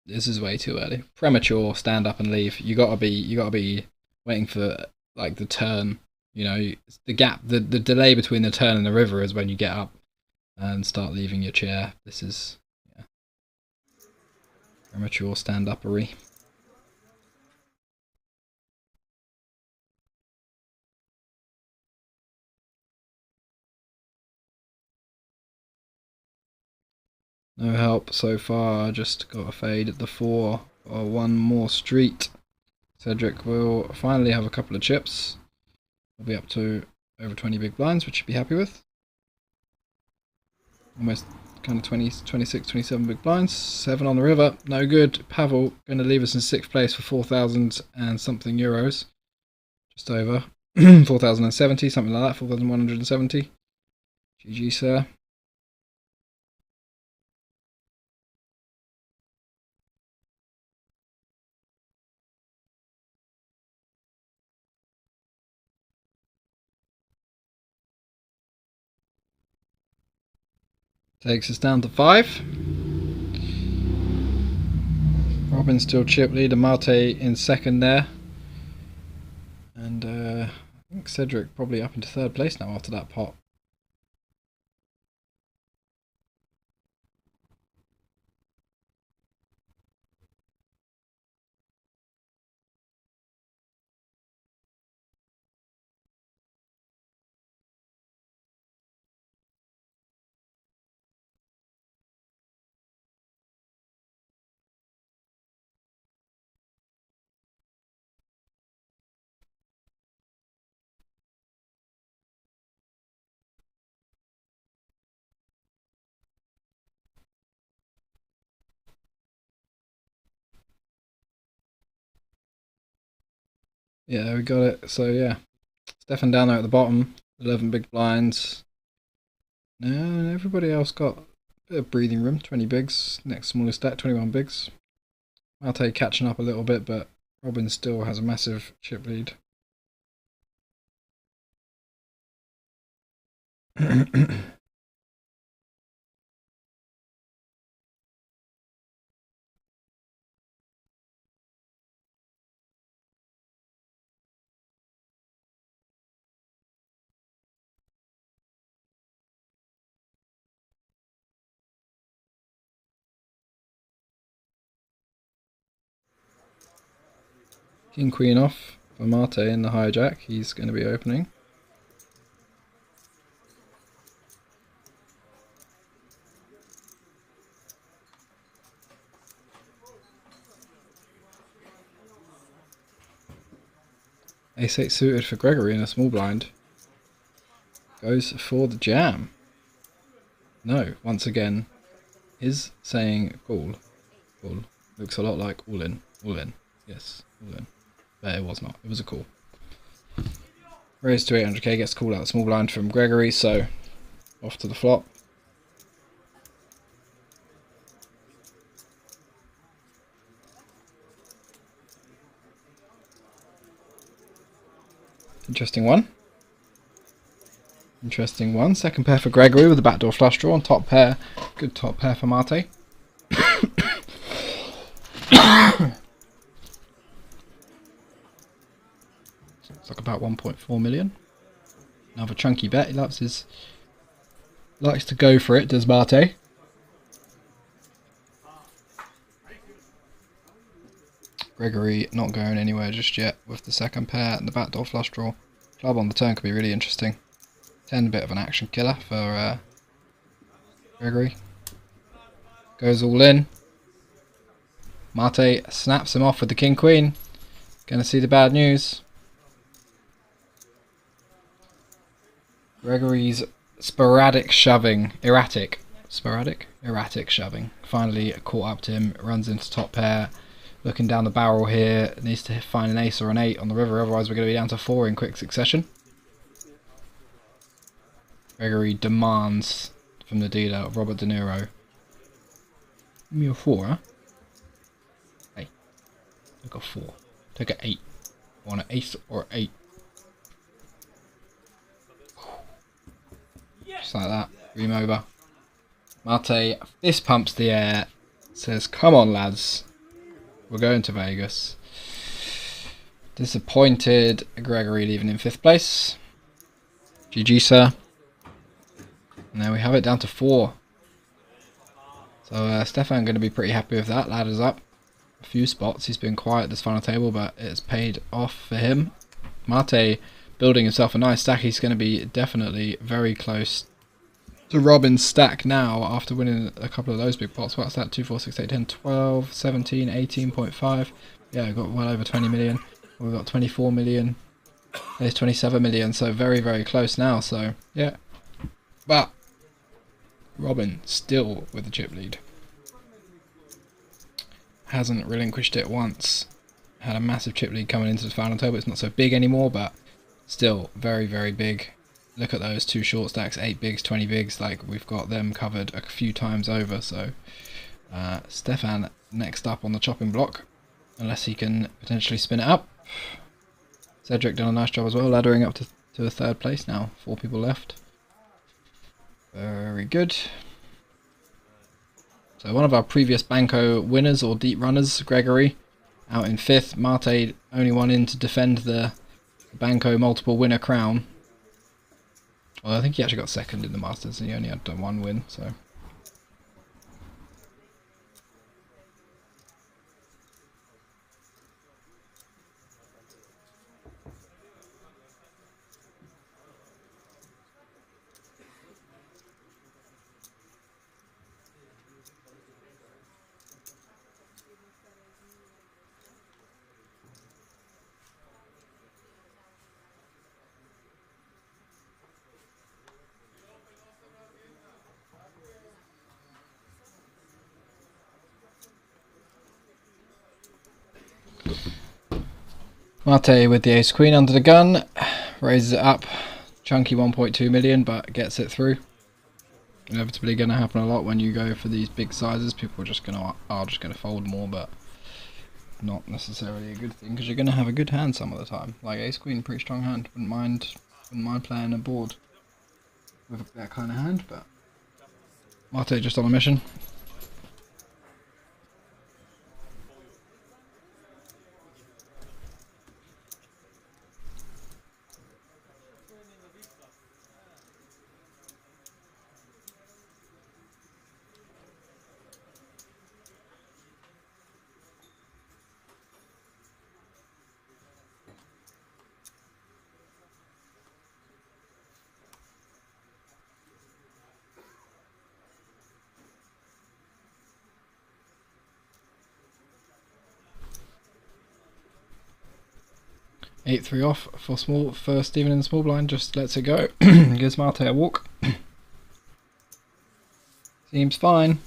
Speaker 1: This is way too early. Premature stand up and leave. You gotta be waiting for like the turn. You know, the gap, the delay between the turn and the river is when you get up and start leaving your chair. This is premature stand upery. No help so far. Just got a fade at the 4 or one more street. Cedric will finally have a couple of chips. We'll be up to over 20 big blinds, which you'd be happy with. Almost kind of 20, 26, 27 big blinds. 7 on the river, no good. Pavel going to leave us in 6th place for 4,000 and something euros. Just over 4,070, something like that, 4,170. GG, sir. Takes us down to 5. Robin still chip lead and Marte in second there. And I think Cedric probably up into third place now after that pot. Yeah, we got it. So yeah, Stefan down there at the bottom, 11 big blinds. No, everybody else got a bit of breathing room, 20 bigs. Next smallest stack, 21 bigs. Marte catching up a little bit, but Robin still has a massive chip lead. King Queen off for Marte in the hijack. He's going to be opening. Ace-8 suited for Gregory in a small blind. Goes for the jam. No, once again, is saying call. Call. Looks a lot like all in. All in. Yes, all in. But it was not. It was a call. Raised to 800k, gets called out a small blind from Gregory, so off to the flop. Interesting one. Interesting one. Second pair for Gregory with the backdoor flush draw on top pair. Good top pair for Marte. It's like about 1.4 million. Another chunky bet. He likes to go for it, does Marte. Gregory not going anywhere just yet with the second pair and the backdoor flush draw. Club on the turn could be really interesting. 10, bit of an action killer for Gregory. Goes all in. Marte snaps him off with the king queen. Gonna see the bad news. Gregory's erratic shoving finally caught up to him. Runs into top pair. Looking down the barrel here, needs to find an ace or an 8 on the river, otherwise we're going to be down to 4 in quick succession. Gregory demands from the dealer of Robert De Niro. Give me a 4, huh? Hey, take a 4. Take an 8. Want an ace or 8? Just like that. Ream over. Marte fist pumps the air. Says, come on lads. We're going to Vegas. Disappointed. Gregory leaving in 5th place. GG, sir. And there we have it, down to 4. So Stefan going to be pretty happy with that. Ladders up a few spots. He's been quiet this final table, but it's paid off for him. Marte building himself a nice stack. He's going to be definitely very close to Robin's stack now after winning a couple of those big pots. What's that? 2, 4, 6, 8, 10, 12, 17, 18.5. Yeah, got well over 20 million. We've got 24 million. There's 27 million, so very, very close now. So, yeah. But Robin still with the chip lead. Hasn't relinquished it once. Had a massive chip lead coming into the final table. It's not so big anymore, but still very, very big. Look at those 2 short stacks, 8 bigs, 20 bigs, like we've got them covered a few times over. So Stefan next up on the chopping block, unless he can potentially spin it up. Cedric done a nice job as well, laddering up to a 3rd place now. 4 people left. Very good. So one of our previous Banco winners or deep runners, Gregory, out in 5th. Mate only one in to defend the Banco multiple winner crown. Well, I think he actually got 2nd in the Masters and he only had done 1 win, so... Mate with the ace queen under the gun, raises it up, chunky 1.2 million, but gets it through. Inevitably going to happen a lot when you go for these big sizes. People are just going to fold more, but not necessarily a good thing because you're going to have a good hand some of the time. Like ace queen, pretty strong hand. Wouldn't mind playing a board with that kind of hand, but Mate just on a mission. Eight 3 off for small first, even in the small blind, just lets it go. Gives Mate a walk. Seems fine.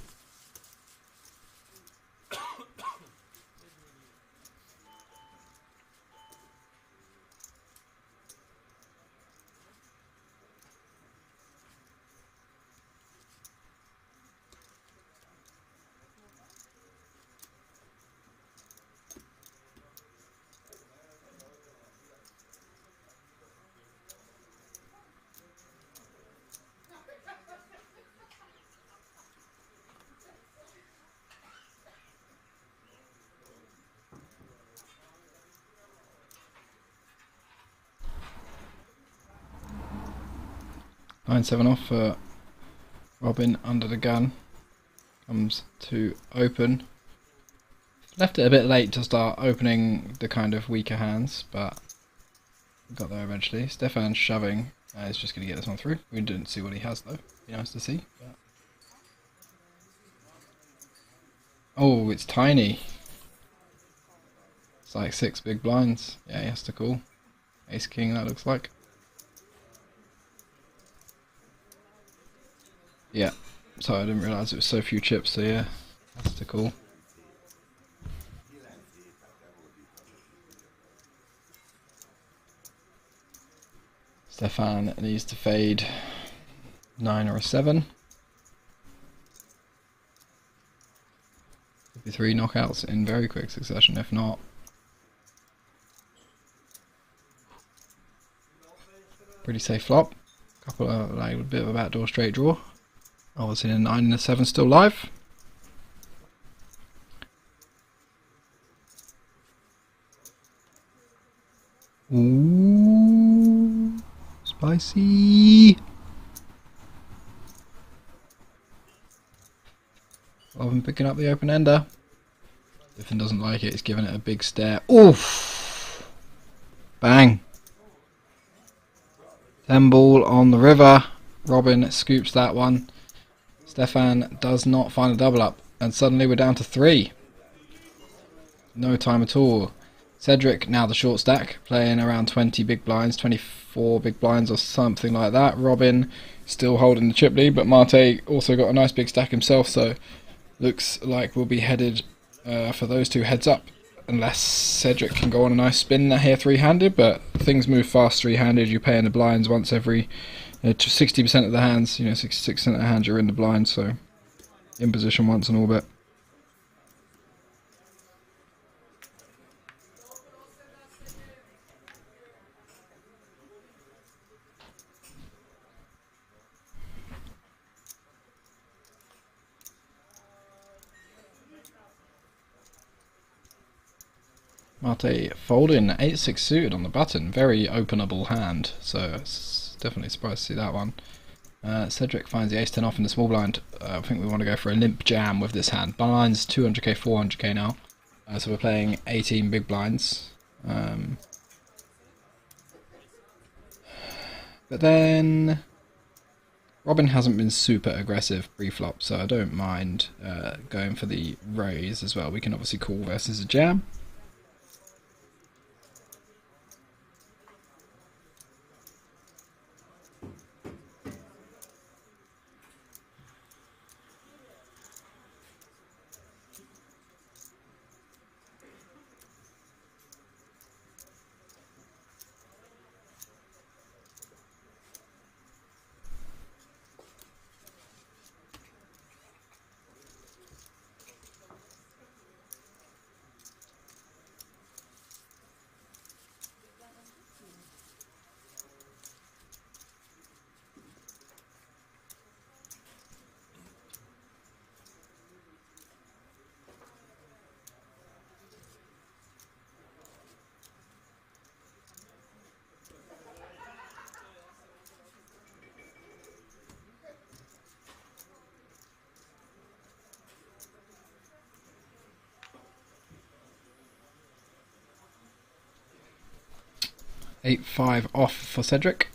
Speaker 1: Nine 7 off for Robin under the gun. Comes to open. Left it a bit late to start opening the kind of weaker hands, but got there eventually. Stefan shoving. He's just going to get this one through. We didn't see what he has though. Be nice to see. But... oh, it's tiny. It's like 6 big blinds. Yeah, he has to call. Ace king, that looks like. Yeah. Sorry, I didn't realise it was so few chips, so yeah, has to call. Stefan needs to fade 9 or a 7. Could be 3 knockouts in very quick succession, if not. Pretty safe flop. Couple of, like, a bit of a backdoor straight draw. Obviously a 9 and a 7 still live. Ooh, spicy. Robin picking up the open ender. Stefan doesn't like it, he's giving it a big stare. Oof! Bang! 10 ball on the river. Robin scoops that one. Stefan does not find a double up, and suddenly we're down to 3. No time at all. Cedric, now the short stack, playing around 20 big blinds, 24 big blinds or something like that. Robin still holding the chip lead, but Mate also got a nice big stack himself, so looks like we'll be headed for those two heads up, unless Cedric can go on a nice spin here 3-handed, but things move fast 3-handed. You pay in the blinds once every 60% of the hands, 66% of the hands you're in the blind, so in position once and all bit.
Speaker 2: Mate folding 8-6 suited on the button. Very openable hand, so definitely surprised to see that one. Cedric finds the ace-10 off in the small blind. I think we want to go for a limp jam with this hand. Blind's 200k, 400k now. So we're playing 18 big blinds. But then Robin hasn't been super aggressive pre-flop, so I don't mind going for the raise as well. We can obviously call versus a jam. Eight-5 off for Cedric.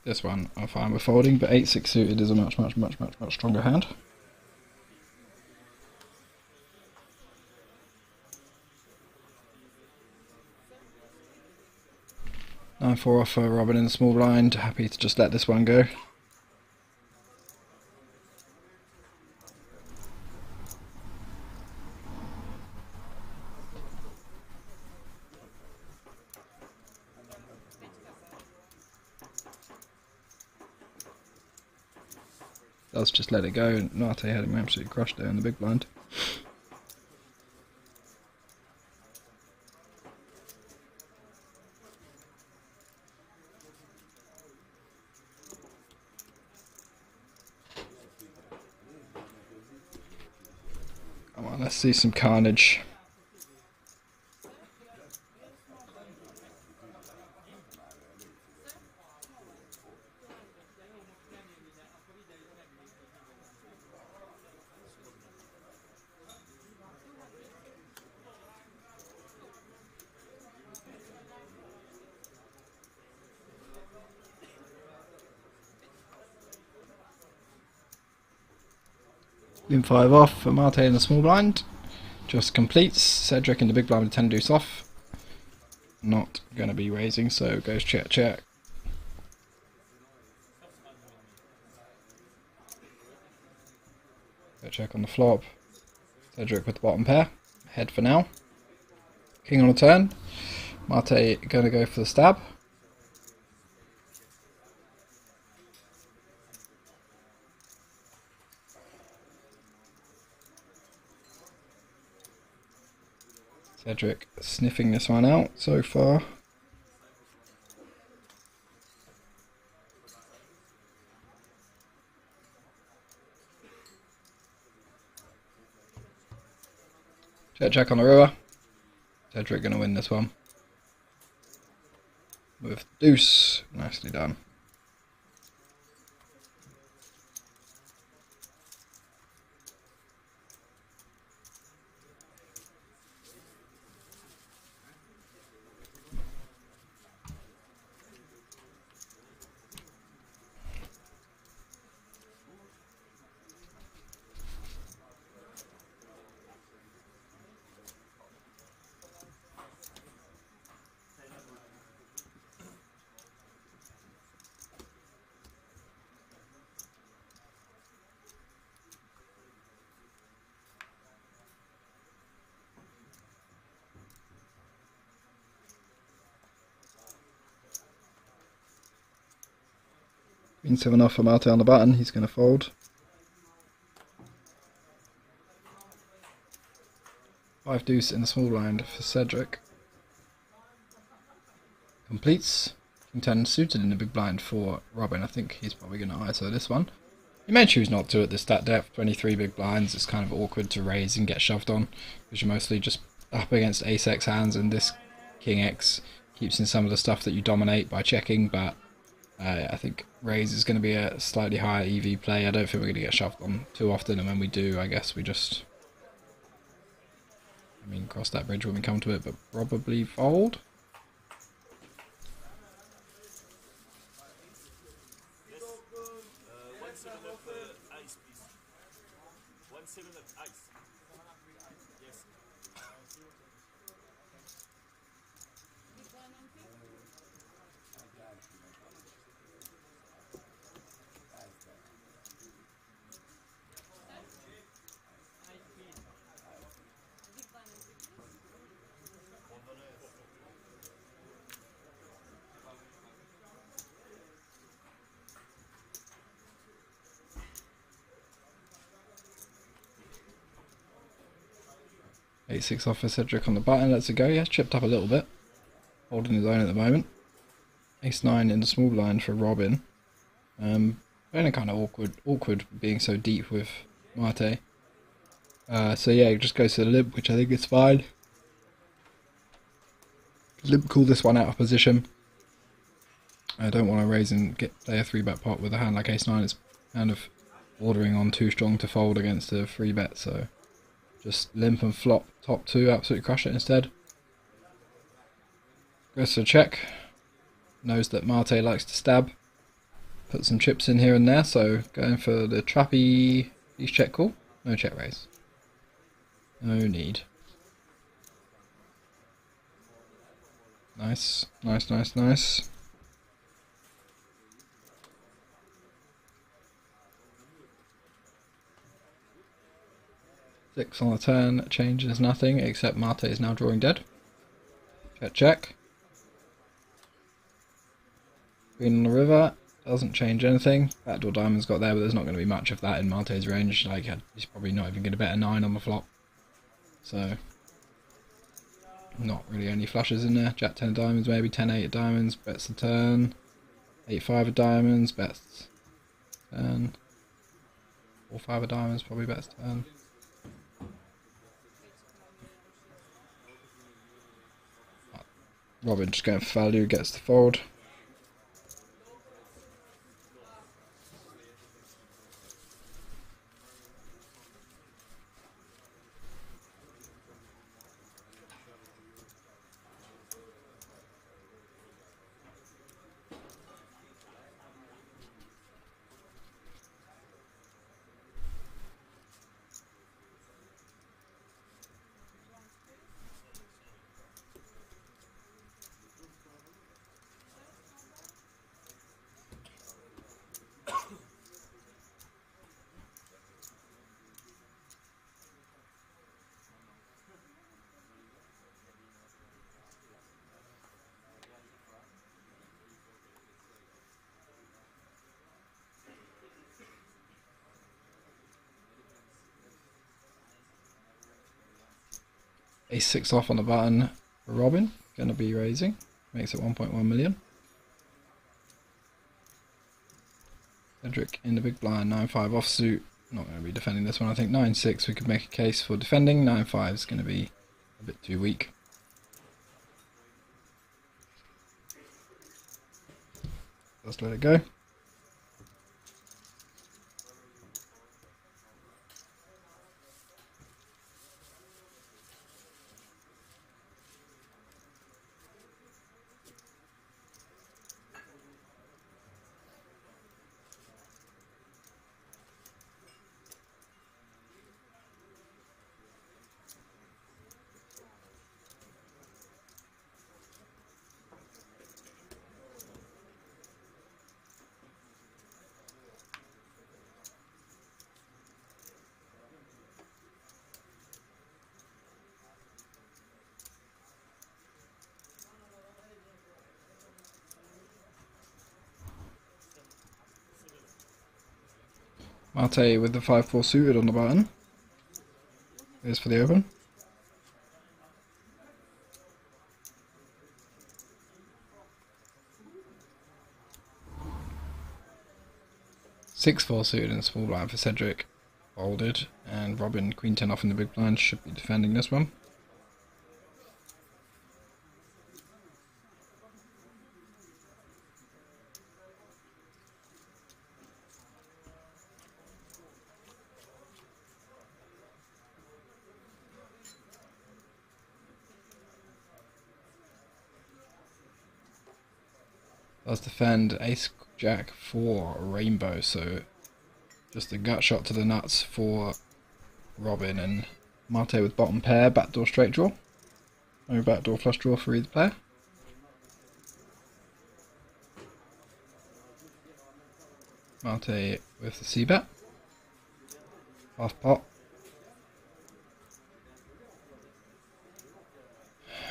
Speaker 2: This one I'm fine with folding, but 8-6 suited is a much stronger hand. Nine-4 off for Robin in the small blind. Happy to just let this one go. Does just let it go, and Mate had him absolutely crushed there in the big blind. Come on, let's see some carnage. Lim 5 off for Mate in the small blind. Just completes. Cedric in the big blind with 10 deuce off. Not going to be raising, so goes check. Check on the flop. Cedric with the bottom pair. Head for now. King on a turn. Mate going to go for the stab. Cedric sniffing this one out so far. Check on the river. Cedric going to win this one. With deuce. Nicely done. Queen 7 off for Mate on the button, he's going to fold. 5 deuce in the small blind for Cedric. Completes. King 10 suited in the big blind for Robin. I think he's probably going to ISO this one. You may choose not to at this stat depth. 23 big blinds, it's kind of awkward to raise and get shoved on, because you're mostly just up against ace-x hands, and this king-x keeps in some of the stuff that you dominate by checking, but I think raise is going to be a slightly higher EV play. I don't think we're going to get shoved on too often, and when we do, I guess we just... I mean, cross that bridge when we come to it, but probably fold. Ace-6 off for Cedric on the button, lets it go. Yeah, chipped up a little bit. Holding his own at the moment. Ace-9 in the small blind for Robin. Kind of awkward being so deep with Mate. So yeah, it just goes to the limp, which I think is fine. Limp call this one out of position. I don't want to raise and play a 3-bet pot with a hand like Ace-9. It's kind of bordering on too strong to fold against a 3-bet, so just limp and flop top 2, absolutely crush it instead. Goes to check. Knows that Mate likes to stab. Put some chips in here and there, so going for the trappy please check call. No check raise. No need. Nice, nice, nice, nice. Six on the turn changes nothing except Mate is now drawing dead. Check, check. Green on the river doesn't change anything. Backdoor diamond's got there, but there's not going to be much of that in Mate's range. Like, he's probably not even going to bet a 9 on the flop. So, not really any flushes in there. Jack 10 of diamonds, maybe 10-8 of diamonds, bets the turn. 8-5 of diamonds, bets turn. 4-5 of diamonds, probably bets turn. Robin just going for value, gets the fold. Ace-6 off on the button for Robin, going to be raising, makes it 1.1 million. Cedric in the big blind, 9-5 offsuit, not going to be defending this one. I think 9-6 we could make a case for defending, 9-5 is going to be a bit too weak. Just let it go. Mate with the 5-4 suited on the button. Here's for the open. Six-4 suited in small blind for Cedric. Folded. And Robin, Queen 10 off in the big blind, should be defending this one. Does defend ace jack for rainbow, so just a gut shot to the nuts for Robin, and Mate with bottom pair, backdoor straight draw. No backdoor flush draw for either player. Mate with the c-bet. Half pot.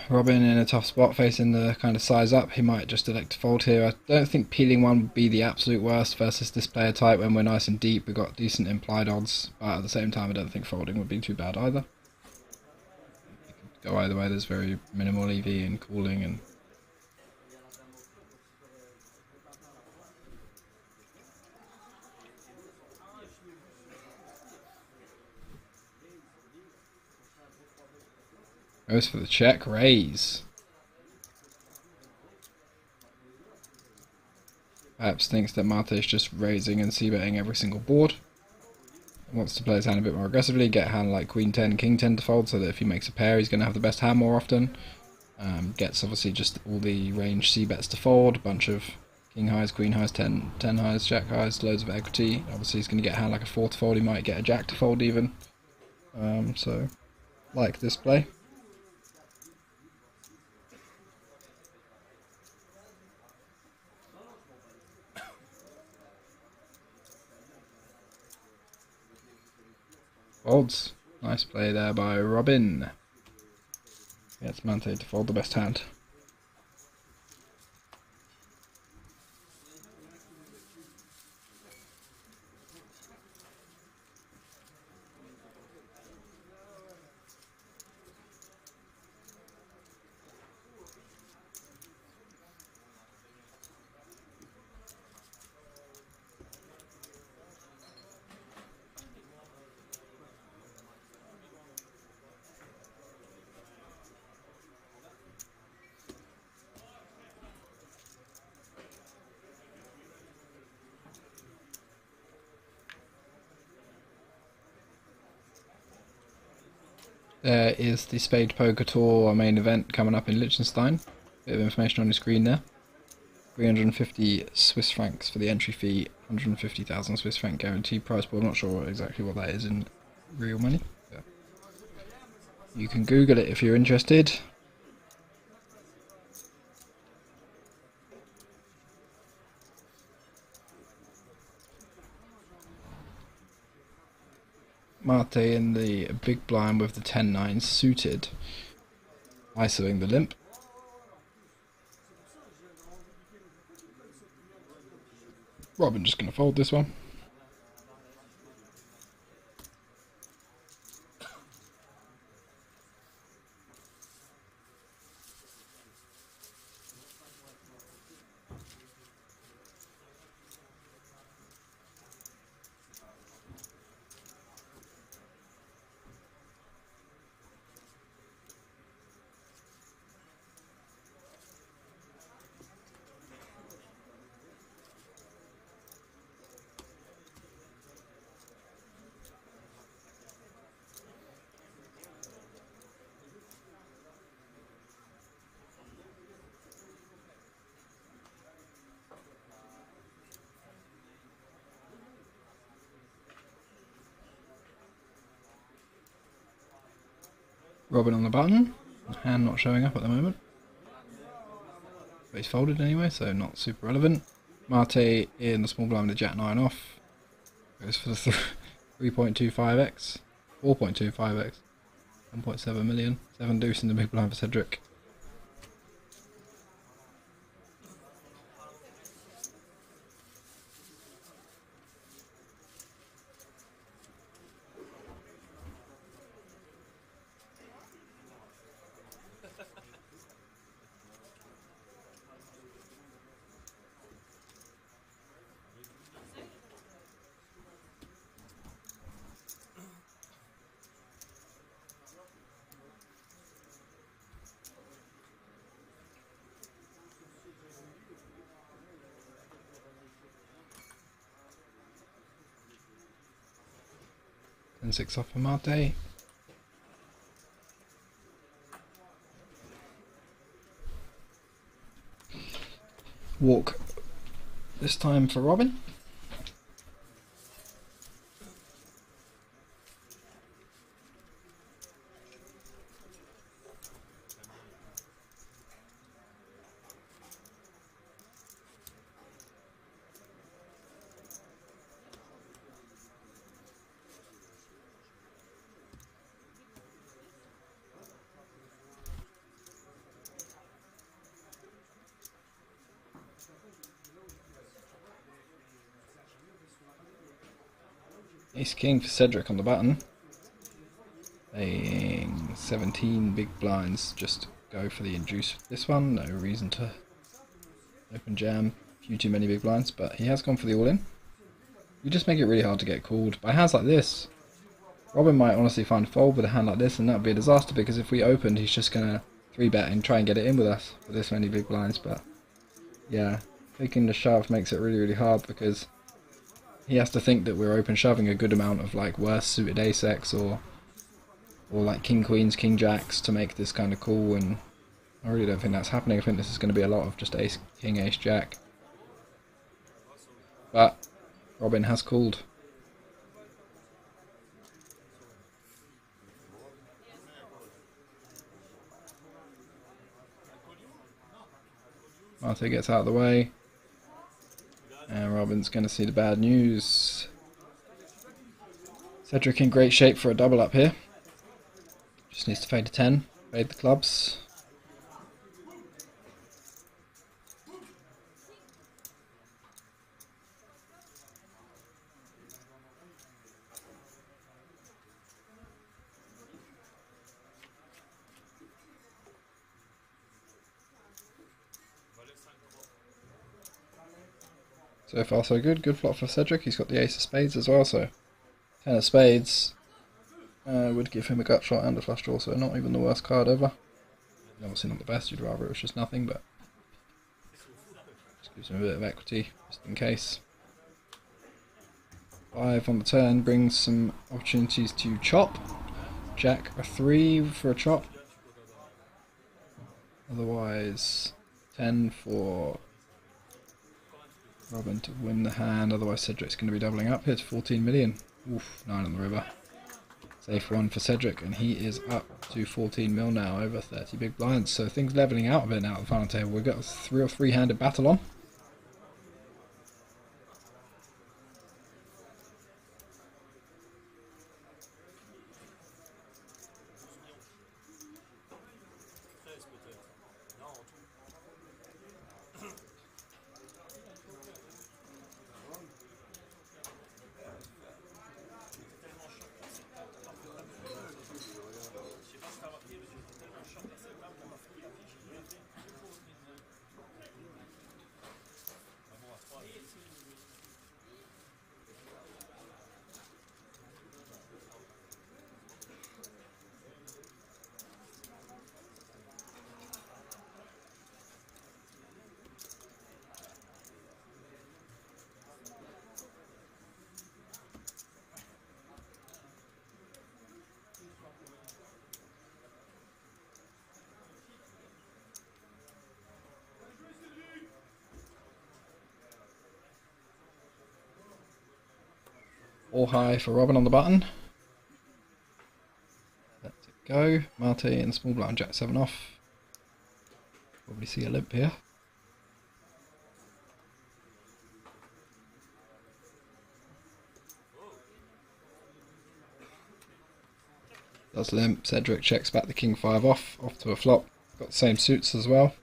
Speaker 2: Robin in a tough spot facing the kind of size up. He might just elect to fold here. I don't think peeling one would be the absolute worst versus this player type. When we're nice and deep, we've got decent implied odds, but at the same time I don't think folding would be too bad either. It could go either way. There's very minimal EV and calling, and goes for the check raise. Perhaps thinks that Mate is just raising and c-betting every single board. Wants to play his hand a bit more aggressively, get a hand like Queen 10, King 10 to fold, so that if he makes a pair he's going to have the best hand more often. Gets obviously just all the range c-bets to fold, a bunch of King highs, Queen highs, 10 highs, Jack highs, loads of equity. Obviously he's going to get a hand like a 4 to fold, he might get a Jack to fold even. So, like this play. Folds. Nice play there by Robin. Gets Mate to fold the best hand. There is the SpadePoker Tour main event coming up in Liechtenstein. Bit of information on your screen there. 350 Swiss francs for the entry fee, 150,000 Swiss franc guaranteed prize pool. I'm not sure exactly what that is in real money. Yeah. You can Google it if you're interested. Mate in the big blind with the 10-9 suited, ISOing the limp. Robin just going to fold this one. Robin on the button, hand not showing up at the moment. But he's folded anyway, so not super relevant. Mate in the small blind with the Jack 9 off. Goes for the 3.25x, 4.25x, 1.7 million. 7 deuce in the big blind for Cedric. And 6 off for Mate. Walk this time for Robin. Ace King for Cedric on the button. Playing 17 big blinds, just go for the induce with this one. No reason to open jam, few too many big blinds, but he has gone for the all-in. You just make it really hard to get called. By hands like this, Robin might honestly find fold with a hand like this, and that would be a disaster, because if we opened, he's just going to 3-bet and try and get it in with us with this many big blinds. But yeah, taking the shove makes it really, really hard, because he has to think that we're open shoving a good amount of like worse suited ace-x or like king queens, king jacks to make this kind of call, and I really don't think that's happening. I think this is going to be a lot of just ace king, ace jack. But Robin has called. Mate gets out of the way. And Robin's going to see the bad news. Cedric in great shape for a double up here. Just needs to fade a 10, fade the clubs. So far so good, good flop for Cedric. He's got the ace of spades as well, so 10 of spades would give him a gut shot and a flush draw, so not even the worst card ever. Obviously not the best, you'd rather it was just nothing, but just gives him a bit of equity, just in case. 5 on the turn brings some opportunities to chop. Jack a 3 for a chop. Otherwise 10 for Robin to win the hand, otherwise Cedric's going to be doubling up here to 14 million. Oof, 9 on the river. Safe one for Cedric, and he is up to 14 mil now, over 30 big blinds. So things levelling out a bit now at the final table. We've got a 3 or 3-handed battle on. All high for Robin on the button. Let it go. Mate and small blind jack 7 off. Probably see a limp here. Does limp. Cedric checks back the king 5 off to a flop. Got the same suits as well.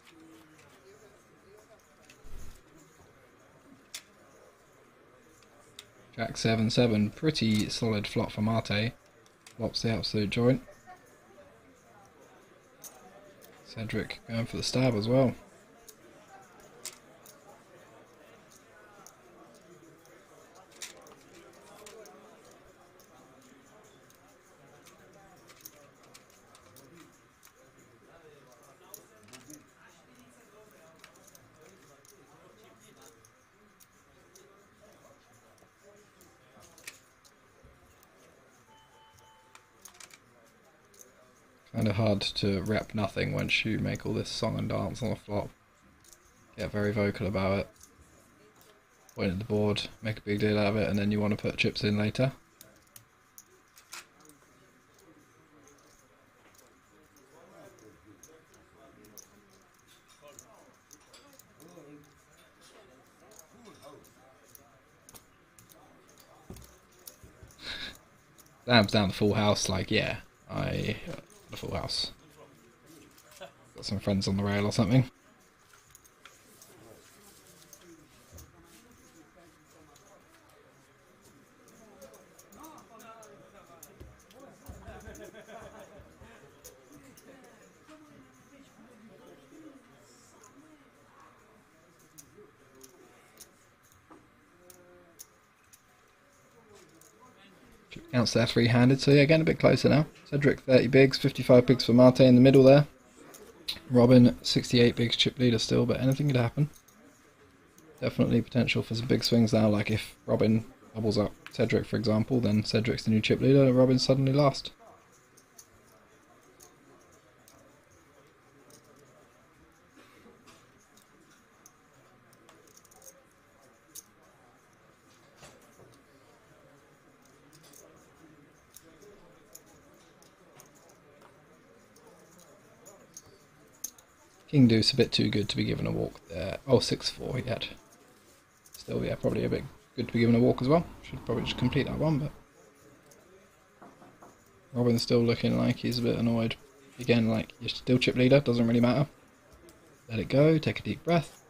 Speaker 2: Jack 7-7, pretty solid flop for Mate. Flops the absolute joint. Cedric going for the stab as well. Kind of hard to rep nothing once you make all this song and dance on the flop. Get very vocal about it. point at the board, make a big deal out of it, and then you want to put chips in later. Slams down the full house, like, yeah, the full house. Got some friends on the rail or something. Counts there three-handed, so yeah, getting a bit closer now. Cedric 30 bigs, 55 bigs for Mate in the middle there. Robin 68 bigs, chip leader still, but anything could happen. Definitely potential for some big swings now, like if Robin doubles up Cedric for example, then Cedric's the new chip leader and Robin's suddenly last. King deuce a bit too good to be given a walk there. Oh, 6-4 yet. Still, yeah, probably a bit good to be given a walk as well. Should probably just complete that one, but Robin's still looking like he's a bit annoyed. Again, like, you're still chip leader, doesn't really matter. Let it go, take a deep breath.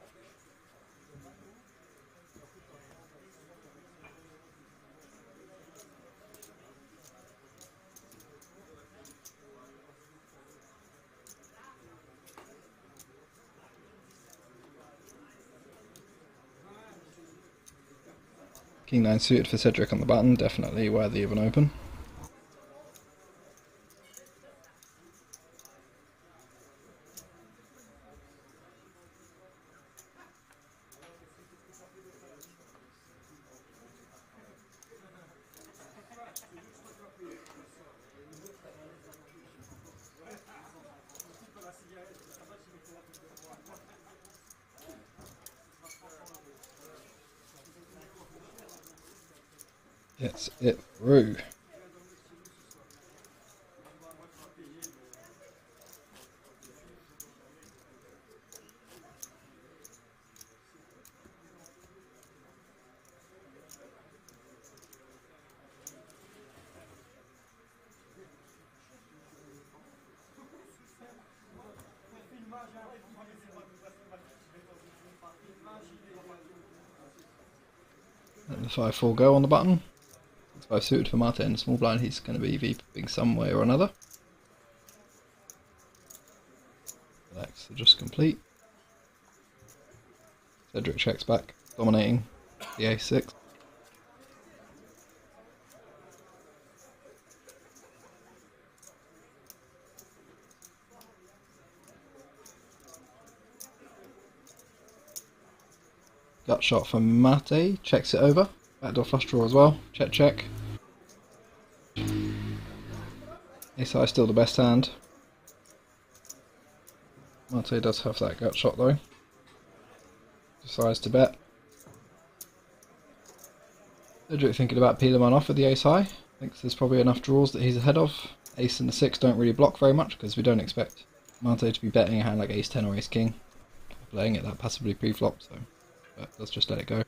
Speaker 2: King 9 suited for Cedric on the button, definitely worthy of an open. Gets it through. Let the 5-4 go on the button. 6-5 suited for Mate in small blind, he's going to be VPing some way or another. Relax, so just complete. Cedric checks back, dominating the A6. Gut shot from Mate, checks it over. Backdoor flush draw as well. Check, check. Ace-high still the best hand. Mate does have that gut shot though. Decides to bet. Cedric thinking about peeling one off with the ace-high. Thinks there's probably enough draws that he's ahead of. Ace and the 6 don't really block very much because we don't expect Mate to be betting a hand like ace-10 or ace-king. Playing it that passively pre-flop, so but let's just let it go.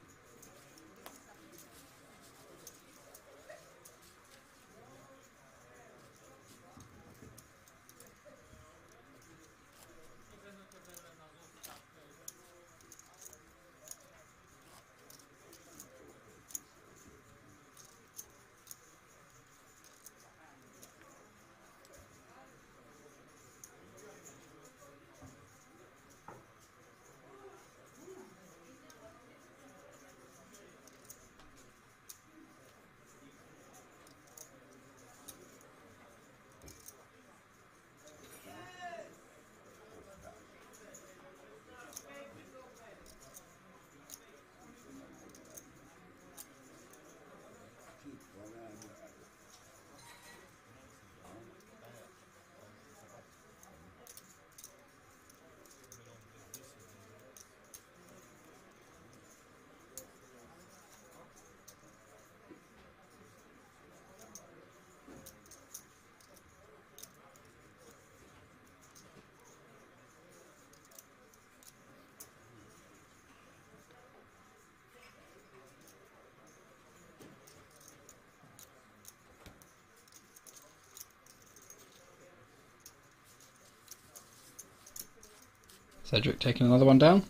Speaker 2: Cedric taking another one down.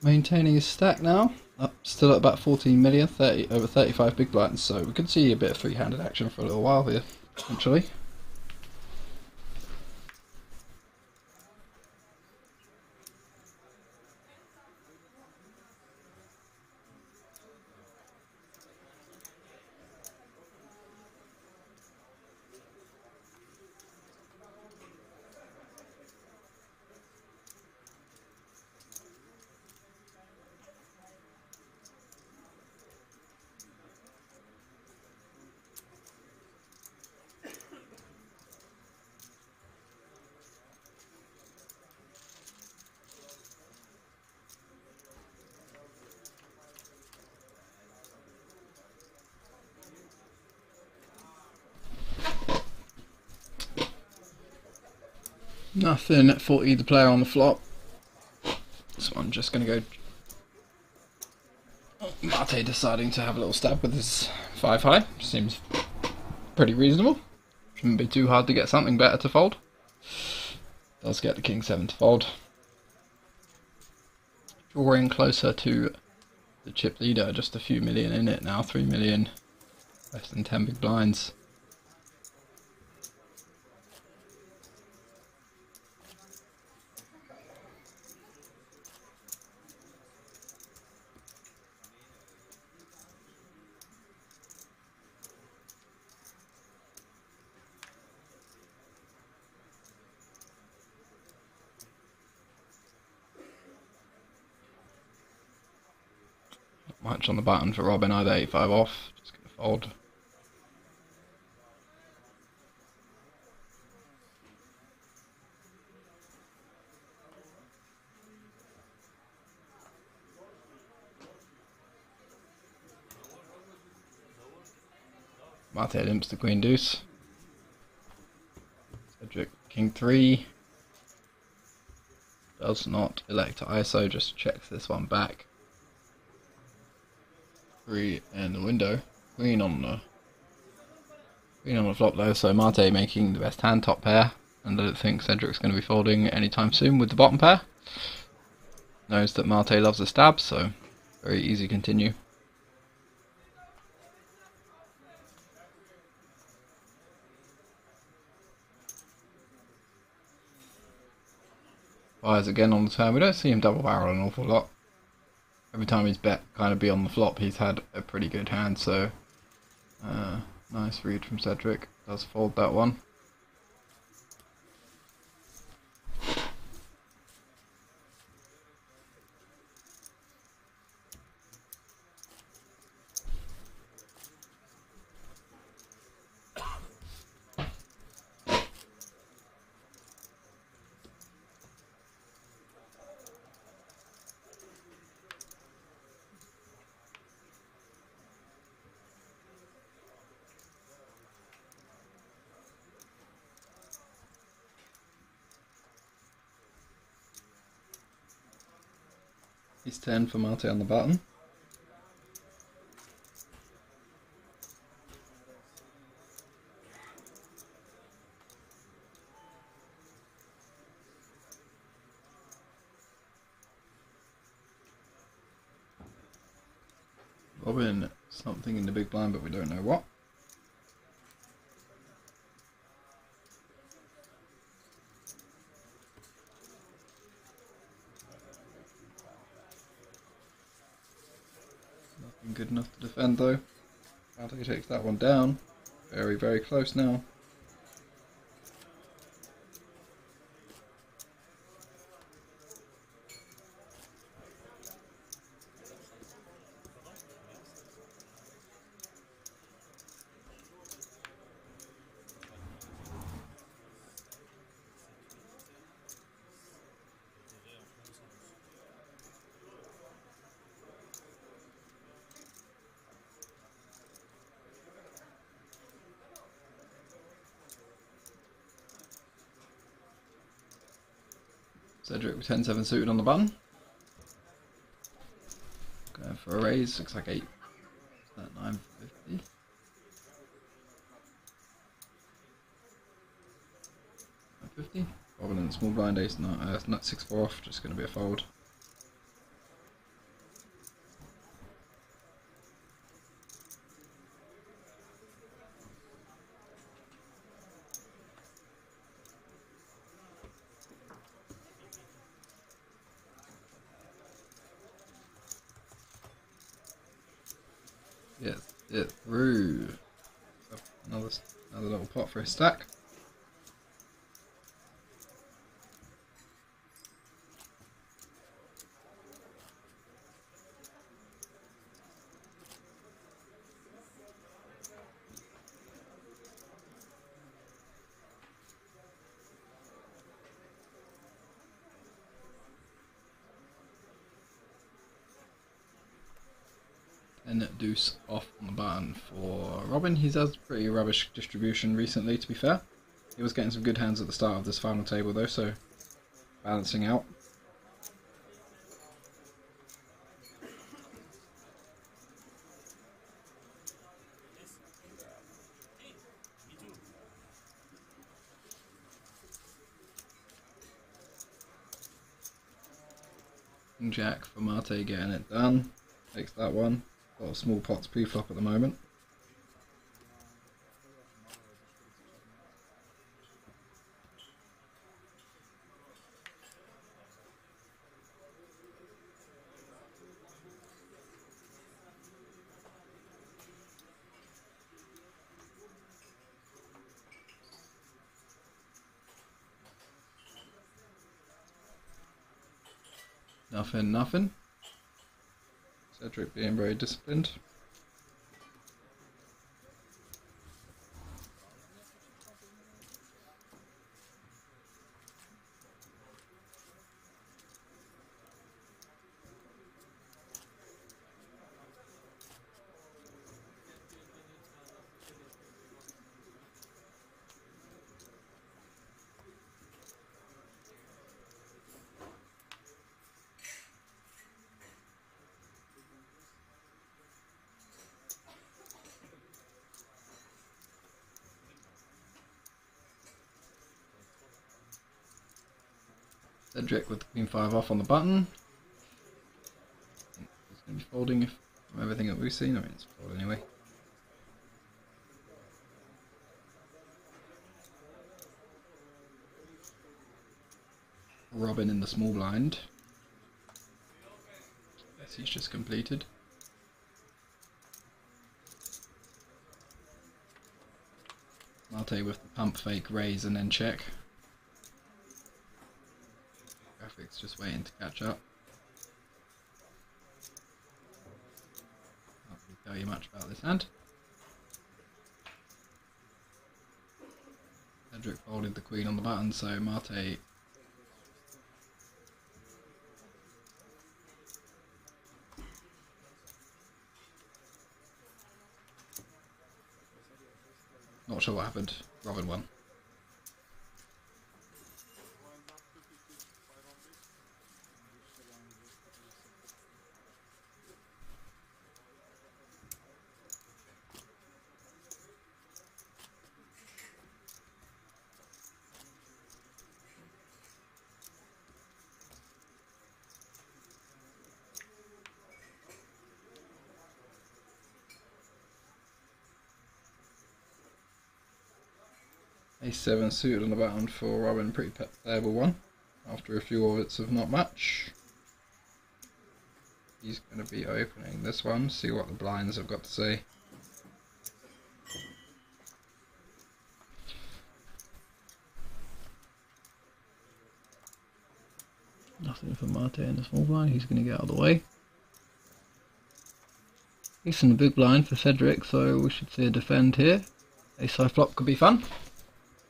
Speaker 2: Maintaining his stack now. Up, still at about 14 million, over 35 big blinds, so we could see a bit of three-handed action for a little while here, potentially. Nothing for either player on the flop. This one just going to go. Mate deciding to have a little stab with his 5 high. Seems pretty reasonable. Shouldn't be too hard to get something better to fold. Does get the king 7 to fold. Drawing closer to the chip leader, just a few million in it now, 3 million, less than 10 big blinds. Much on the button for Robin, either 8-5 off, just going to fold. Mate limps the queen deuce. Cedric king 3. Does not elect to ISO, just checks this one back. 3 in the window. Queen on the flop though, so Mate making the best hand, top pair, and I don't think Cedric's going to be folding anytime soon with the bottom pair. Knows that Mate loves a stab, so very easy continue. Fires again on the turn. We don't see him double barrel an awful lot. Every time he's bet kind of be on the flop, he's had a pretty good hand, so nice read from Cedric. Does fold that one. He's 10 for Mate on the button. Robin, something in the big blind, but we don't know what. Nothing good enough to defend though. Mate takes that one down. Very, very close now. Cedric with 10-7 suited on the button. Going for a raise, looks like 8. Is that 950? the small blind, ace nut 6-4 off, just going to be a fold. Get it through. Another little pot for a stack. And deuce off on the button for Robin. He's had pretty rubbish distribution recently, to be fair. He was getting some good hands at the start of this final table though, so balancing out. King Jack for Mate getting it done. Takes that one. A lot of small pots pre-flop at the moment. Nothing. Cedric being very disciplined. Cedric with the Queen 5 off on the button. He's going to be folding if, from everything that we've seen. I mean, it's fold anyway. Robin in the small blind. Guess he's just completed. Mate with the pump fake, raise and then check. Graphics just waiting to catch up. Can't really tell you much about this hand. Cedric folded the queen on the button, so Mate not sure what happened. Robin won. Ace-7 suited on the button for Robin, pretty playable one, after a few orbits of not much. He's going to be opening this one, see what the blinds have got to say. Nothing for Mate in the small blind, he's going to get out of the way. Ace in the big blind for Cedric, so we should see a defend here. Ace-high flop could be fun.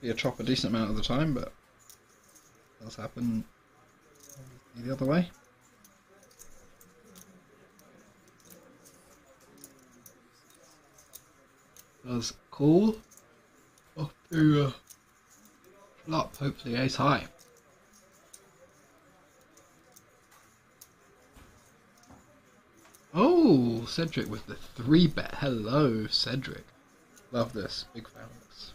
Speaker 2: Be a chop a decent amount of the time, but it does happen the other way. Does call off to flop, hopefully ace high. Oh, Cedric with the 3-bet. Hello, Cedric. Love this. Big fan of this.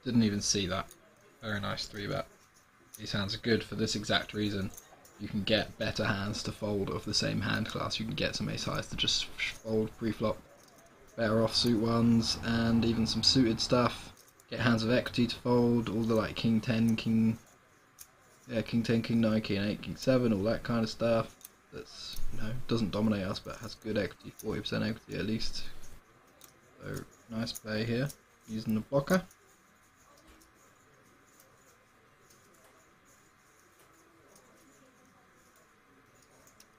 Speaker 2: Didn't even see that. Very nice 3-bet. These hands are good for this exact reason. You can get better hands to fold of the same hand class. You can get some ace highs to just fold pre-flop. Better offsuit ones, and even some suited stuff. Get hands of equity to fold, all the like king 10, king 10, king 9, king 8, king 7, all that kind of stuff. That's, you know, doesn't dominate us but has good equity, 40% equity at least. So nice play here, using the blocker.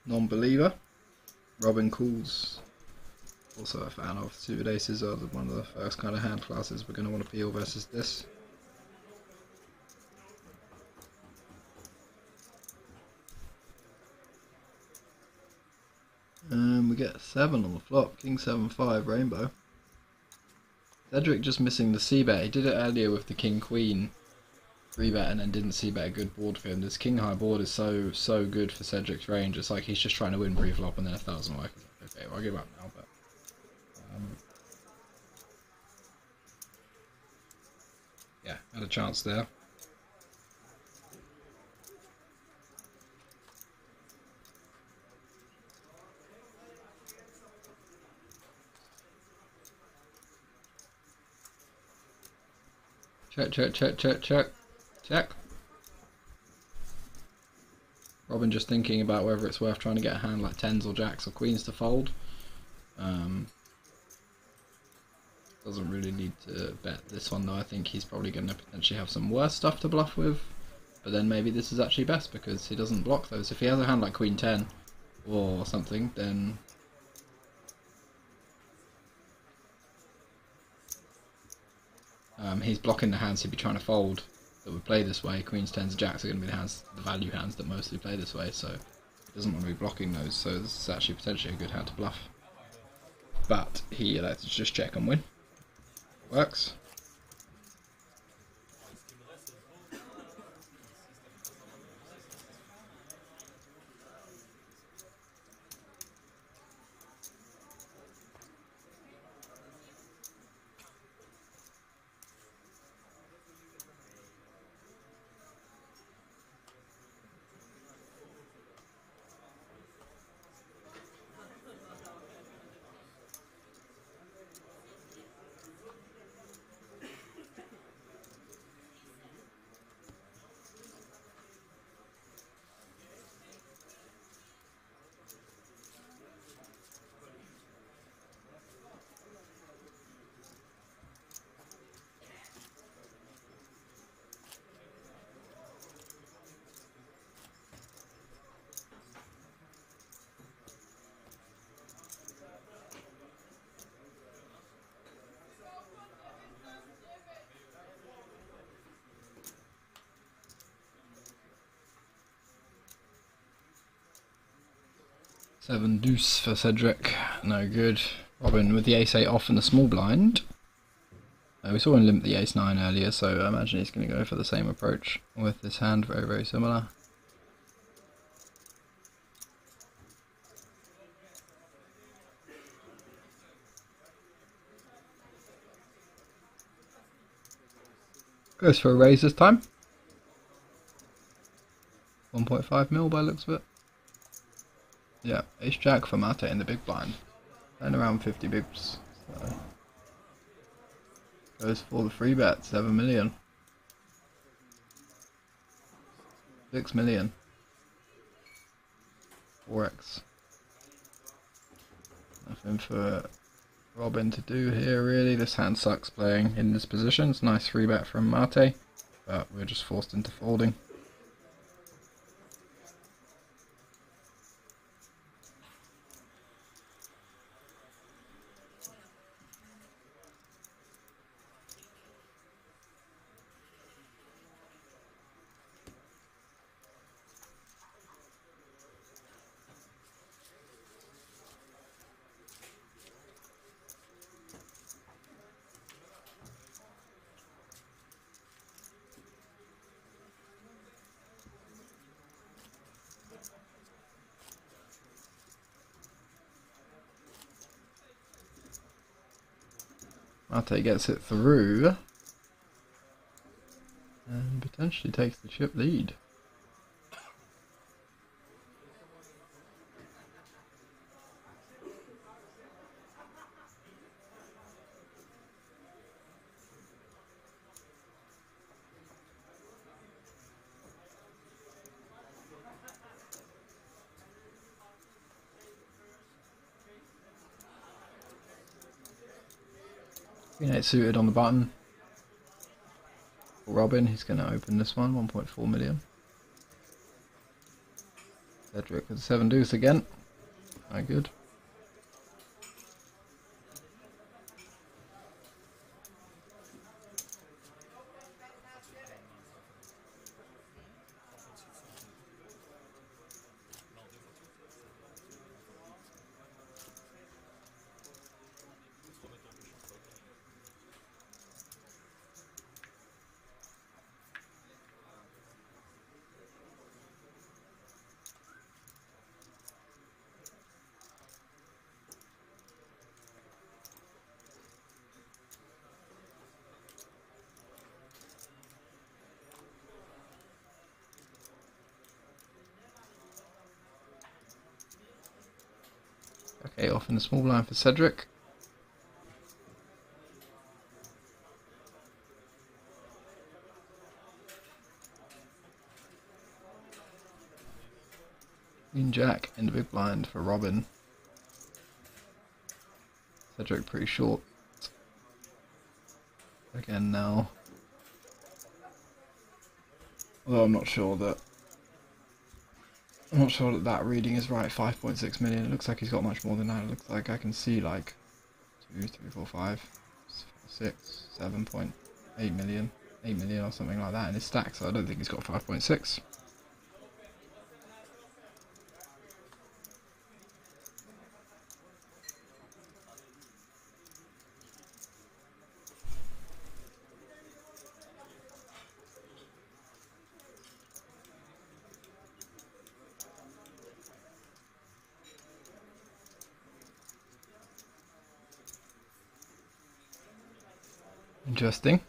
Speaker 2: Non-believer. Robin calls. Also a fan of suited aces are one of the first kind of hand classes we're going to want to peel versus this. And we get a 7 on the flop, king 7-5 rainbow. Cedric just missing the c-bet. He did it earlier with the king queen 3-bet and then didn't c-bet a good board for him. This king high board is so good for Cedric's range. It's like he's just trying to win pre-flop, and then if that doesn't work, he's like, okay, well, I'll give up now. But yeah, had a chance there. Check, check, check, check, check, check. Robin just thinking about whether it's worth trying to get a hand like 10s or jacks or queens to fold. Doesn't really need to bet this one though. I think he's probably going to potentially have some worse stuff to bluff with. But then maybe this is actually best because he doesn't block those. If he has a hand like queen 10 or something, then he's blocking the hands he'd be trying to fold that would play this way. Queens, 10s, jacks are going to be the hands, the value hands that mostly play this way, so he doesn't want to be blocking those. So this is actually potentially a good hand to bluff. But he elects to just check and win. Works. Seven deuce for Cedric, no good. Robin with the ace-8 off in the small blind. We saw him limp the ace-9 earlier, so I imagine he's going to go for the same approach with this hand, very, very similar. Goes for a raise this time. 1.5 mil by the looks of it. Yeah, ace jack for Mate in the big blind. And around 50 bigs. So goes for the free bet, 7 million. 6 million. 4x. Nothing for Robin to do here really. This hand sucks playing in this position. It's a nice free bet from Mate, but we're just forced into folding. Mate gets it through. And potentially takes the chip lead. Queen 8 suited on the button. Robin, he's going to open this one, 1.4 million. Cedric with 7 deuce again. Very good. Okay, off in the small blind for Cedric. Queen Jack in the big blind for Robin. Cedric pretty short. Again now. Although I'm not sure that that reading is right. 5.6 million. It looks like he's got much more than that. It looks like I can see like 2, 3, 4, 5, 6, 7.8 million, 8 million or something like that in his stack. So I don't think he's got 5.6. Interesting.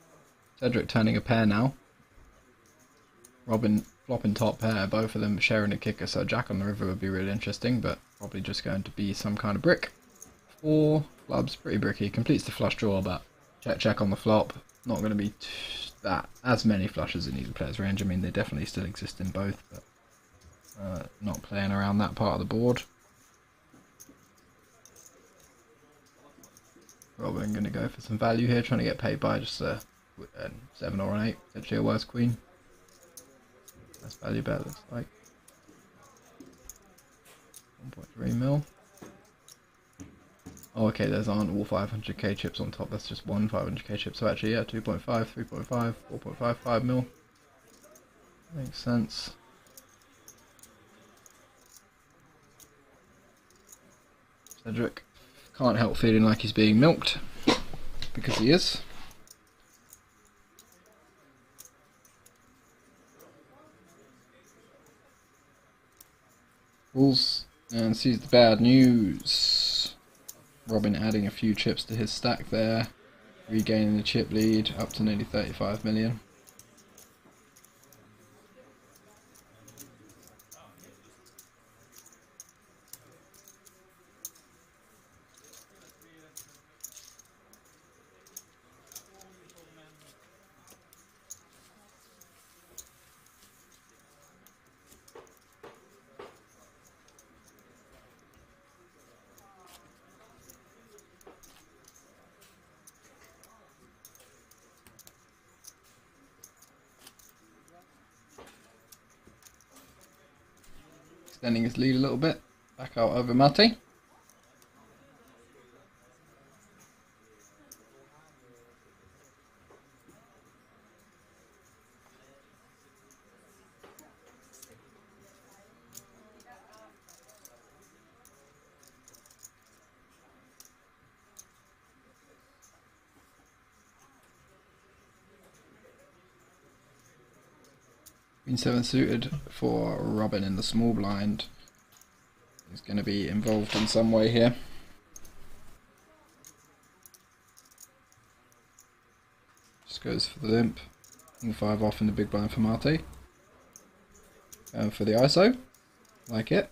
Speaker 2: Cedric turning a pair now. Robin flopping top pair, both of them sharing a kicker, so Jack on the river would be really interesting, but probably just going to be some kind of brick. 4 clubs, pretty bricky. Completes the flush draw, but check on the flop. Not going to be that as many flushes in either player's range. I mean, they definitely still exist in both, but not playing around that part of the board. Robin going to go for some value here, trying to get paid by just a 7 or an 8, potentially a worse queen. That's value bet, looks like. 1.3 mil. Oh, okay, those aren't all 500k chips on top, that's just one 500k chip. So actually, yeah, 2.5, 3.5, 4.55 mil. Makes sense. Cedric can't help feeling like he's being milked, because he is. Bulls and sees the bad news. Robin adding a few chips to his stack there, regaining the chip lead up to nearly 35 million. Extending his lead a little bit, back out over Mate. Queen 7 suited for Robin in the small blind. He's going to be involved in some way here. Just goes for the limp. King 5 off in the big blind for Mate. Going for the ISO. Like it.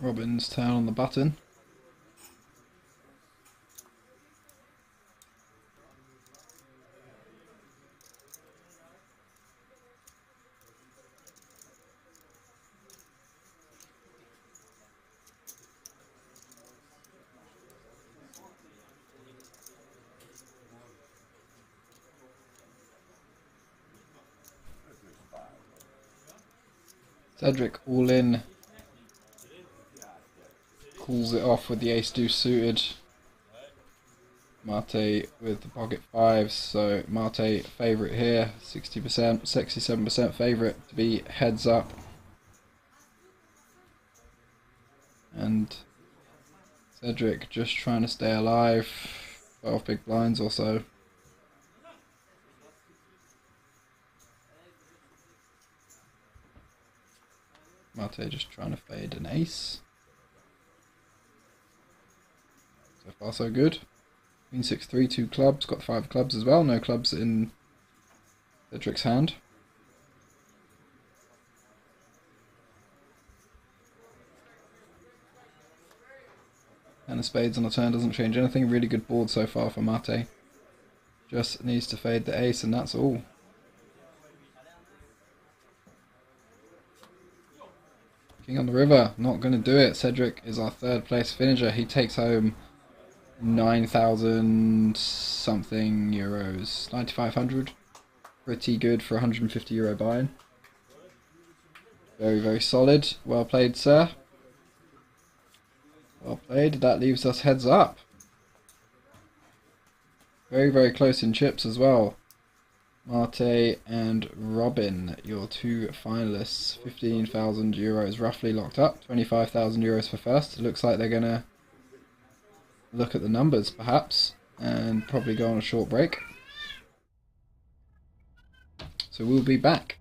Speaker 2: Robin's turn on the button. Cedric all in. Calls it off with the ace deuce suited. Mate with the pocket fives, so Mate favourite here, 60%, 67% favourite to be heads up. And Cedric just trying to stay alive, 12 big blinds or so. Mate just trying to fade an ace. So far so good. Queen 6-3, 2 clubs, got 5 clubs as well, no clubs in Cedric's hand. And a spades on the turn doesn't change anything, really good board so far for Mate. Just needs to fade the ace and that's all. King on the river, not going to do it. Cedric is our third place finisher. He takes home 9,000 something euros, 9,500. Pretty good for €150 buy-in. Very, very solid. Well played, sir. Well played. That leaves us heads up. Very, very close in chips as well. Mate and Robin, your two finalists. 15,000 euros roughly locked up. 25,000 euros for first. It looks like they're going to look at the numbers perhaps and probably go on a short break. So we'll be back.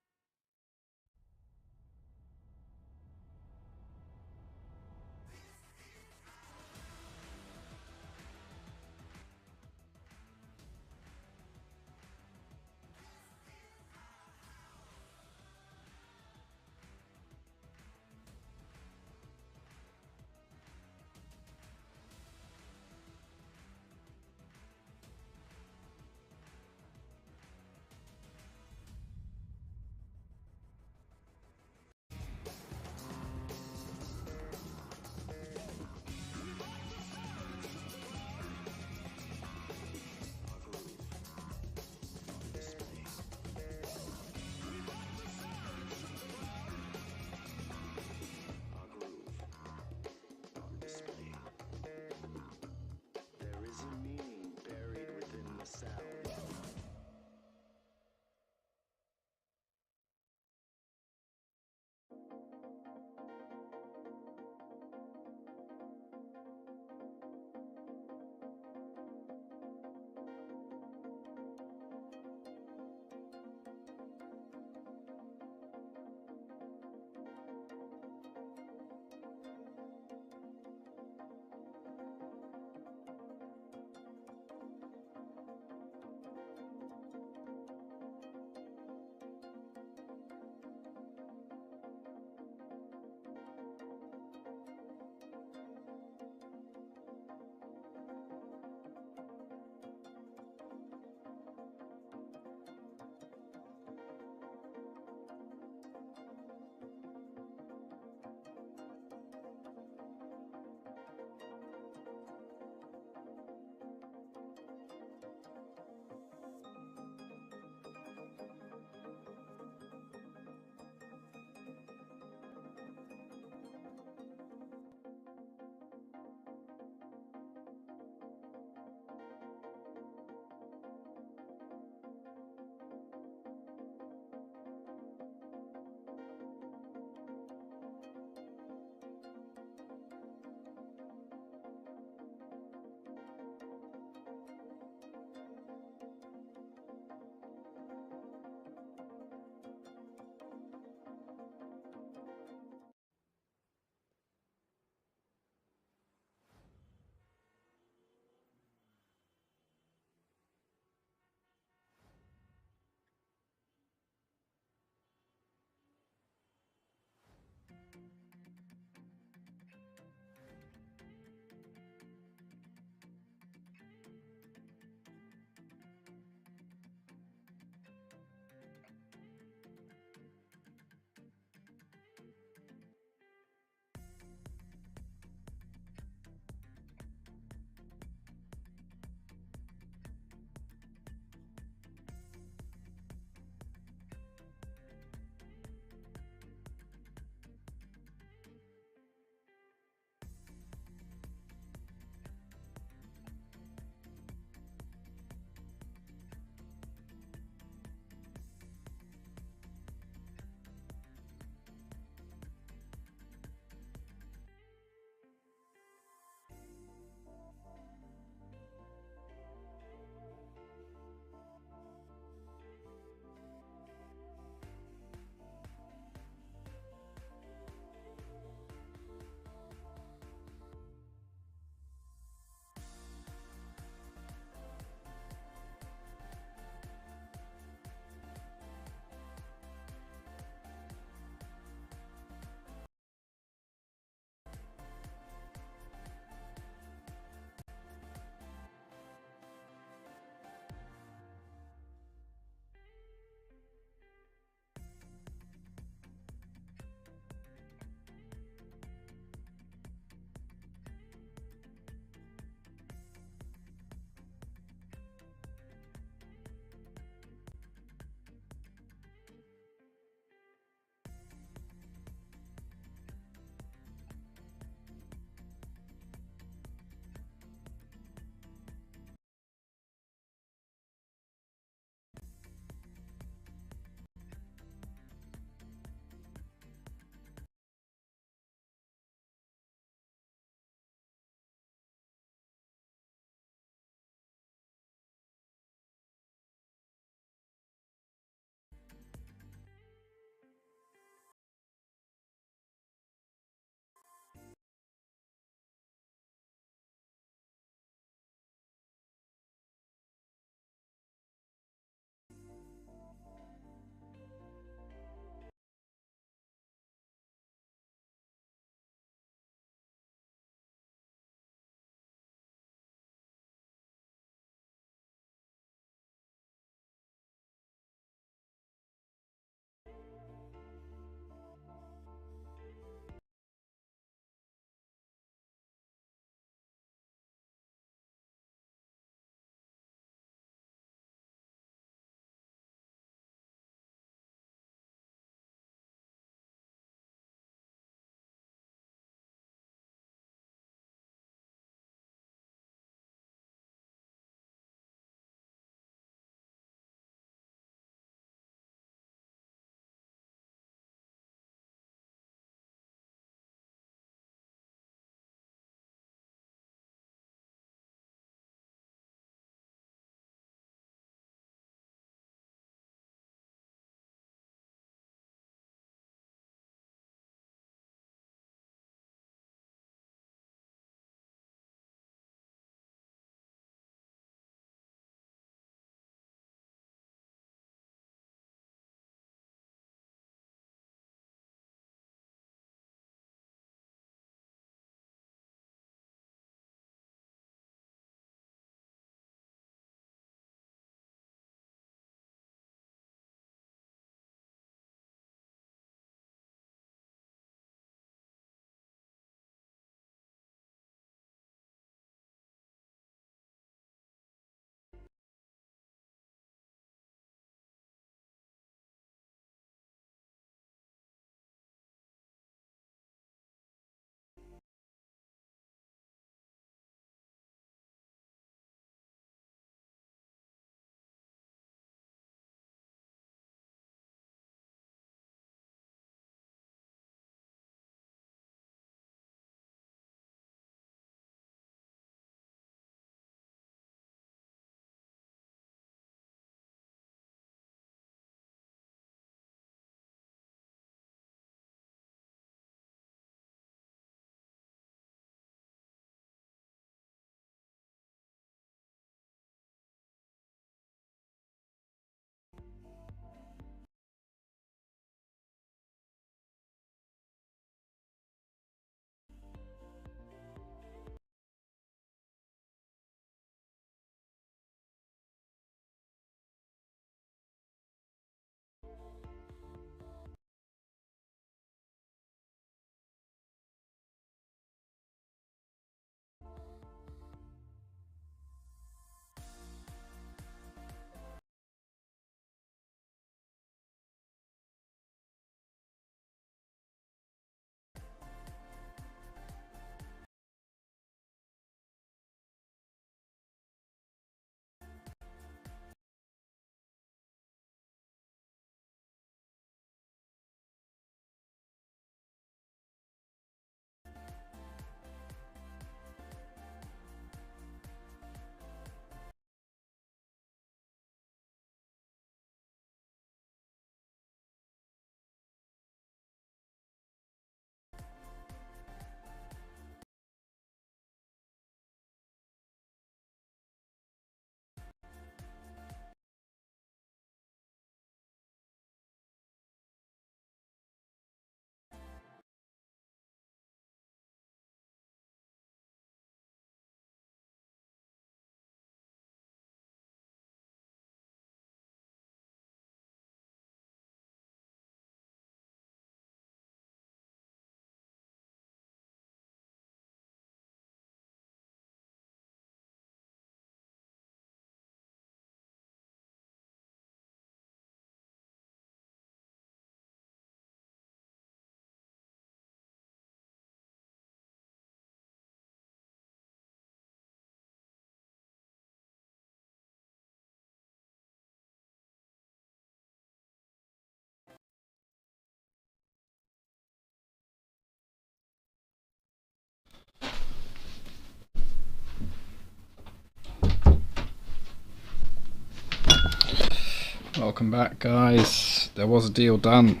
Speaker 2: Welcome back, guys. There was a deal done.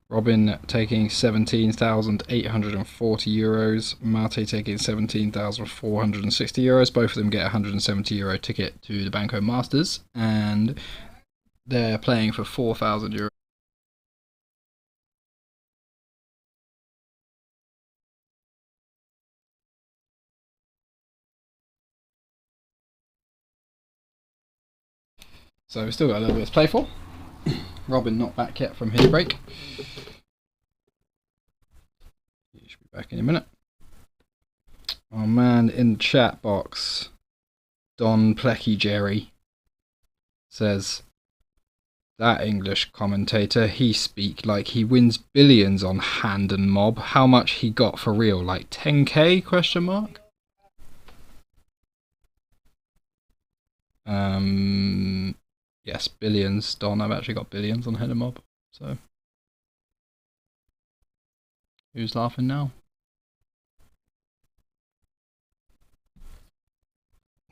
Speaker 2: Robin taking €17,840, Mate taking €17,460. Both of them get a €170 ticket to the Banco Masters, and they're playing for €4,000. So we've still got a little bit to play for. Robin not back yet from his break. He should be back in a minute. Oh man, in the chat box, Don Plecky Jerry says, that English commentator, he speak like he wins billions on Hand and Mob. How much he got for real? Like 10k? Question mark. Yes, billions, Don. I've actually got billions on Hand and Mob. So who's laughing now?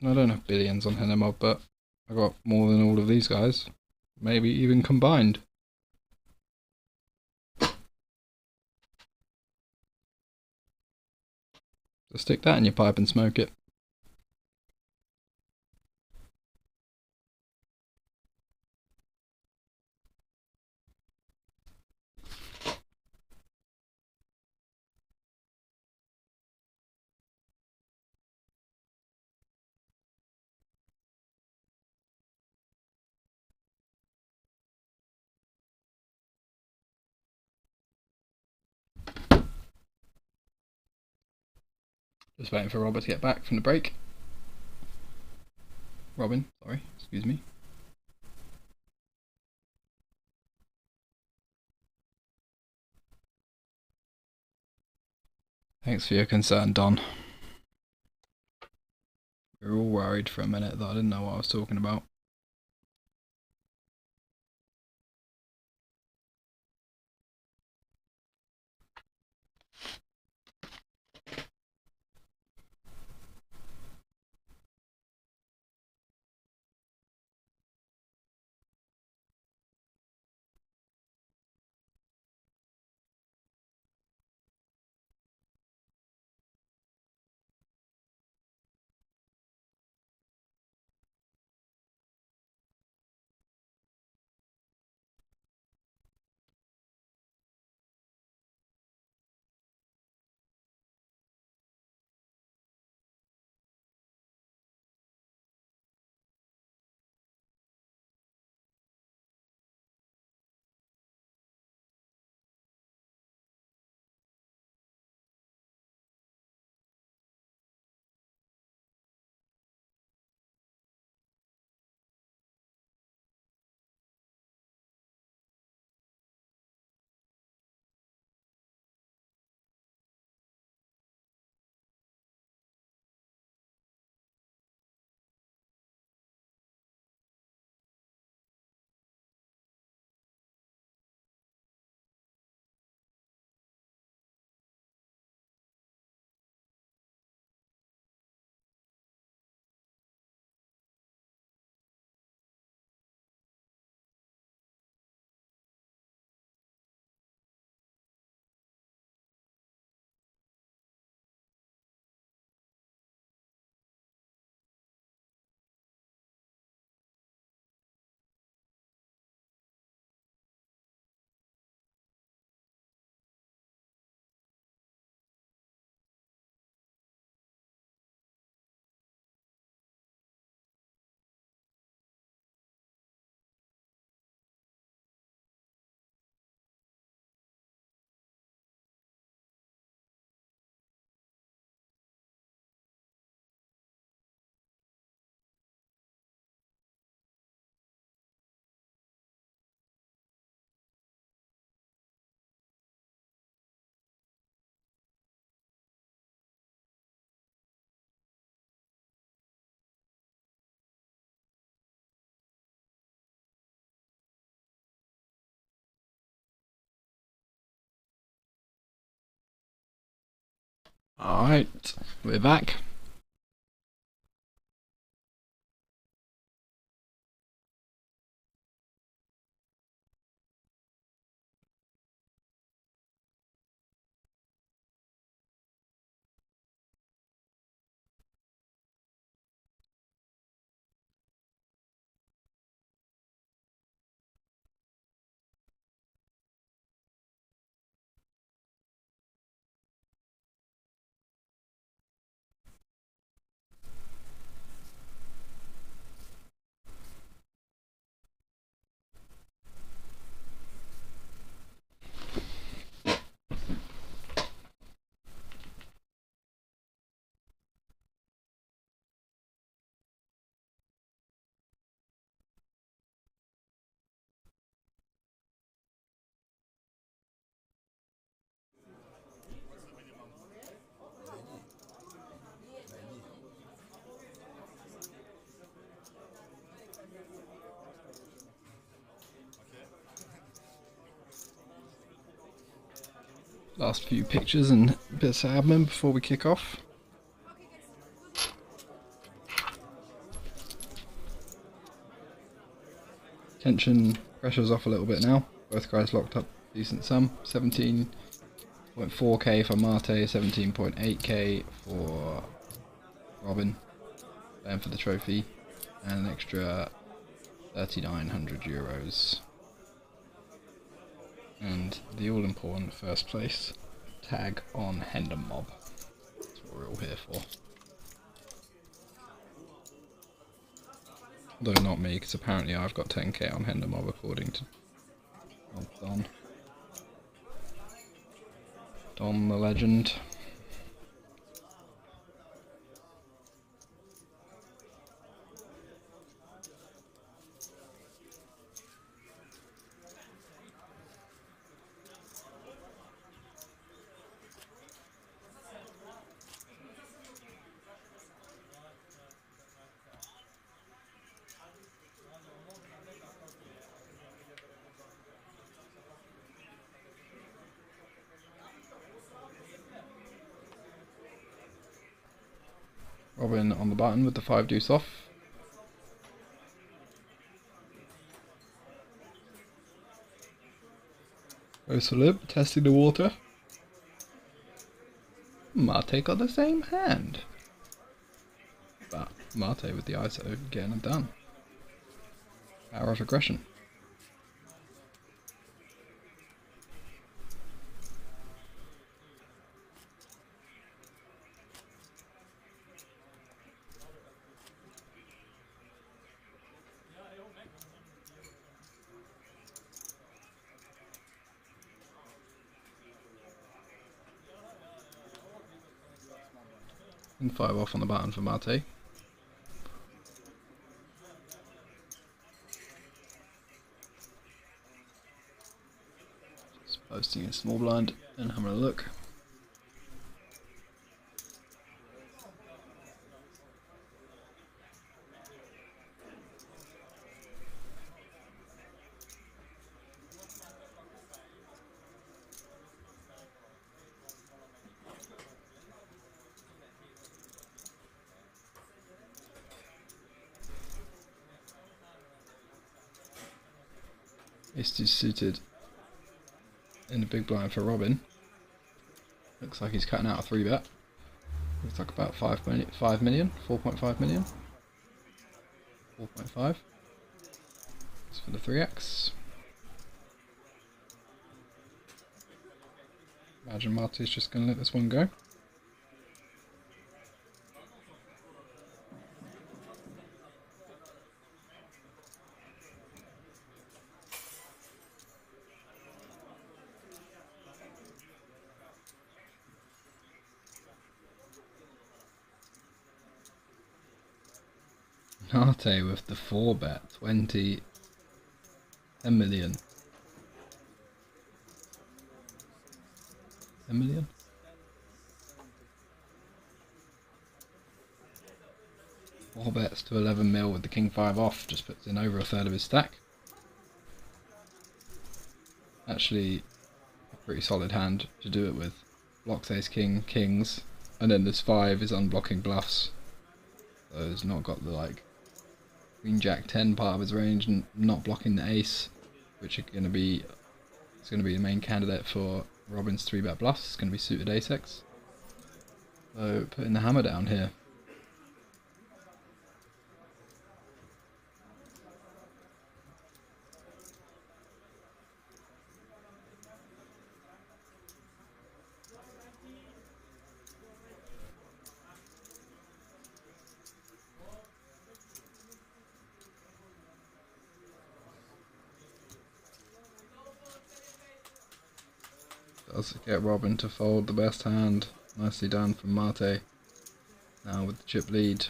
Speaker 2: I don't have billions on Hand and Mob, but I got more than all of these guys. Maybe even combined. So stick that in your pipe and smoke it. Just waiting for Robert to get back from the break. Robin, sorry, excuse me. Thanks for your concern, Don. We were all worried for a minute that I didn't know what I was talking about. Alright, we're back. Last few pictures and bits of admin before we kick off. Tension, pressure's off a little bit now. Both guys locked up decent sum. 17.4k for Mate, 17.8k for Robin, playing for the trophy, and an extra 3,900 euros. And the all-important first place tag on Hendon Mob. That's what we're all here for. Though not me, because apparently I've got 10k on Hendon Mob according to Don. Don the legend. Robin on the button with the 5 deuce off. Goes for limp, testing the water. Mate got the same hand. But Mate with the ISO getting it done. Power of aggression. And 5 off on the button for Mate. Just posting a small blind and having a look. Ace is suited in the big blind for Robin. Looks like he's cutting out a 3-bet. Looks like about 5 million, 4.5 million. 4.5. That's for the 3x. Imagine Mate's just going to let this one go. Mate with the 4-bet, 10 million. 10 million? Four bets to 11 mil with the king 5 off, just puts in over a third of his stack. Actually, a pretty solid hand to do it with. Blocks ace king, kings, and then this 5 is unblocking bluffs. So he's not got the like Queen Jack 10 part of his range and not blocking the ace, which are going to be, it's going to be the main candidate for Robin's 3-bet bluffs. It's going to be suited ace-x. So putting the hammer down here. Does get Robin to fold the best hand. Nicely done from Mate. Now with the chip lead.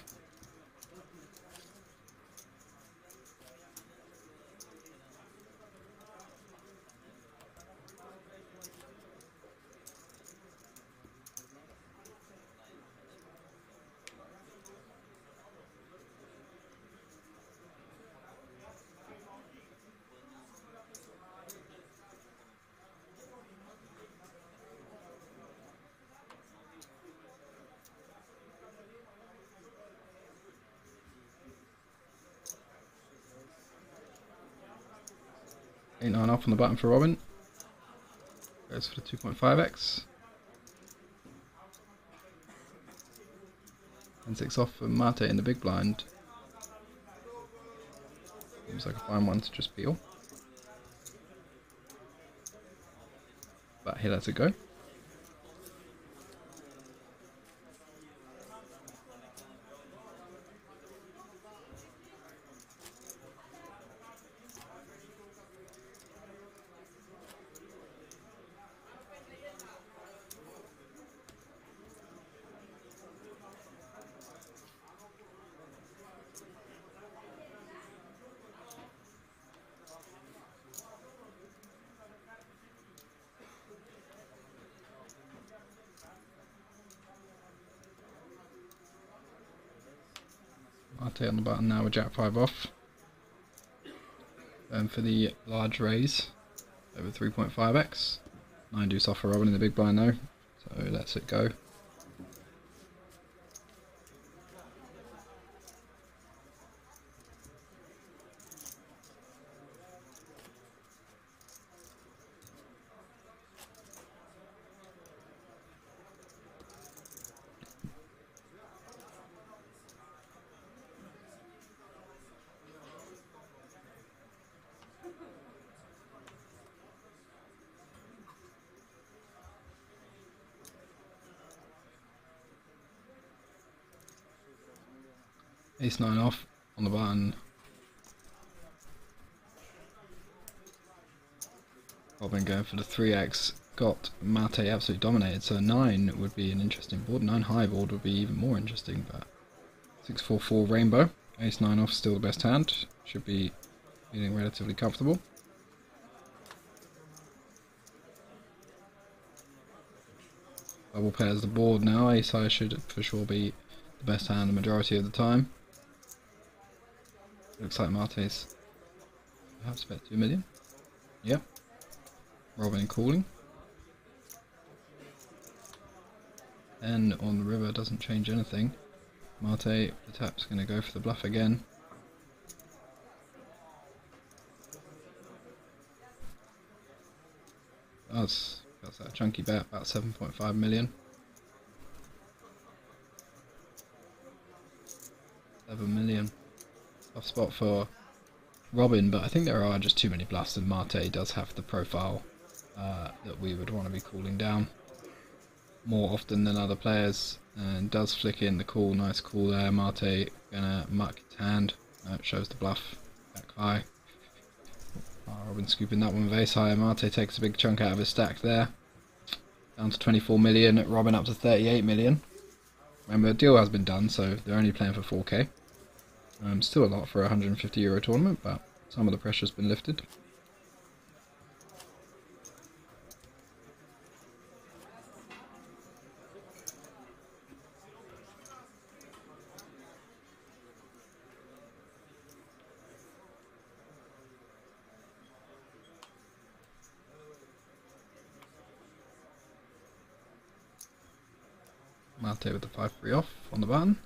Speaker 2: 8-9 off on the button for Robin. Goes for the 2.5x. 10-6 off for Mate in the big blind. Seems like a fine one to just peel. But he lets it go. Mate on the button now with Jack 5 off. Going for the large raise over 3.5x. 9 deuce off for Robin in the big blind though, so lets it go. Ace-9 off on the button. Robin going for the 3x. Got Mate absolutely dominated, so 9 would be an interesting board. 9 high board would be even more interesting, but 6-4-4 rainbow. Ace-9 off still the best hand. Should be feeling relatively comfortable. Double pairs the board now. Ace high should for sure be the best hand the majority of the time. Looks like Mate's perhaps bet 2 million. Yep. Robin calling. And on the river doesn't change anything. Mate, the tap's going to go for the bluff again. That's that chunky bet, about 7.5 million. 7 million. Tough spot for Robin, but I think there are just too many bluffs, and Mate does have the profile that we would want to be calling down more often than other players, and does flick in the call. Nice call there. Mate gonna muck his hand. Shows the bluff back high. Robin scooping that one with ace high. Mate takes a big chunk out of his stack there. Down to 24 million. Robin up to 38 million. Remember, the deal has been done, so they're only playing for 4k. Still a lot for a €150 tournament, but some of the pressure's been lifted. Mate with the 5-3 off on the button.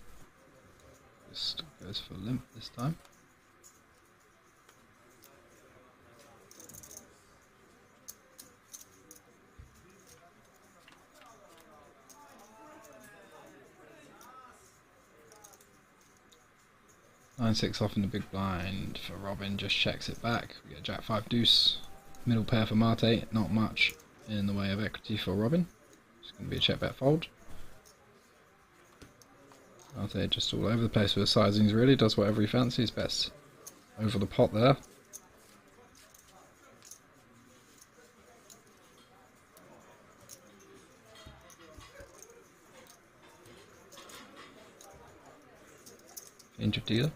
Speaker 2: Just goes for limp this time. Nine six off in the big blind for Robin, just checks it back. We get Jack 5 deuce. Middle pair for Mate, not much in the way of equity for Robin. It's going to be a check bet fold. Mate just all over the place with the sizings, really does whatever he fancies best. Over the pot there. Injured dealer.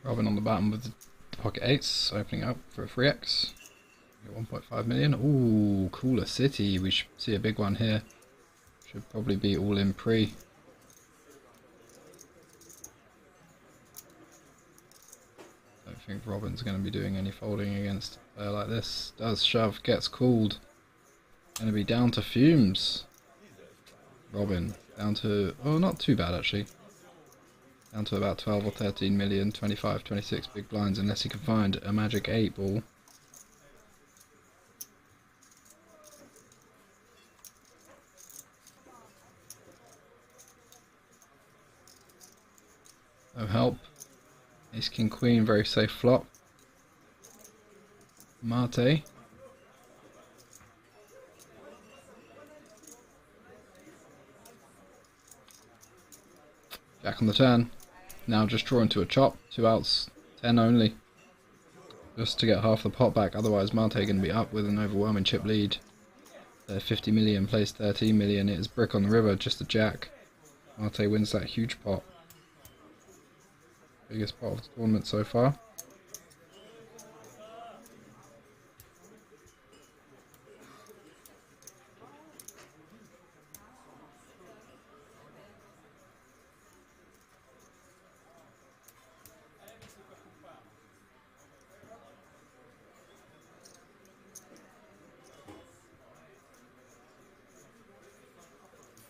Speaker 2: Robin on the bottom with the pocket eights, opening up for a 3x. 1.5 million. Ooh, cooler city. We should see a big one here. Should probably be all in pre. Don't think Robin's going to be doing any folding against a player like this. Does shove, gets called. Going to be down to fumes. Robin down to, oh, not too bad actually. Down to about 12 or 13 million, 25, 26 big blinds, unless he can find a magic 8 ball. No help. Ace King Queen, very safe flop. Mate. Jack on the turn. Now just drawing to a chop. 2 outs, 10 only. Just to get half the pot back, otherwise Mate going to be up with an overwhelming chip lead. 50 million plays 13 million. It is brick on the river, just a jack. Mate wins that huge pot. Biggest part of the tournament so far.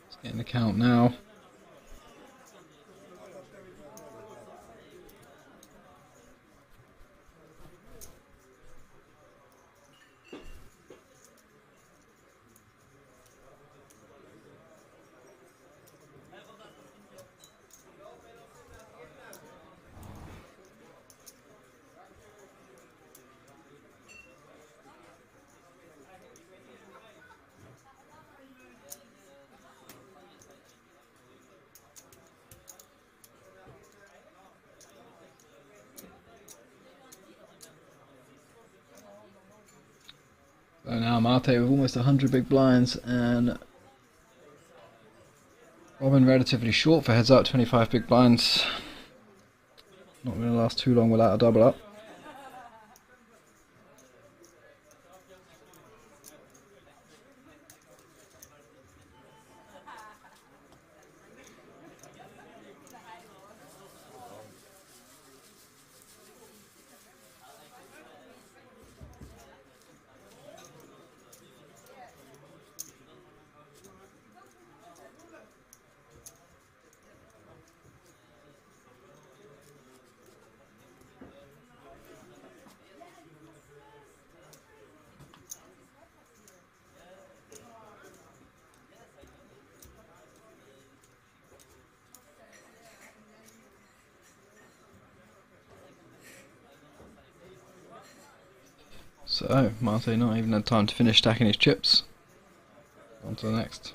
Speaker 2: It's getting the count now. So now Mate with almost 100 big blinds and Robin relatively short for heads up, 25 big blinds. Not going to last too long without a double up. So, Mate not even had time to finish stacking his chips. On to the next.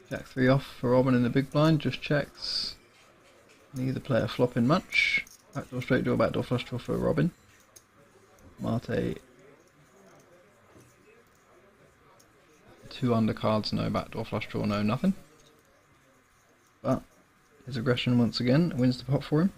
Speaker 2: Jack 3 off for Robin in the big blind, just checks. Neither player flopping much. Backdoor straight draw, backdoor flush draw for Robin. Mate. 2 undercards, no backdoor flush draw, no nothing. But his aggression once again wins the pot for him.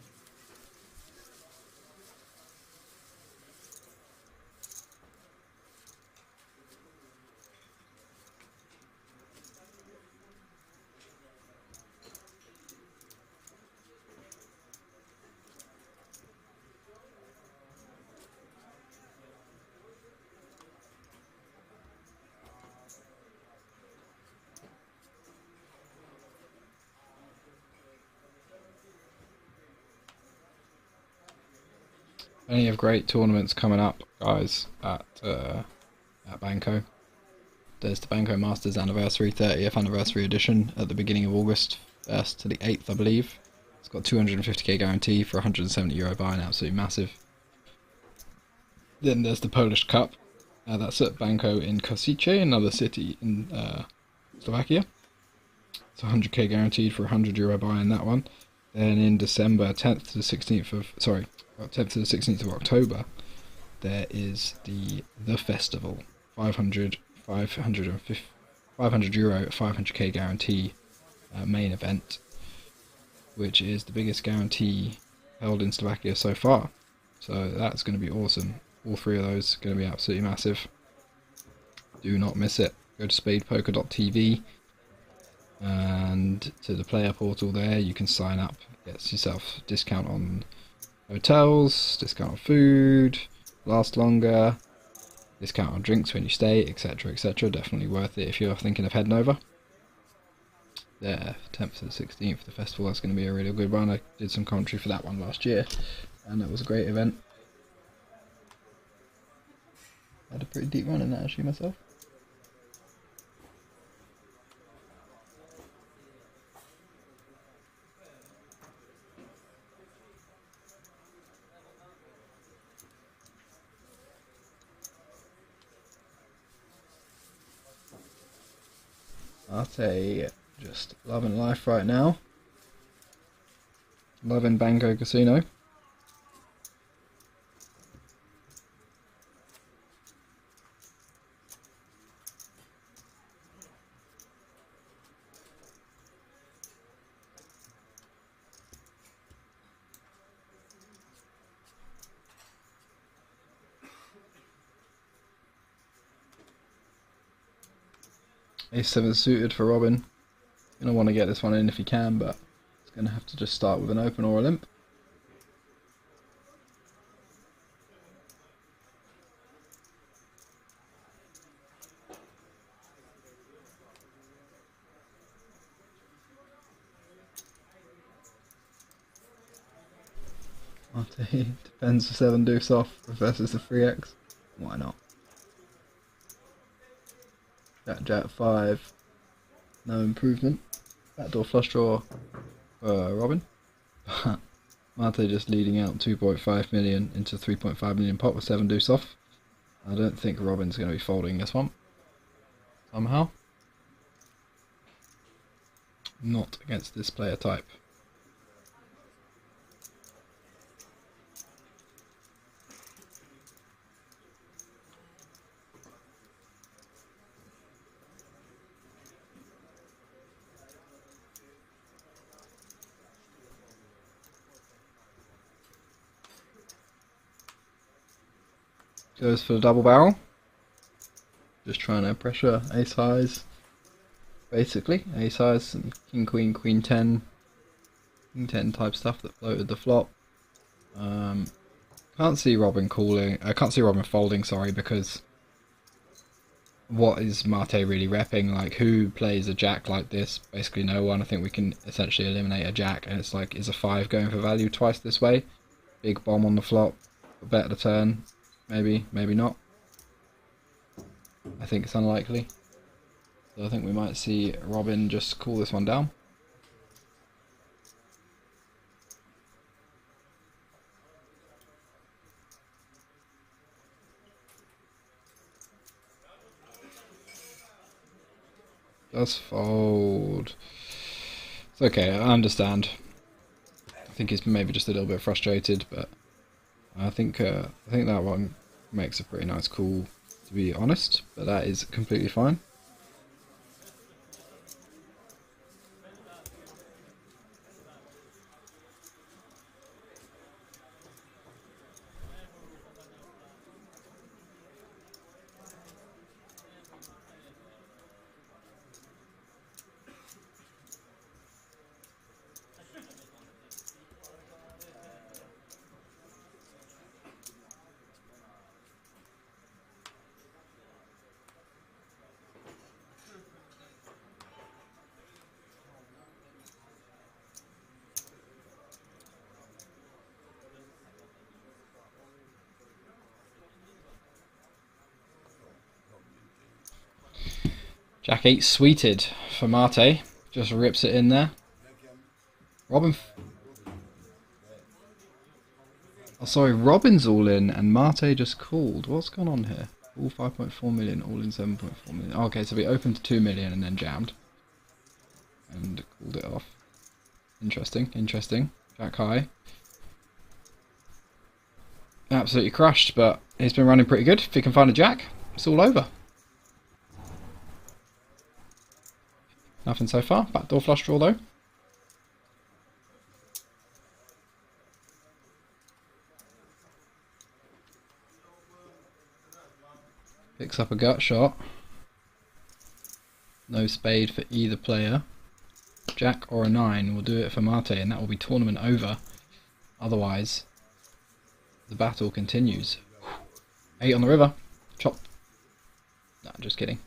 Speaker 2: Plenty of great tournaments coming up, guys, at Banco. There's the Banco Masters anniversary, 30th anniversary edition at the beginning of August, 1st to the 8th, I believe. It's got 250k guarantee for €170 buy-in, absolutely massive. Then there's the Polish Cup. That's at Banco in Kosice, another city in Slovakia. It's 100k guaranteed for a €100 buy in that one. Then in December, 10th to the 16th of 10th to the 16th of October, there is the festival, 500 €500 500k guarantee main event, which is the biggest guarantee held in Slovakia so far. So that's going to be awesome. All three of those are going to be absolutely massive. Do not miss it. Go to SpadePoker.tv and to the player portal there. You can sign up, get yourself discount on hotels, discount on food, last longer, discount on drinks when you stay, etc, etc. Definitely worth it if you're thinking of heading over. There, 10th to the 16th, the festival. That's going to be a really good one. I did some commentary for that one last year, and that was a great event. I had a pretty deep run in that actually myself. Arte, just loving life right now. Loving Banco Casino. Ace-7 suited for Robin. Gonna want to get this one in if he can, but he's gonna have to just start with an open or a limp. Depends the 7 deuce off versus the 3x. Why not? Jack 5, no improvement. Backdoor flush draw for Robin. Mate just leading out 2.5 million into 3.5 million pot with 7 deuce off. I don't think Robin's going to be folding this one. Somehow. Not against this player type. Goes for the double barrel. Just trying to pressure ace highs. Basically, ace highs, some king queen, queen 10, king 10 type stuff that floated the flop. Can't see Robin calling. I can't see Robin folding. Sorry, because what is Mate really repping? Like, who plays a jack like this? Basically, no one. I think we can essentially eliminate a jack, and it's like, is a 5 going for value twice this way? Big bomb on the flop, bet the turn. Maybe, maybe not. I think it's unlikely. So I think we might see Robin just call this one down. Does fold. It's okay, I understand. I think he's maybe just a little bit frustrated, but I think that one makes a pretty nice call, to be honest, but that is completely fine. Jack 8 sweeted for Mate, just rips it in there. Robin's all in and Mate just called. What's going on here? All 5.4 million, all in 7.4 million. Okay, so we opened to 2 million and then jammed. And Interesting, interesting. Jack high. Absolutely crushed, but he's been running pretty good. If he can find a jack, it's all over. Nothing so far. Backdoor flush draw though. Picks up a gut shot. No spade for either player. Jack or a 9 will do it for Mate, and that will be tournament over. Otherwise, the battle continues. 8 on the river. Chop. Nah, just kidding.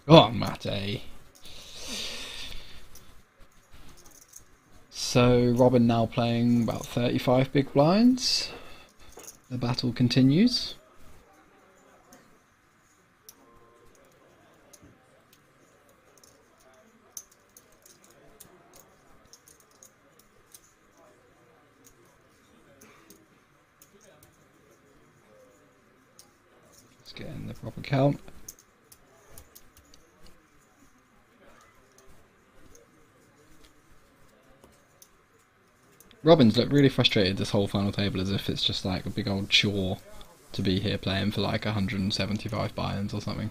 Speaker 2: Go on, Mate. So Robin now playing about 35 big blinds. The battle continues. Let's get in the proper count. Robin's looked really frustrated this whole final table, as if it's just like a big old chore to be here playing for like 175 buy-ins or something.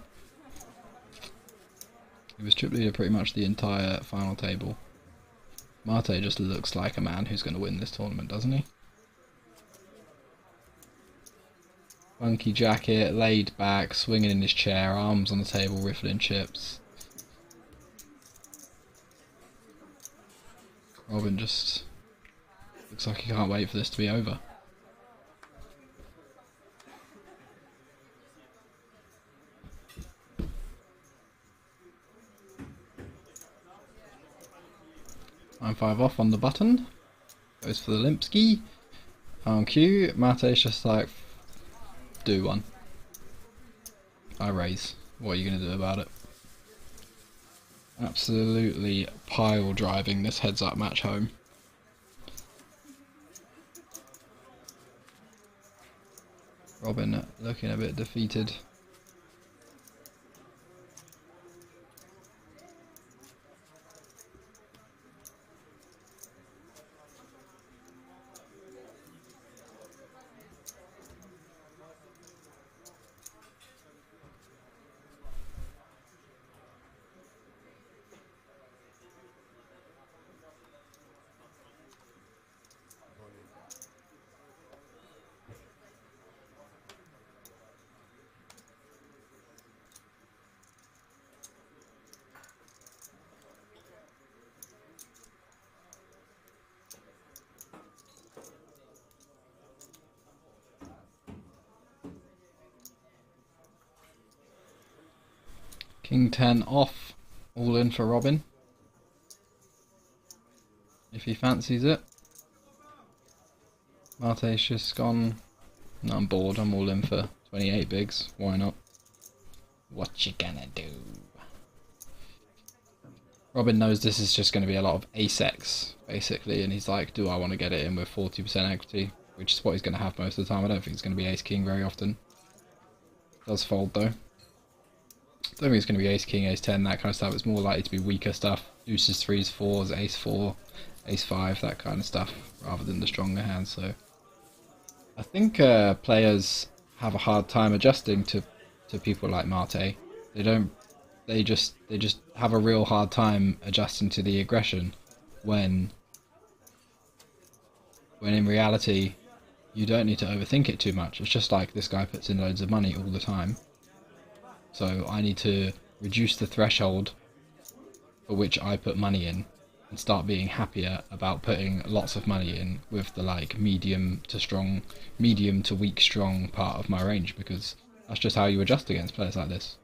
Speaker 2: He was chip leader pretty much the entire final table. Mate just looks like a man who's going to win this tournament, doesn't he? Funky jacket, laid back, swinging in his chair, arms on the table, riffling chips. Robin just looks like he can't wait for this to be over. I'm 5 off on the button. Goes for the Limpski. On cue, Mate's just like, do one. I raise. What are you going to do about it? Absolutely pile driving this heads up match home. Robin looking a bit defeated. King 10 off, all in for Robin, if he fancies it. Mate's just gone, no, I'm bored, I'm all in for 28 bigs, why not? What you gonna do? Robin knows this is just going to be a lot of ace-X, basically, and he's like, do I want to get it in with 40% equity? Which is what he's going to have most of the time. I don't think it's going to be ace-king very often. Does fold though. I don't think it's going to be ace-king, ace-10, that kind of stuff. It's more likely to be weaker stuff. Deuces, threes, fours, ace-4, ace-5, that kind of stuff, rather than the stronger hands. So I think players have a hard time adjusting to people like Mate. They just have a real hard time adjusting to the aggression when in reality you don't need to overthink it too much. It's just like this guy puts in loads of money all the time. So I need to reduce the threshold for which I put money in and start being happier about putting lots of money in with the like medium to weak strong part of my range, because that's just how you adjust against players like this.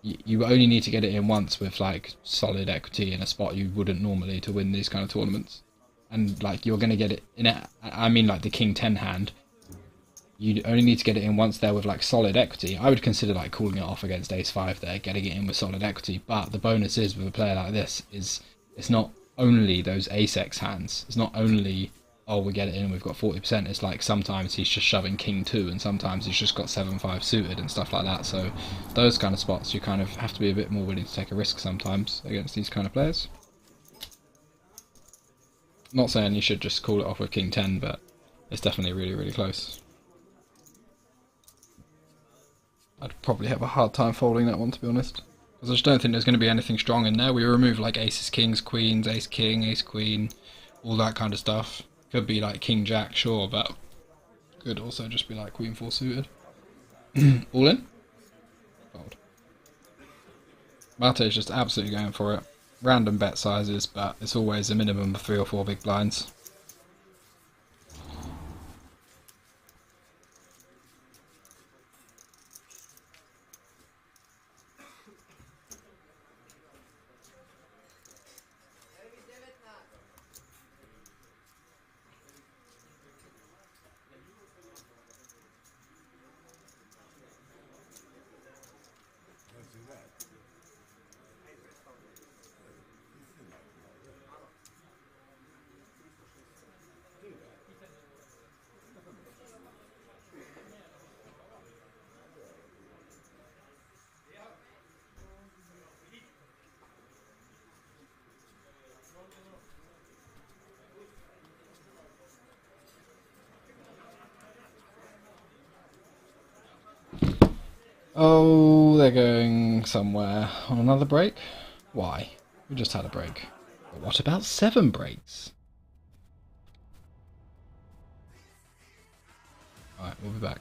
Speaker 2: You only need to get it in once with like solid equity in a spot you wouldn't normally to win these kind of tournaments. And like you're going to get it in it, I mean like the King 10 hand. You only need to get it in once there with like solid equity. I would consider like calling it off against ace-5 there, getting it in with solid equity. But the bonus is with a player like this is it's not only those ace-x hands. It's not only, oh, we get it in, we've got 40%. It's like sometimes he's just shoving king 2, and sometimes he's just got 7-5 suited and stuff like that. So those kind of spots, you kind of have to be a bit more willing to take a risk sometimes against these kind of players. Not saying you should just call it off with king 10, but it's definitely really, really close. I'd probably have a hard time folding that one, to be honest, because I just don't think there's going to be anything strong in there. We remove like aces, kings, queens, ace king, ace queen, all that kind of stuff. Could be like king jack, sure, but could also just be like queen 4 suited. All in? Fold. Mate's just absolutely going for it. Random bet sizes, but it's always a minimum of 3 or 4 big blinds. Oh, they're going somewhere on another break? Why? We just had a break. But what about 7 breaks? Alright, we'll be back.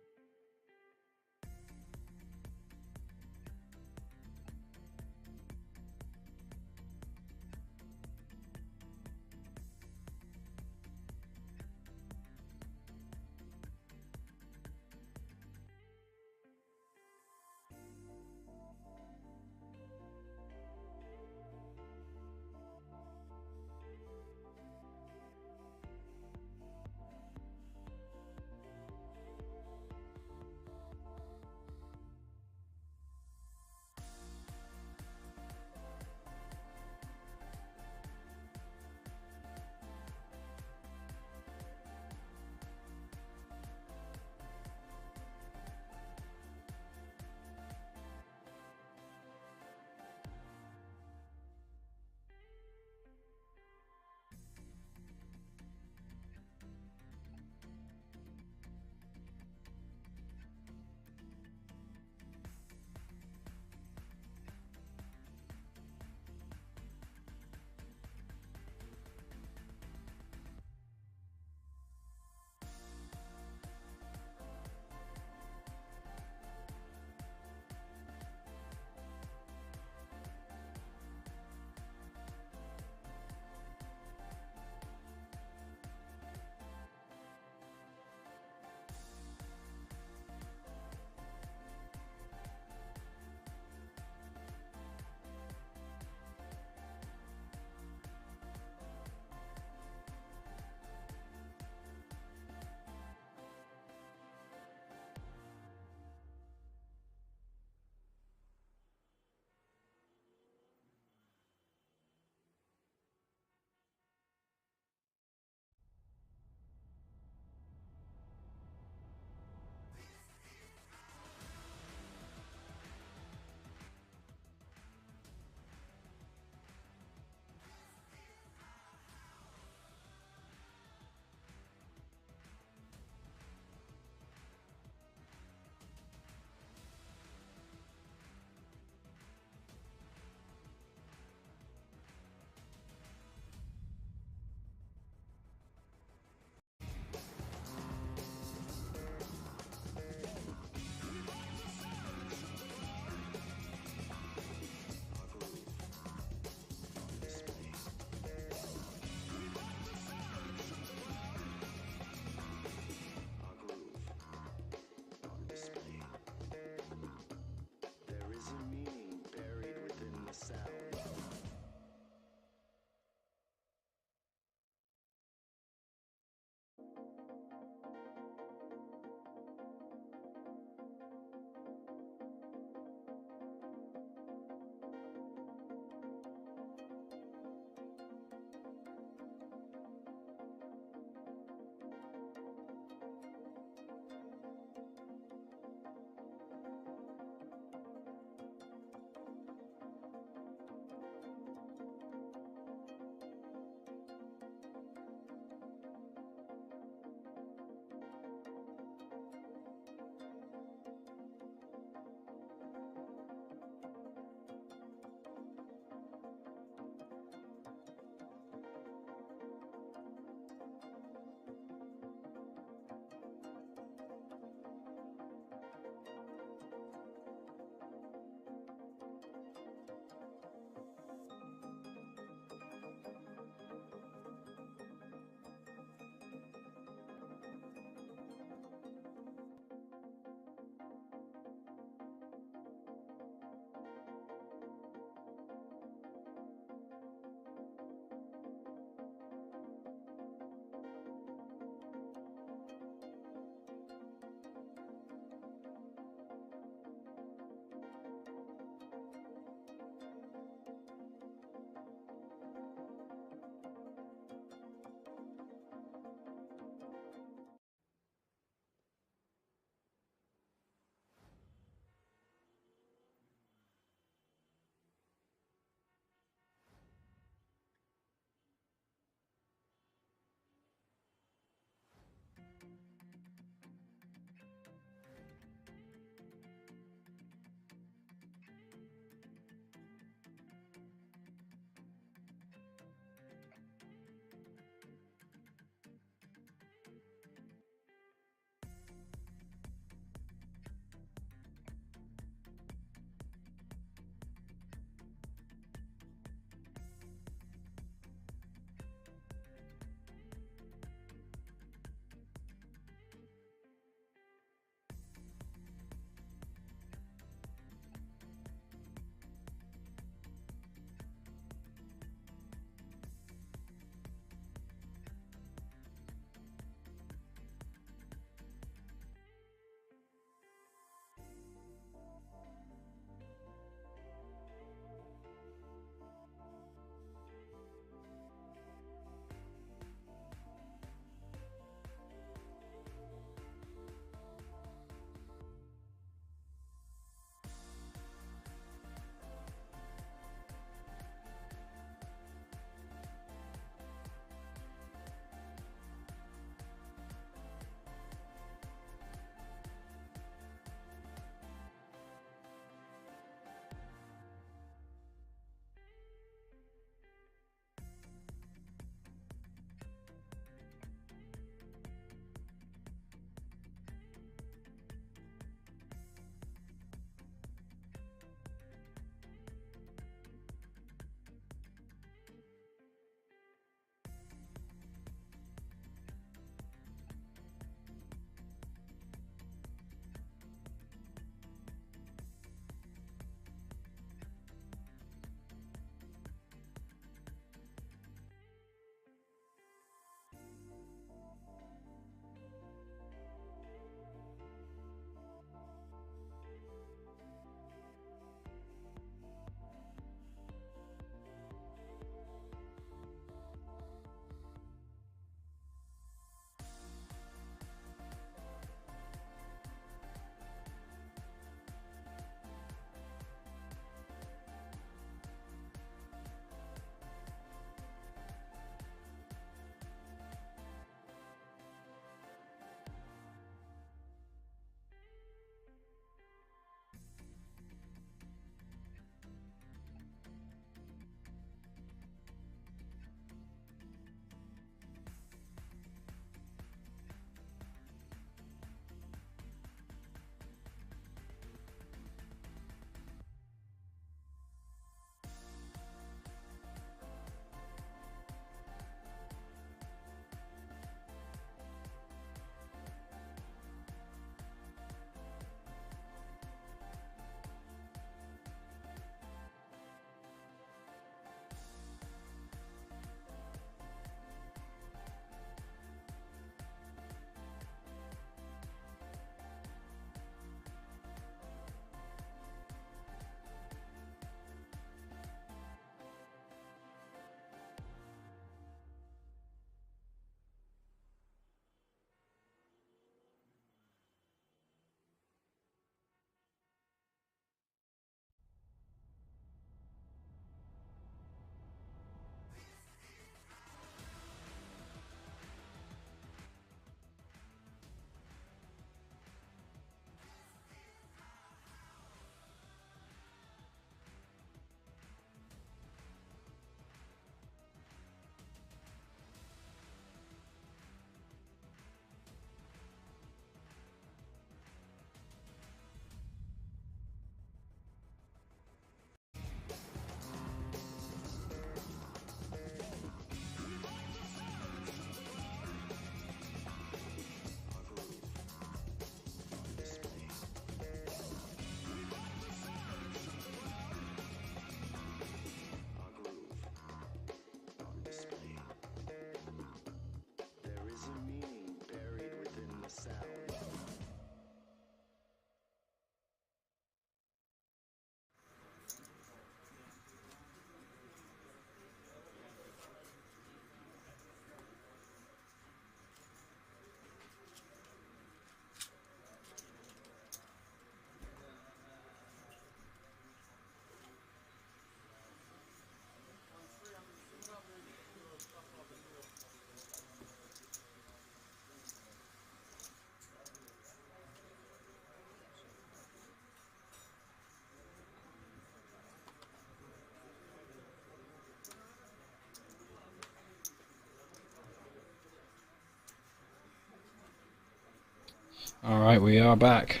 Speaker 2: Alright, we are back.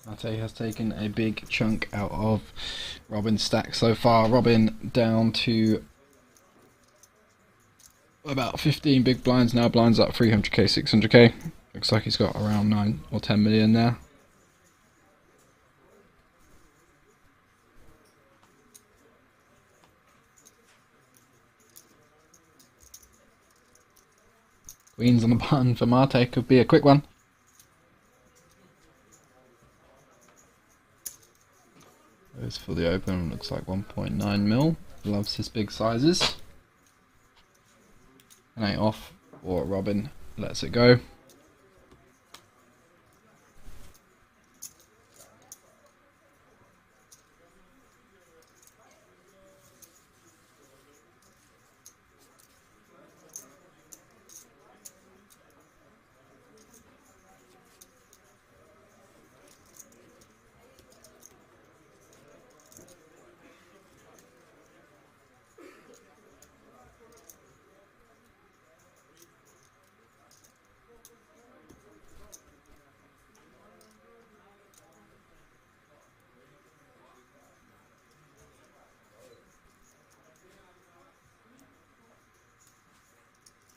Speaker 2: Mate has taken a big chunk out of Robin's stack so far. Robin down to about 15 big blinds now. Blinds up 300k, 600k. Looks like he's got around 9 or 10 million there. Queens on the button for Mate, could be a quick one. Goes for the open, looks like 1.9 mil. Loves his big sizes. An 8 off, or Robin lets it go.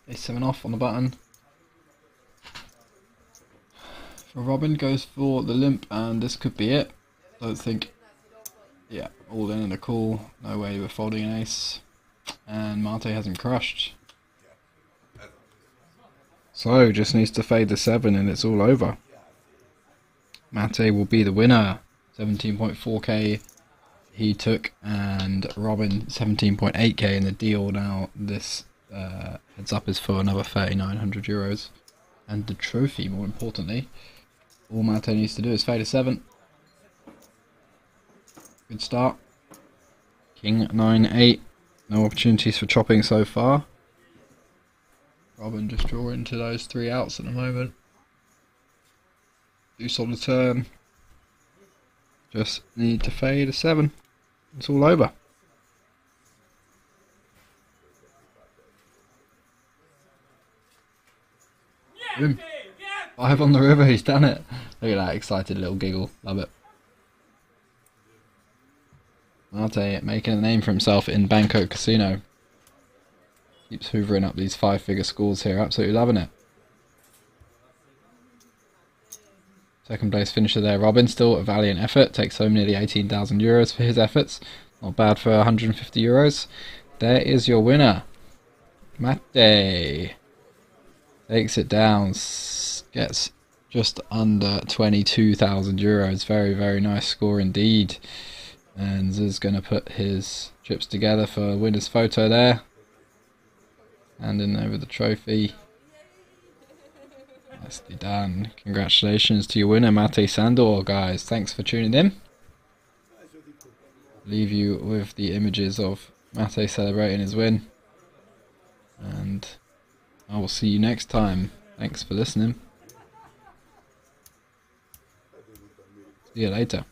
Speaker 2: A7 off on the button. For Robin, goes for the limp, and this could be it. Don't think. Yeah, all in and a call. No way we're folding an ace. And Mate hasn't crushed. So, just needs to fade the 7 and it's all over. Mate will be the winner. 17.4k he took, and Robin 17.8k in the deal. Now this heads up is for another 3,900 euros. And the trophy, more importantly. All Mate needs to do is fade a 7. Good start. King 9-8. No opportunities for chopping so far. Robin just drawing to those 3 outs at the moment. Deuce on the turn. Just need to fade a 7. It's all over. Boom. 5 on the river, he's done it. Look at that excited little giggle. Love it. Mate making a name for himself in Bangkok Casino. Keeps hoovering up these 5-figure scores here. Absolutely loving it. Second place finisher there. Robin, still a valiant effort. Takes home nearly 18,000 euros for his efforts. Not bad for 150 euros. There is your winner. Mate takes it down. Gets just under 22,000 euros. Very, very nice score indeed. And is going to put his chips together for a winner's photo there. Handing over the trophy. Nicely done. Congratulations to your winner, Mate Sandor, guys. Thanks for tuning in. Leave you with the images of Mate celebrating his win. And I will see you next time. Thanks for listening. See you later.